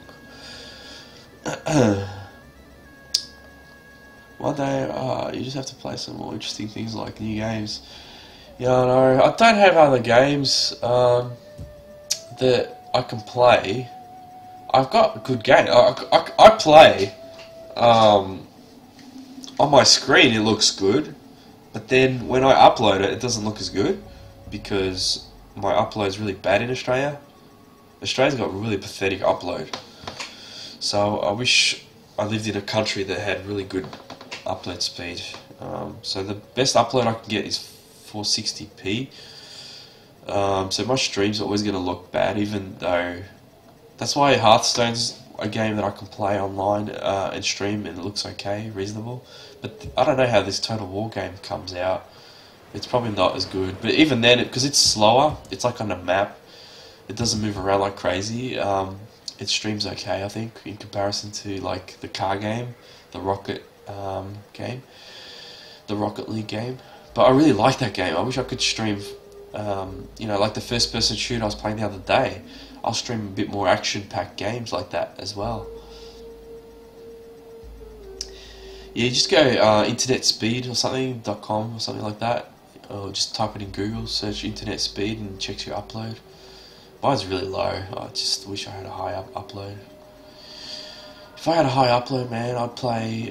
One day, you just have to play some more interesting things like new games. Yeah, I know. I don't have other games that I can play. I've got a good game. I play on my screen. It looks good, but then when I upload it, it doesn't look as good because my upload is really bad in Australia. Australia's got really pathetic upload. So I wish I lived in a country that had really good upload speed. So the best upload I can get is 460p. So my stream's always going to look bad, even though that's why Hearthstone's a game that I can play online and stream, and it looks okay, reasonable. But I don't know how this Total War game comes out. It's probably not as good. But even then, because it's slower, it's like on a map. It doesn't move around like crazy. It streams okay, I think, in comparison to like the car game, the Rocket game, the Rocket League game. But I really like that game. I wish I could stream, you know, like the first-person shooter I was playing the other day. I'll stream a bit more action-packed games like that as well. Yeah, just go internet speed or something, .com or something like that. Or just type it in Google, search internet speed and checks your upload. Mine's really low. I just wish I had a high upload. If I had a high upload, man, I'd play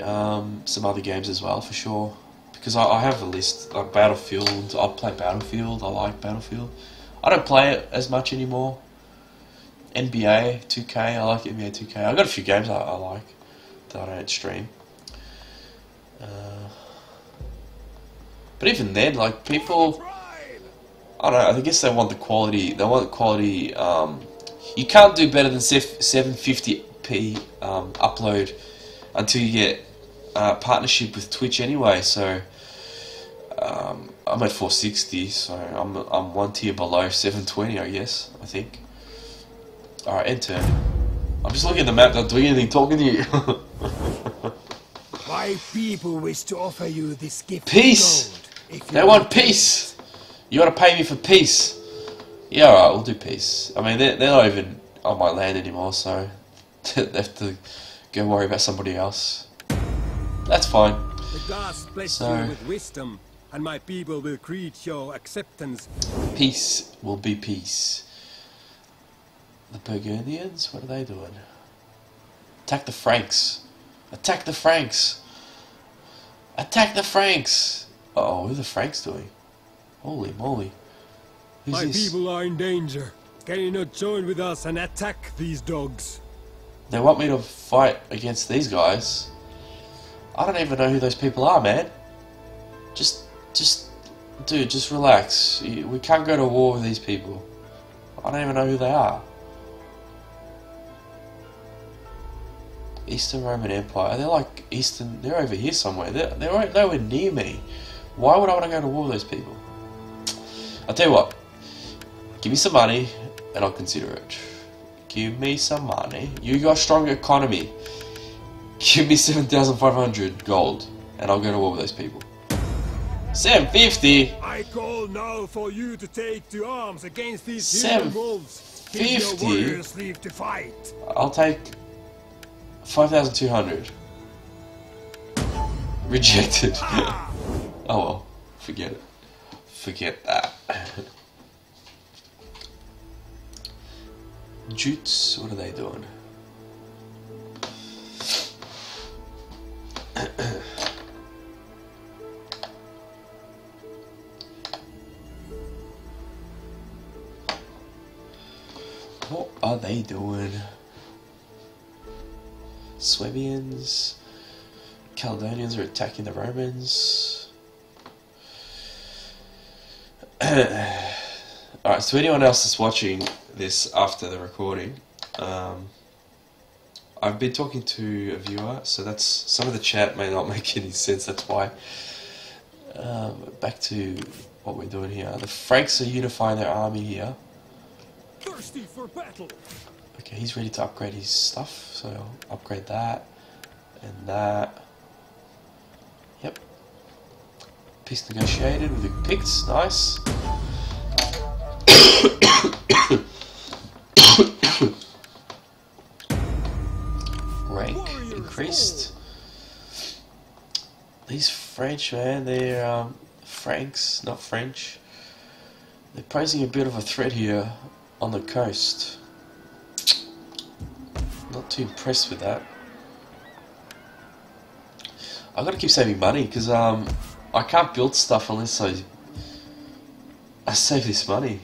some other games as well, for sure. Because I have a list, like Battlefield. I'll play Battlefield. I like Battlefield. I don't play it as much anymore. NBA 2K. I like NBA 2K. I've got a few games I like that I don't stream. But even then, like, people, I don't know, I guess they want the quality. They want quality. You can't do better than 750p upload until you get partnership with Twitch anyway. So I'm at 460, so I'm one tier below 720, I guess. I think. All right, end turn. I'm just looking at the map, not doing anything, talking to you. My people wish to offer you this gift. Peace. They want peace. You gotta pay me for peace. Yeah, alright, we'll do peace. I mean, they're not even on my land anymore, so they have to go worry about somebody else. That's fine. The gods bless you with wisdom, and my people will greet your acceptance. Peace will be peace. The Burgundians? What are they doing? Attack the Franks. Attack the Franks. Attack the Franks. Uh-oh, what are the Franks doing? Holy moly. Who's My this? people are in danger. Can you not join with us and attack these dogs? They want me to fight against these guys. I don't even know who those people are, man. Dude, just relax. We can't go to war with these people. I don't even know who they are. Eastern Roman Empire. They're like Eastern. They're over here somewhere. They're nowhere near me. Why would I want to go to war with those people? I'll tell you what. Give me some money, and I'll consider it. Give me some money. You got a strong economy. Give me 7,500 gold, and I'll go to war with those people. 750. I call now for you to take to arms against these human wolves. Give your 750. warriors leave to fight. I'll take 5,200. Rejected. Oh well, forget it. Forget that. Jutes, what are they doing? What are they doing? Swabians, Caledonians are attacking the Romans. Alright, so anyone else that's watching this after the recording, I've been talking to a viewer, so that's some of the chat may not make any sense, that's why. Back to what we're doing here. The Franks are unifying their army here. Thirsty for battle. Okay, he's ready to upgrade his stuff, so I'll upgrade that and that. Yep. Peace negotiated with the Picts, nice. Rank increased. These French, man, they're Franks, not French. They're posing a bit of a threat here on the coast. Not too impressed with that. I've got to keep saving money because I can't build stuff unless I save this money.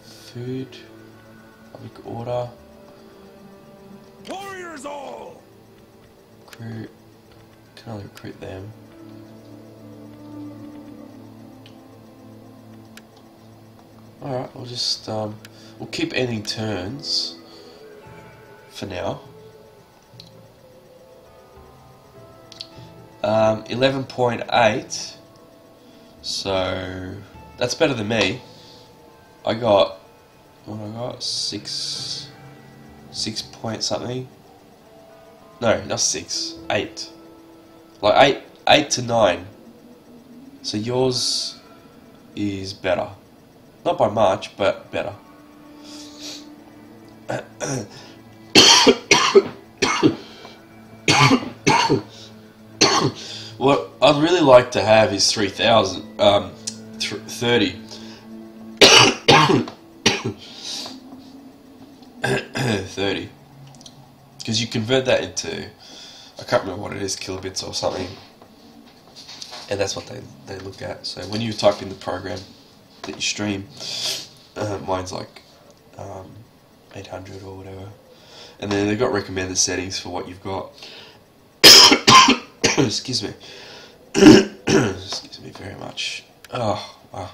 Food, public order. Warriors all. Recruit. Can only recruit them. Alright, we'll just we'll keep ending turns for now. 11.8. So that's better than me. I got what I got 6 point something. No, not 6, 8. Like 8 to 9. So yours is better. Not by much, but better. What I'd really like to have is 3,000, 30. 30. Because you convert that into, I can't remember what it is, kilobits or something. And that's what they look at. So when you type in the program that you stream, mine's like 800 or whatever. And then they've got recommended settings for what you've got. Excuse me. Excuse me very much. Oh, wow.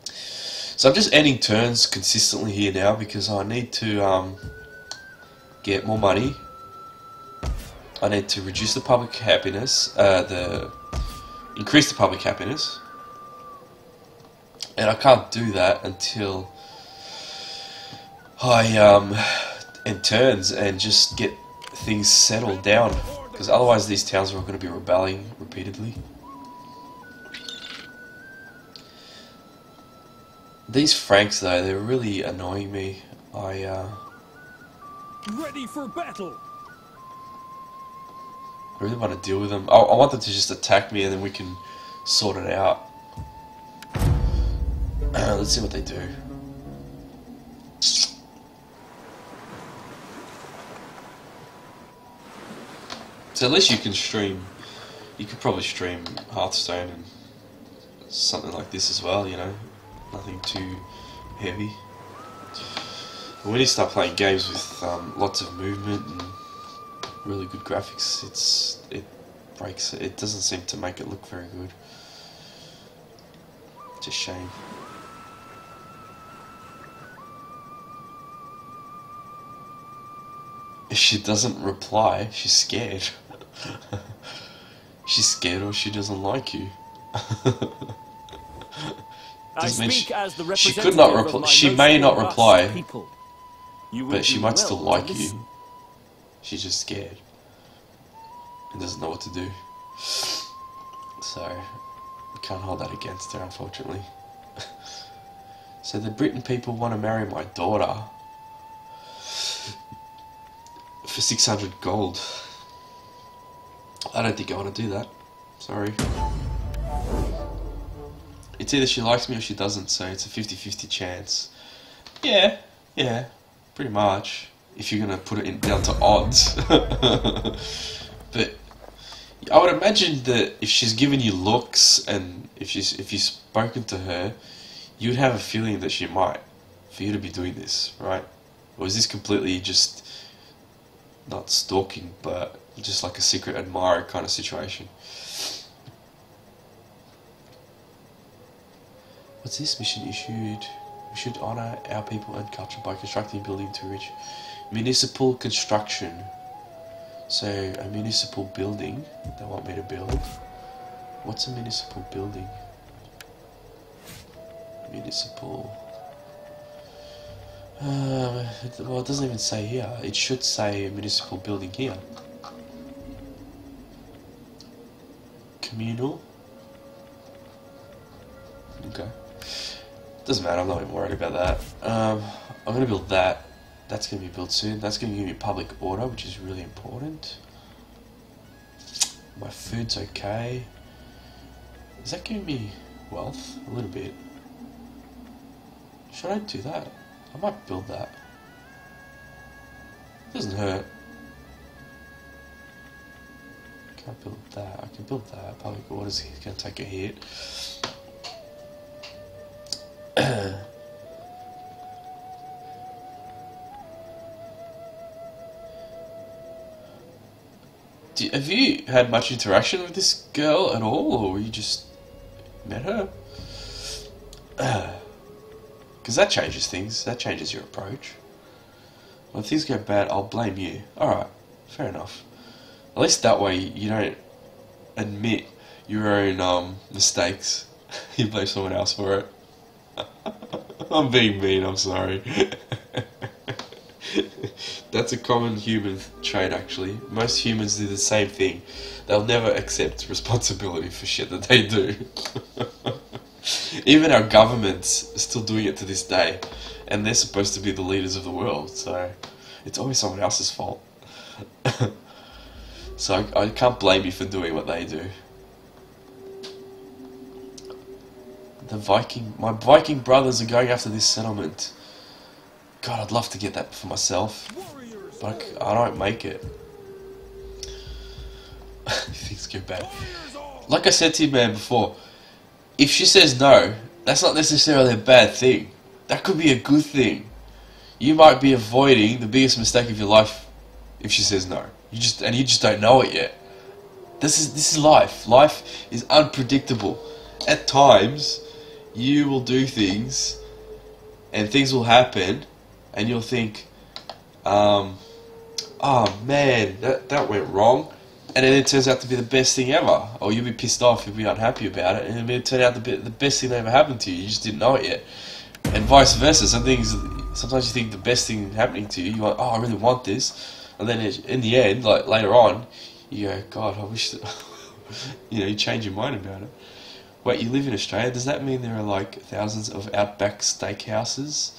So I'm just ending turns consistently here now because I need to get more money. I need to reduce the public happiness, increase the public happiness. And I can't do that until I end turns and just get things settled down. Because otherwise these towns are all going to be rebelling repeatedly. These Franks though, they're really annoying me. Ready for battle. I really want to deal with them. I want them to just attack me and then we can sort it out. Let's see what they do. So at least you can stream. You could probably stream Hearthstone and something like this as well, you know. Nothing too heavy. But when you start playing games with lots of movement and really good graphics, it breaks it. It doesn't seem to make it look very good. It's a shame. If she doesn't reply, she's scared. She's scared or she doesn't like you. She could not reply. She may not reply, but she might still like you. She's just scared and doesn't know what to do. So we can't hold that against her, unfortunately. So the Britain people want to marry my daughter for 600 gold. I don't think I want to do that. Sorry. It's either she likes me or she doesn't, so it's a 50-50 chance. Yeah, yeah, pretty much. If you're gonna put it down to odds. But I would imagine that if she's given you looks and if you've spoken to her, you'd have a feeling that she might, for you to be doing this, right? Or is this completely just not stalking, but just like a secret admirer kind of situation? What's this mission issued? We should honour our people and culture by constructing a building to reach municipal construction. So, a municipal building they want me to build. What's a municipal building? Municipal... well, it doesn't even say here. It should say a municipal building here. Communal? Okay. Doesn't matter, I'm not even worried about that. I'm going to build that. That's going to be built soon. That's going to give me public order, which is really important. My food's okay. Is that giving me wealth? A little bit. Should I do that? I might build that. Doesn't hurt. Can't build that. I can build that. Public order's going to take a hit. Have you had much interaction with this girl at all, or you just met her? Because that changes things. That changes your approach. When things go bad, I'll blame you. Alright, fair enough. At least that way you don't admit your own mistakes. You blame someone else for it. I'm being mean, I'm sorry. That's a common human trait, actually. Most humans do the same thing. They'll never accept responsibility for shit that they do. Even our governments are still doing it to this day. And they're supposed to be the leaders of the world, so it's always someone else's fault. So I can't blame you for doing what they do. My Viking brothers are going after this settlement. God, I'd love to get that for myself, but I don't make it. Things get bad. Like I said to you, man, before, if she says no, that's not necessarily a bad thing. That could be a good thing. You might be avoiding the biggest mistake of your life if she says no. You just don't know it yet. This is life. Life is unpredictable. At times, you will do things, and things will happen, and you'll think, oh man, that went wrong, and then it turns out to be the best thing ever. Or you'll be pissed off, you'll be unhappy about it, and it'll turn out to be the best thing that ever happened to you. You just didn't know it yet. And vice versa. Sometimes you think the best thing happening to you, you're like, oh, I really want this, and then in the end, like later on, you go, God, I wish that you change your mind about it. Wait, you live in Australia? Does that mean there are like thousands of Outback steakhouses?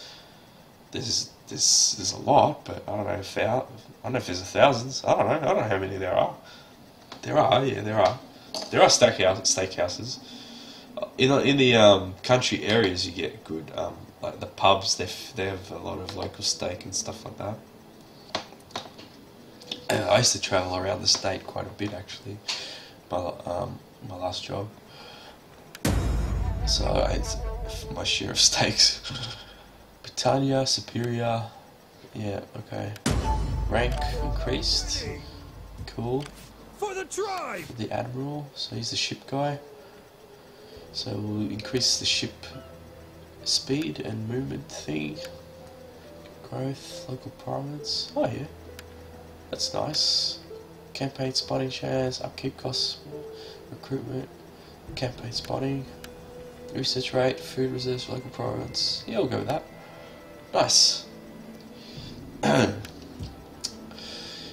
There's a lot, but I don't know if there's thousands. I don't know how many there are. There are steakhouses. In the country areas, you get good like the pubs. They have a lot of local steak and stuff like that. I used to travel around the state quite a bit, actually. My last job. So I ate my share of steaks. Brittania, superior. Yeah, okay. Rank increased. Cool. For the tribe. The admiral, so he's the ship guy. So we'll increase the ship speed and movement thing. Growth, local province. Oh yeah. That's nice. Campaign spotting chance, upkeep costs, recruitment, campaign spotting, research rate, food reserves for local province. Yeah, we'll go with that. Nice.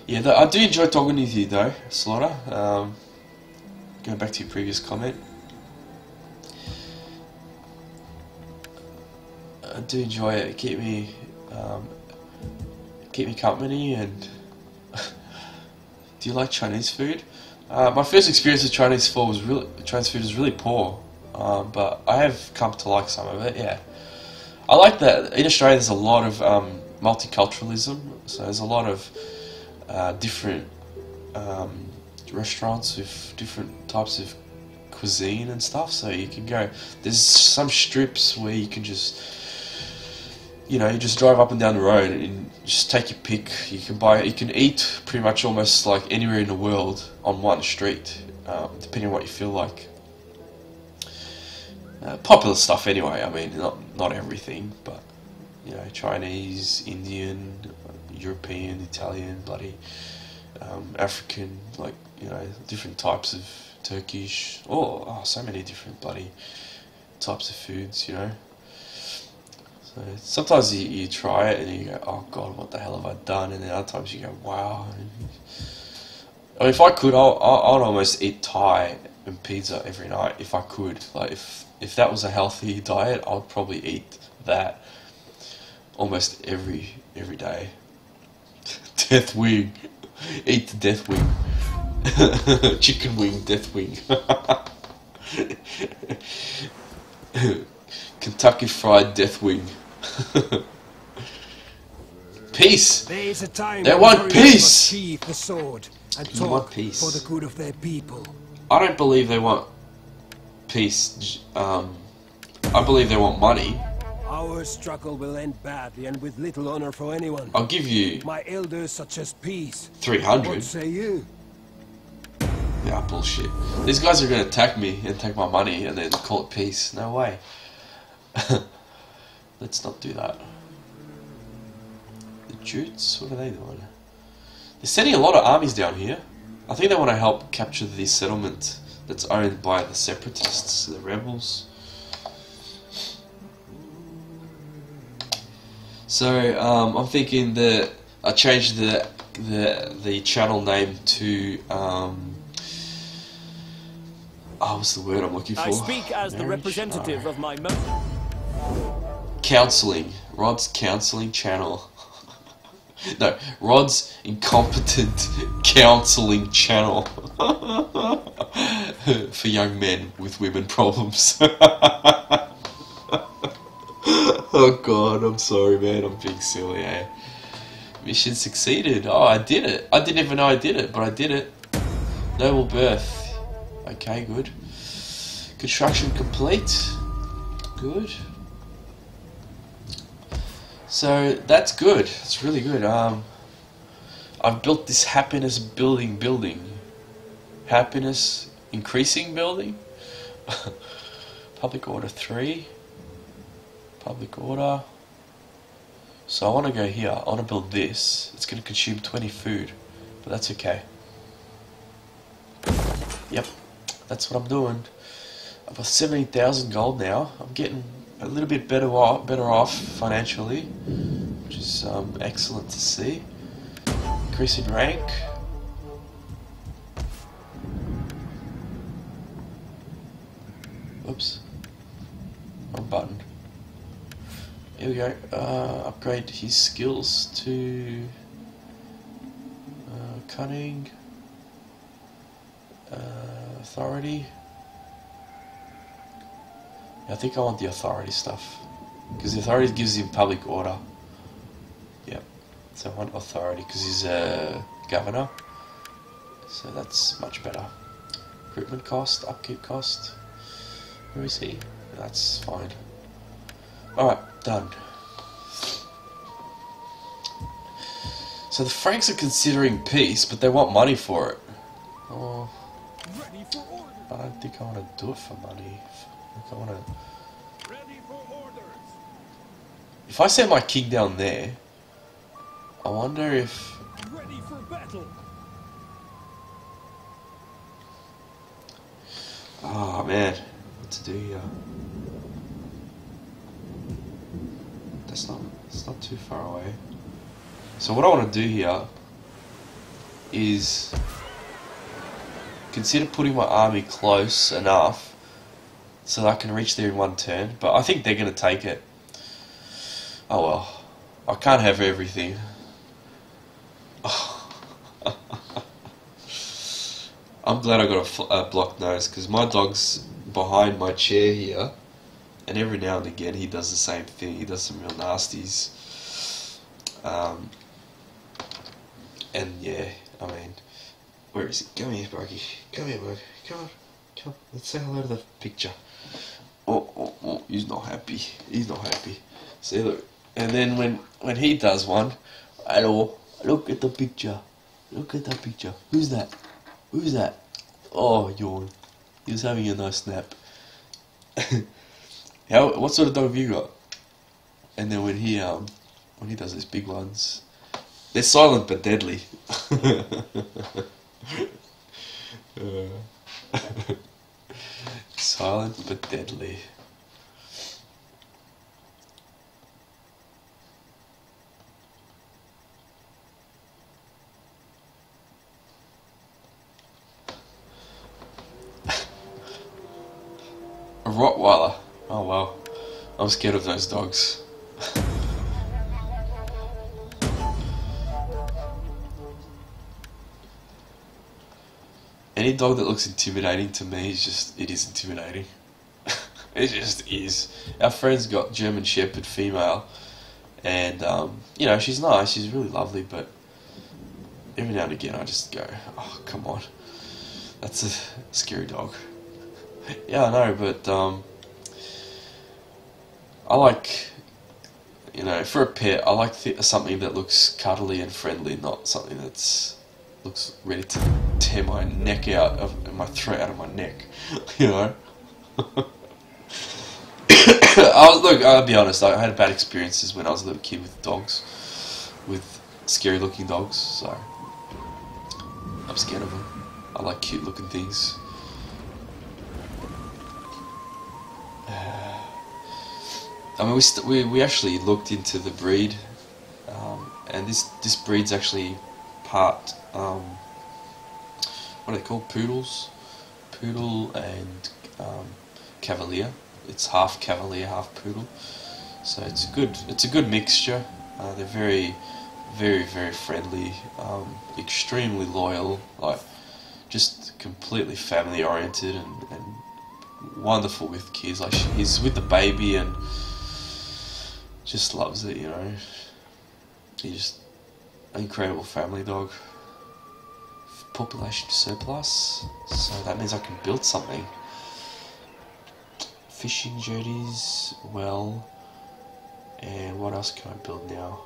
Yeah, I do enjoy talking with you though, Slaughter. Going back to your previous comment. I do enjoy it. Keep me company. And do you like Chinese food? My first experience with Chinese food was really poor, but I have come to like some of it. Yeah, I like that in Australia there's a lot of multiculturalism, so there's a lot of different restaurants with different types of cuisine and stuff, so you can go, there's some strips where you can just, you know, you just drive up and down the road and just take your pick. You can eat pretty much almost like anywhere in the world on one street, depending on what you feel like. Popular stuff anyway, I mean, not everything, but, you know, Chinese, Indian, European, Italian, bloody, African, like, you know, different types of Turkish, so many different bloody types of foods, you know. So sometimes you try it and you go, oh god, what the hell have I done? And then other times you go, wow. I mean, if I could, I'd almost eat Thai and pizza every night if I could. Like, if that was a healthy diet, I'd probably eat that almost every day. Death wing. Eat the death wing. Chicken wing, death wing. Kentucky Fried Death Wing. Peace. They want peace. The sword and They want talk peace. for the good of their people. I don't believe they want peace. I believe they want money. Our struggle will end badly and with little honor for anyone. I'll give you My elders suggest peace. 300. What say you? Yeah, bullshit. These guys are going to attack me and take my money and then call it peace. No way. Let's not do that. The Jutes? What are they doing? They're sending a lot of armies down here. I think they want to help capture this settlement that's owned by the separatists, the rebels. So I'm thinking that I changed the channel name to what's the word I'm looking for? I speak as the representative of my counseling. Rod's counseling channel. No, Rod's incompetent counseling channel for young men with women problems. Oh god, I'm sorry man, I'm being silly, eh? Mission succeeded. Oh, I did it. I didn't even know I did it, but I did it. Noble birth. Okay, good. Construction complete. Good. So that's good. It's really good. I've built this happiness building. Happiness increasing building. Public order 3. Public order. So I want to go here. I want to build this. It's going to consume 20 food, but that's okay. Yep, that's what I'm doing. I've got 70,000 gold now. I'm getting a little bit better off financially, which is excellent to see. Increase in rank. Oops, wrong button. Here we go. Upgrade his skills to cunning, authority. I think I want the authority stuff because the authority gives him public order. Yep. So I want authority because he's a governor. So that's much better. Recruitment cost, upkeep cost. Where is he? That's fine. Alright, done. So the Franks are considering peace, but they want money for it. Oh, I don't think I want to do it for money. I want to. If I send my king down there, I wonder if. Ready for battle. Oh man, what to do here? It's not too far away. So what I want to do here is consider putting my army close enough so that I can reach there in one turn. But I think they're going to take it. Oh well, I can't have everything. I'm glad I got a blocked nose because my dog's behind my chair here And every now and again he does the same thing. He does some real nasties. And yeah, I mean, where is he? Come here, Bruggy. Come here, bud. Come on. Come on. Let's say hello to the picture. Oh, he's not happy. He's not happy. See, look. And then when he does one, hello, look at the picture. Look at that picture. Who's that? Who's that? Oh, yawn. He was having a nice nap. What sort of dog have you got? And then when he does these big ones, they're silent but deadly. Silent but deadly. A Rottweiler. Oh wow. I'm scared of those dogs. Any dog that looks intimidating to me is intimidating. It just is. Our friend's got German Shepherd female, and you know, she's nice, she's really lovely, but every now and again I just go, oh come on, that's a scary dog. Yeah, I know, but I like, you know, for a pet, I like something that looks cuddly and friendly, not something that's looks ready to tear my neck out of my throat out of my neck. You know. I'll be honest. I had bad experiences when I was a little kid with dogs, with scary looking dogs. So I'm scared of them. I like cute looking things. I mean, we actually looked into the breed, and this breed's actually part what are they called? Poodles, poodle and Cavalier. It's half Cavalier, half poodle. So it's a good mixture. They're very, very, very friendly, extremely loyal, like just completely family oriented and wonderful with kids. Like he's with the baby and just loves it, you know. He's just an incredible family dog. Population surplus, so that means I can build something. Fishing jetties, well, and what else can I build now?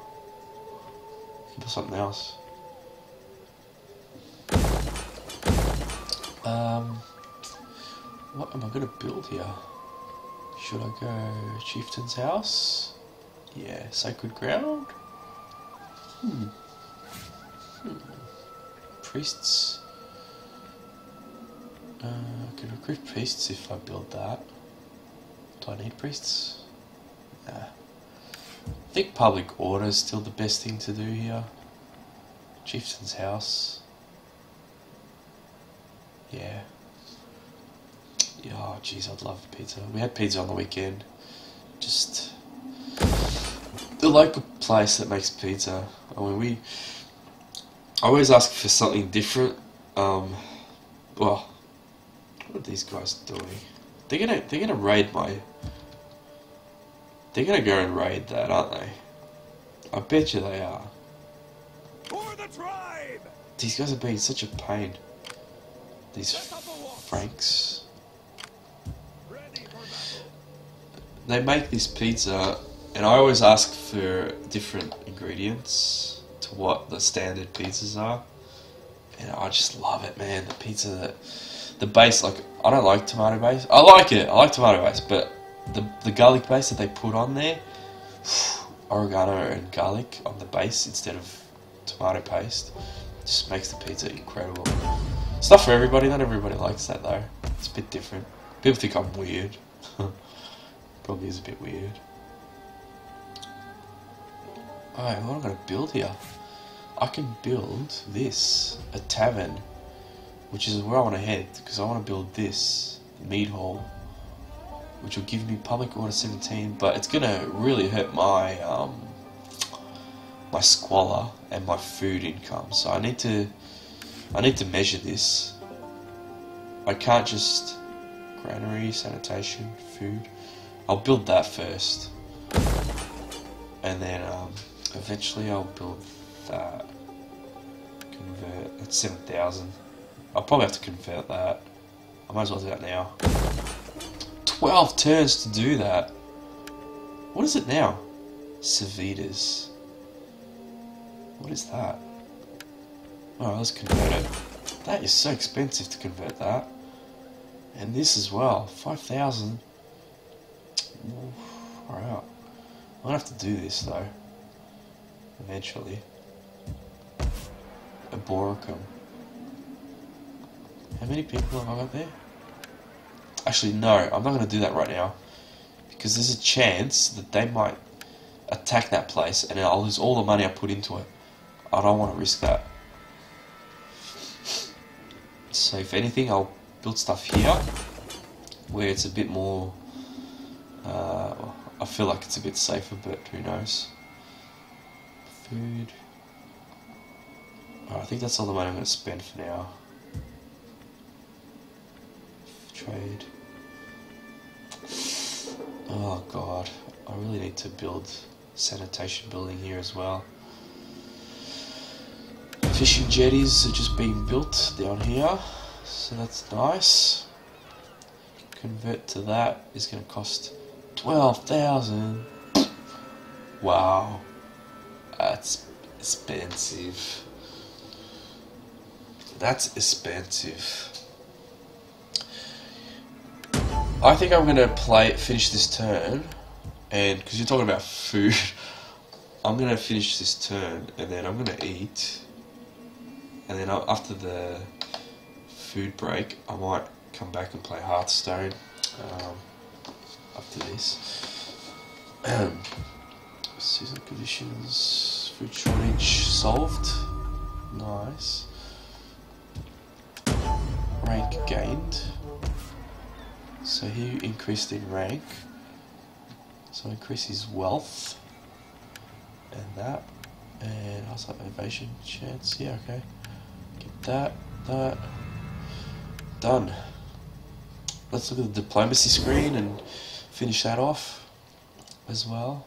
I can build something else. What am I going to build here? Should I go Chieftain's House? Yeah, Sacred Ground? Priests? I can recruit priests if I build that. Do I need priests? Nah. I think public order is still the best thing to do here. Chieftain's House. Yeah. Oh jeez, I'd love pizza. We had pizza on the weekend. Just the local place that makes pizza. I mean, I always ask for something different. Well, what are these guys doing? They're gonna raid my. They're gonna go and raid that, aren't they? I bet you they are. For the tribe! These guys are being such a pain. These Franks. They make this pizza, and I always ask for different ingredients to what the standard pizzas are, and I just love it, man. The pizza, the base, like, I don't like tomato base. I like tomato base, but the garlic base that they put on there, oregano and garlic on the base instead of tomato paste, just makes the pizza incredible. It's not for everybody. Not everybody likes that though. It's a bit different. People think I'm weird. Probably is a bit weird. Alright, what am I going to build here? I can build this, a tavern, which is where I want to head, because I want to build this, mead hall, which will give me public order 17, but it's going to really hurt my my squalor and my food income. So I need to measure this. I can't just granary, sanitation, food. I'll build that first, and then eventually I'll build that. Convert. That's 7,000. I'll probably have to convert that. I might as well do that now. 12 turns to do that. What is it now? Civitas. What is that? Oh, let's convert it. That is so expensive to convert that. And this as well. 5,000. Alright. I'm gonna have to do this though. Eventually. Aboricum. How many people have I got there? Actually, no, I'm not going to do that right now. Because there's a chance that they might attack that place and I'll lose all the money I put into it. I don't want to risk that. So if anything, I'll build stuff here where it's a bit more... I feel like it's a bit safer, but who knows. Food. I think that's all the money I'm going to spend for now. Trade. Oh god, I really need to build sanitation building here as well. Fishing jetties are just being built down here, so that's nice. Convert to that is going to cost 12,000. Wow, that's expensive. That's expensive. I think I'm gonna finish this turn, and because you're talking about food, I'm gonna finish this turn, and then I'm gonna eat, and then after the food break, I might come back and play Hearthstone. After this, season conditions, food shortage solved. Nice. Rank gained. So he increased in rank. So increase his wealth. And that. And I was like evasion chance. Yeah, okay. Get that. Done. Let's look at the diplomacy screen and finish that off as well.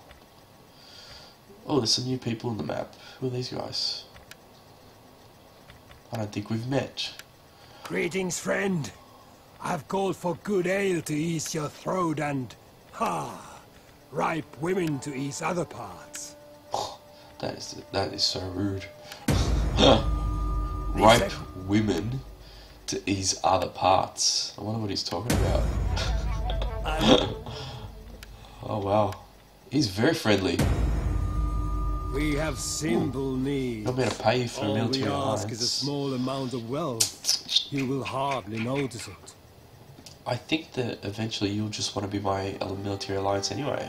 Oh, there's some new people on the map. Who are these guys? I don't think we've met. Greetings, friend. I've called for good ale to ease your throat and, ripe women to ease other parts. Oh, that is so rude. Ripe women to ease other parts. I wonder what he's talking about. Oh wow, he's very friendly. We have simple needs. I'm going to pay you for a military All we alliance. ask is a small amount of wealth. You will hardly notice it. I think that eventually you'll just want to be my military alliance anyway.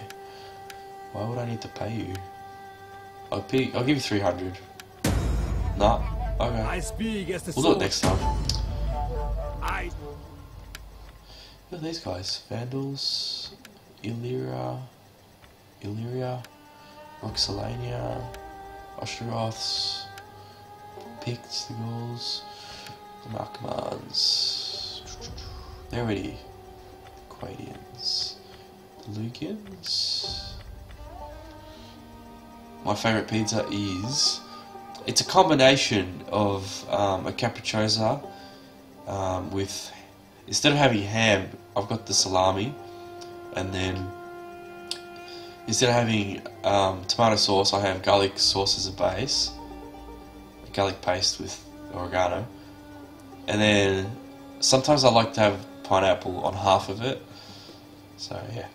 Why would I need to pay you? I'll give you 300. Nah, okay. I speak as the We'll do it next time. Who are these guys? Vandals, Illyria, Roxelania, Ostrogoths, Picts, the Gauls, the Markmans. They're already Quadians. The Lugians. My favourite pizza is... It's a combination of a capricciosa with... Instead of having ham, I've got the salami, and then instead of having tomato sauce, I have garlic sauce as a base, garlic paste with oregano, and then sometimes I like to have pineapple on half of it. So yeah,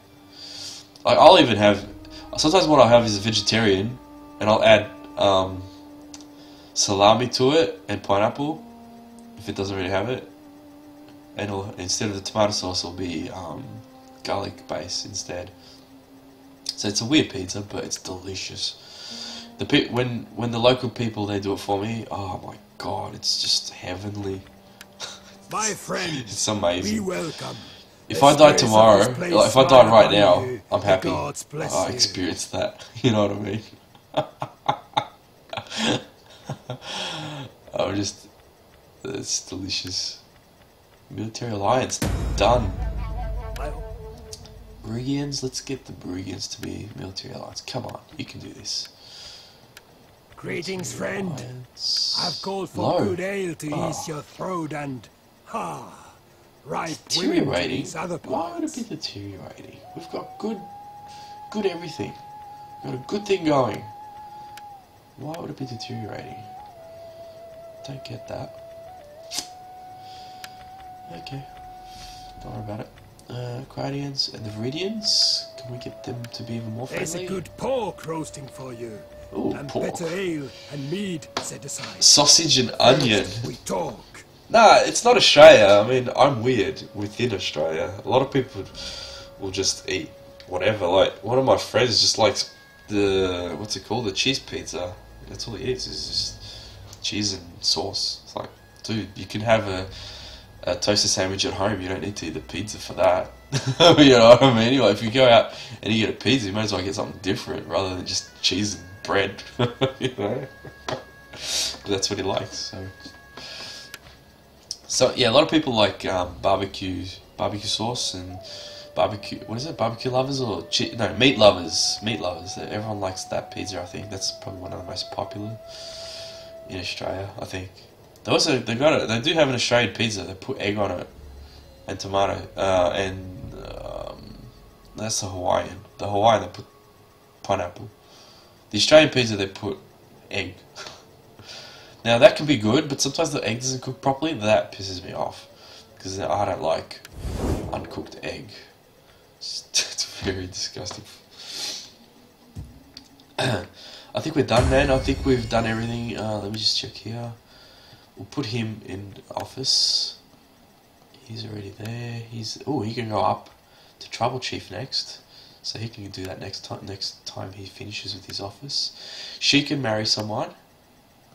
like I'll even have. Sometimes what I have is a vegetarian, and I'll add salami to it and pineapple if it doesn't really have it. And instead of the tomato sauce, it'll be garlic base instead. So it's a weird pizza, but it's delicious. When the local people they do it for me, oh my god, it's just heavenly. My friend, it's amazing. be welcome. If I died tomorrow, like if I died right now, I'm happy. I experienced that. You know what I mean? It's delicious. Military alliance done. Brigands. Let's get the Brigands to be military alliance. Come on, you can do this. Greetings, friend. Alliance. I've called for Low. good ale to ease your throat and, ripe women to Deteriorating? ease other Why would it parts. be deteriorating? We've got good everything. We've got a good thing going. Why would it be deteriorating? Don't get that. Okay. Don't worry about it. Cradians and the Viridians. Can we get them to be even more friendly? There's a good pork roasting for you. Ooh, and pork. better ale and mead set aside. Sausage and onion. We talk. Nah, it's not Australia. I mean, I'm weird within Australia. A lot of people will just eat whatever. Like, one of my friends just likes the, what's it called? The cheese pizza. That's all he eats, is just cheese and sauce. It's like, dude, you can have a toasted sandwich at home. You don't need to eat the pizza for that. You know what I mean? Anyway, if you go out and you get a pizza, you might as well get something different rather than just cheese and bread. You know? That's what he likes, so yeah, a lot of people like barbecue sauce and barbecue. What is it? Barbecue lovers or meat lovers? Meat lovers. Everyone likes that pizza. I think that's probably one of the most popular in Australia. I think they do have an Australian pizza. They put egg on it and tomato and that's the Hawaiian. The Hawaiian they put pineapple. The Australian pizza they put egg. Now that can be good, but sometimes the egg doesn't cook properly. That pisses me off because I don't like uncooked egg. It's very disgusting. I think we're done, man. I think we've done everything. Let me just check here. We'll put him in office. He's already there. He can go up to Tribal Chief next. So he can do that next time he finishes with his office. She can marry someone.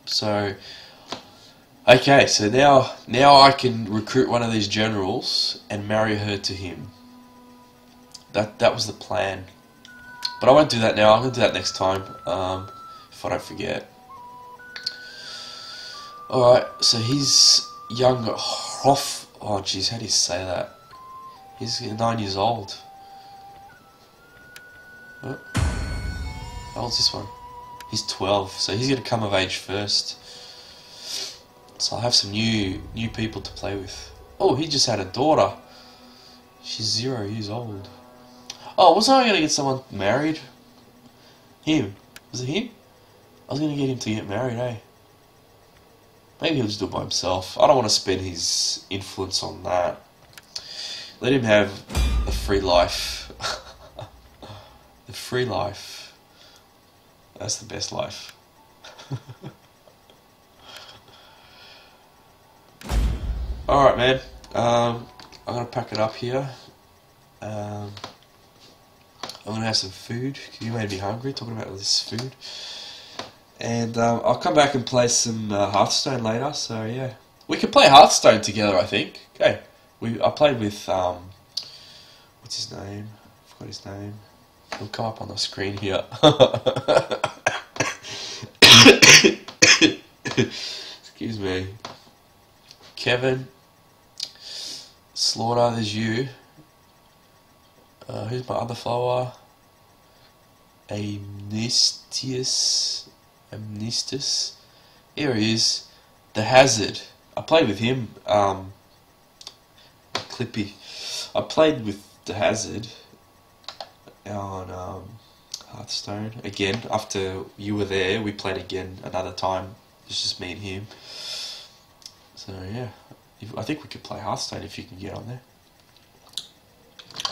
So, okay, so now I can recruit one of these generals and marry her to him. That was the plan. But I won't do that now. I'm going to do that next time, if I don't forget. Alright, so he's young Hoff. Oh jeez, how do you say that? He's 9 years old. Oh. How old's this one? He's 12, so he's going to come of age first. So I'll have some new people to play with. Oh, he just had a daughter. She's 0 years old. Oh, wasn't I going to get someone married? Him. Was it him? I was going to get him to get married, eh? Maybe he'll just do it by himself. I don't want to spend his influence on that. Let him have a free life. The free life. That's the best life. Alright, man. I'm going to pack it up here. I'm going to have some food. You made me hungry talking about this food. And I'll come back and play some Hearthstone later. So, yeah. We can play Hearthstone together, I think. Okay. I played with... what's his name? I forgot his name. It'll come up on the screen here. Excuse me. Kevin. Slaughter, there's you. Who's my other follower? Amnestus. Here he is. The Hazard. I played with him. Clippy. I played with The Hazard on Hearthstone. Again, after you were there, we played again another time. It's just me and him. So yeah, I think we could play Hearthstone if you can get on there.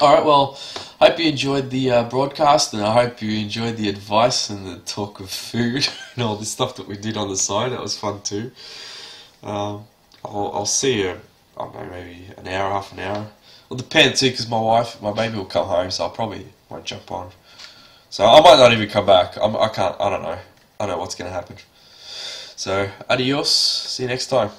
Alright, well, hope you enjoyed the broadcast, and I hope you enjoyed the advice and the talk of food and all this stuff that we did on the side. That was fun too. I'll see you, I don't know, maybe an hour, half an hour. It'll depend too, because my baby will come home, so I probably won't jump on. So I might not even come back. I don't know. I don't know what's going to happen. So, adios. See you next time.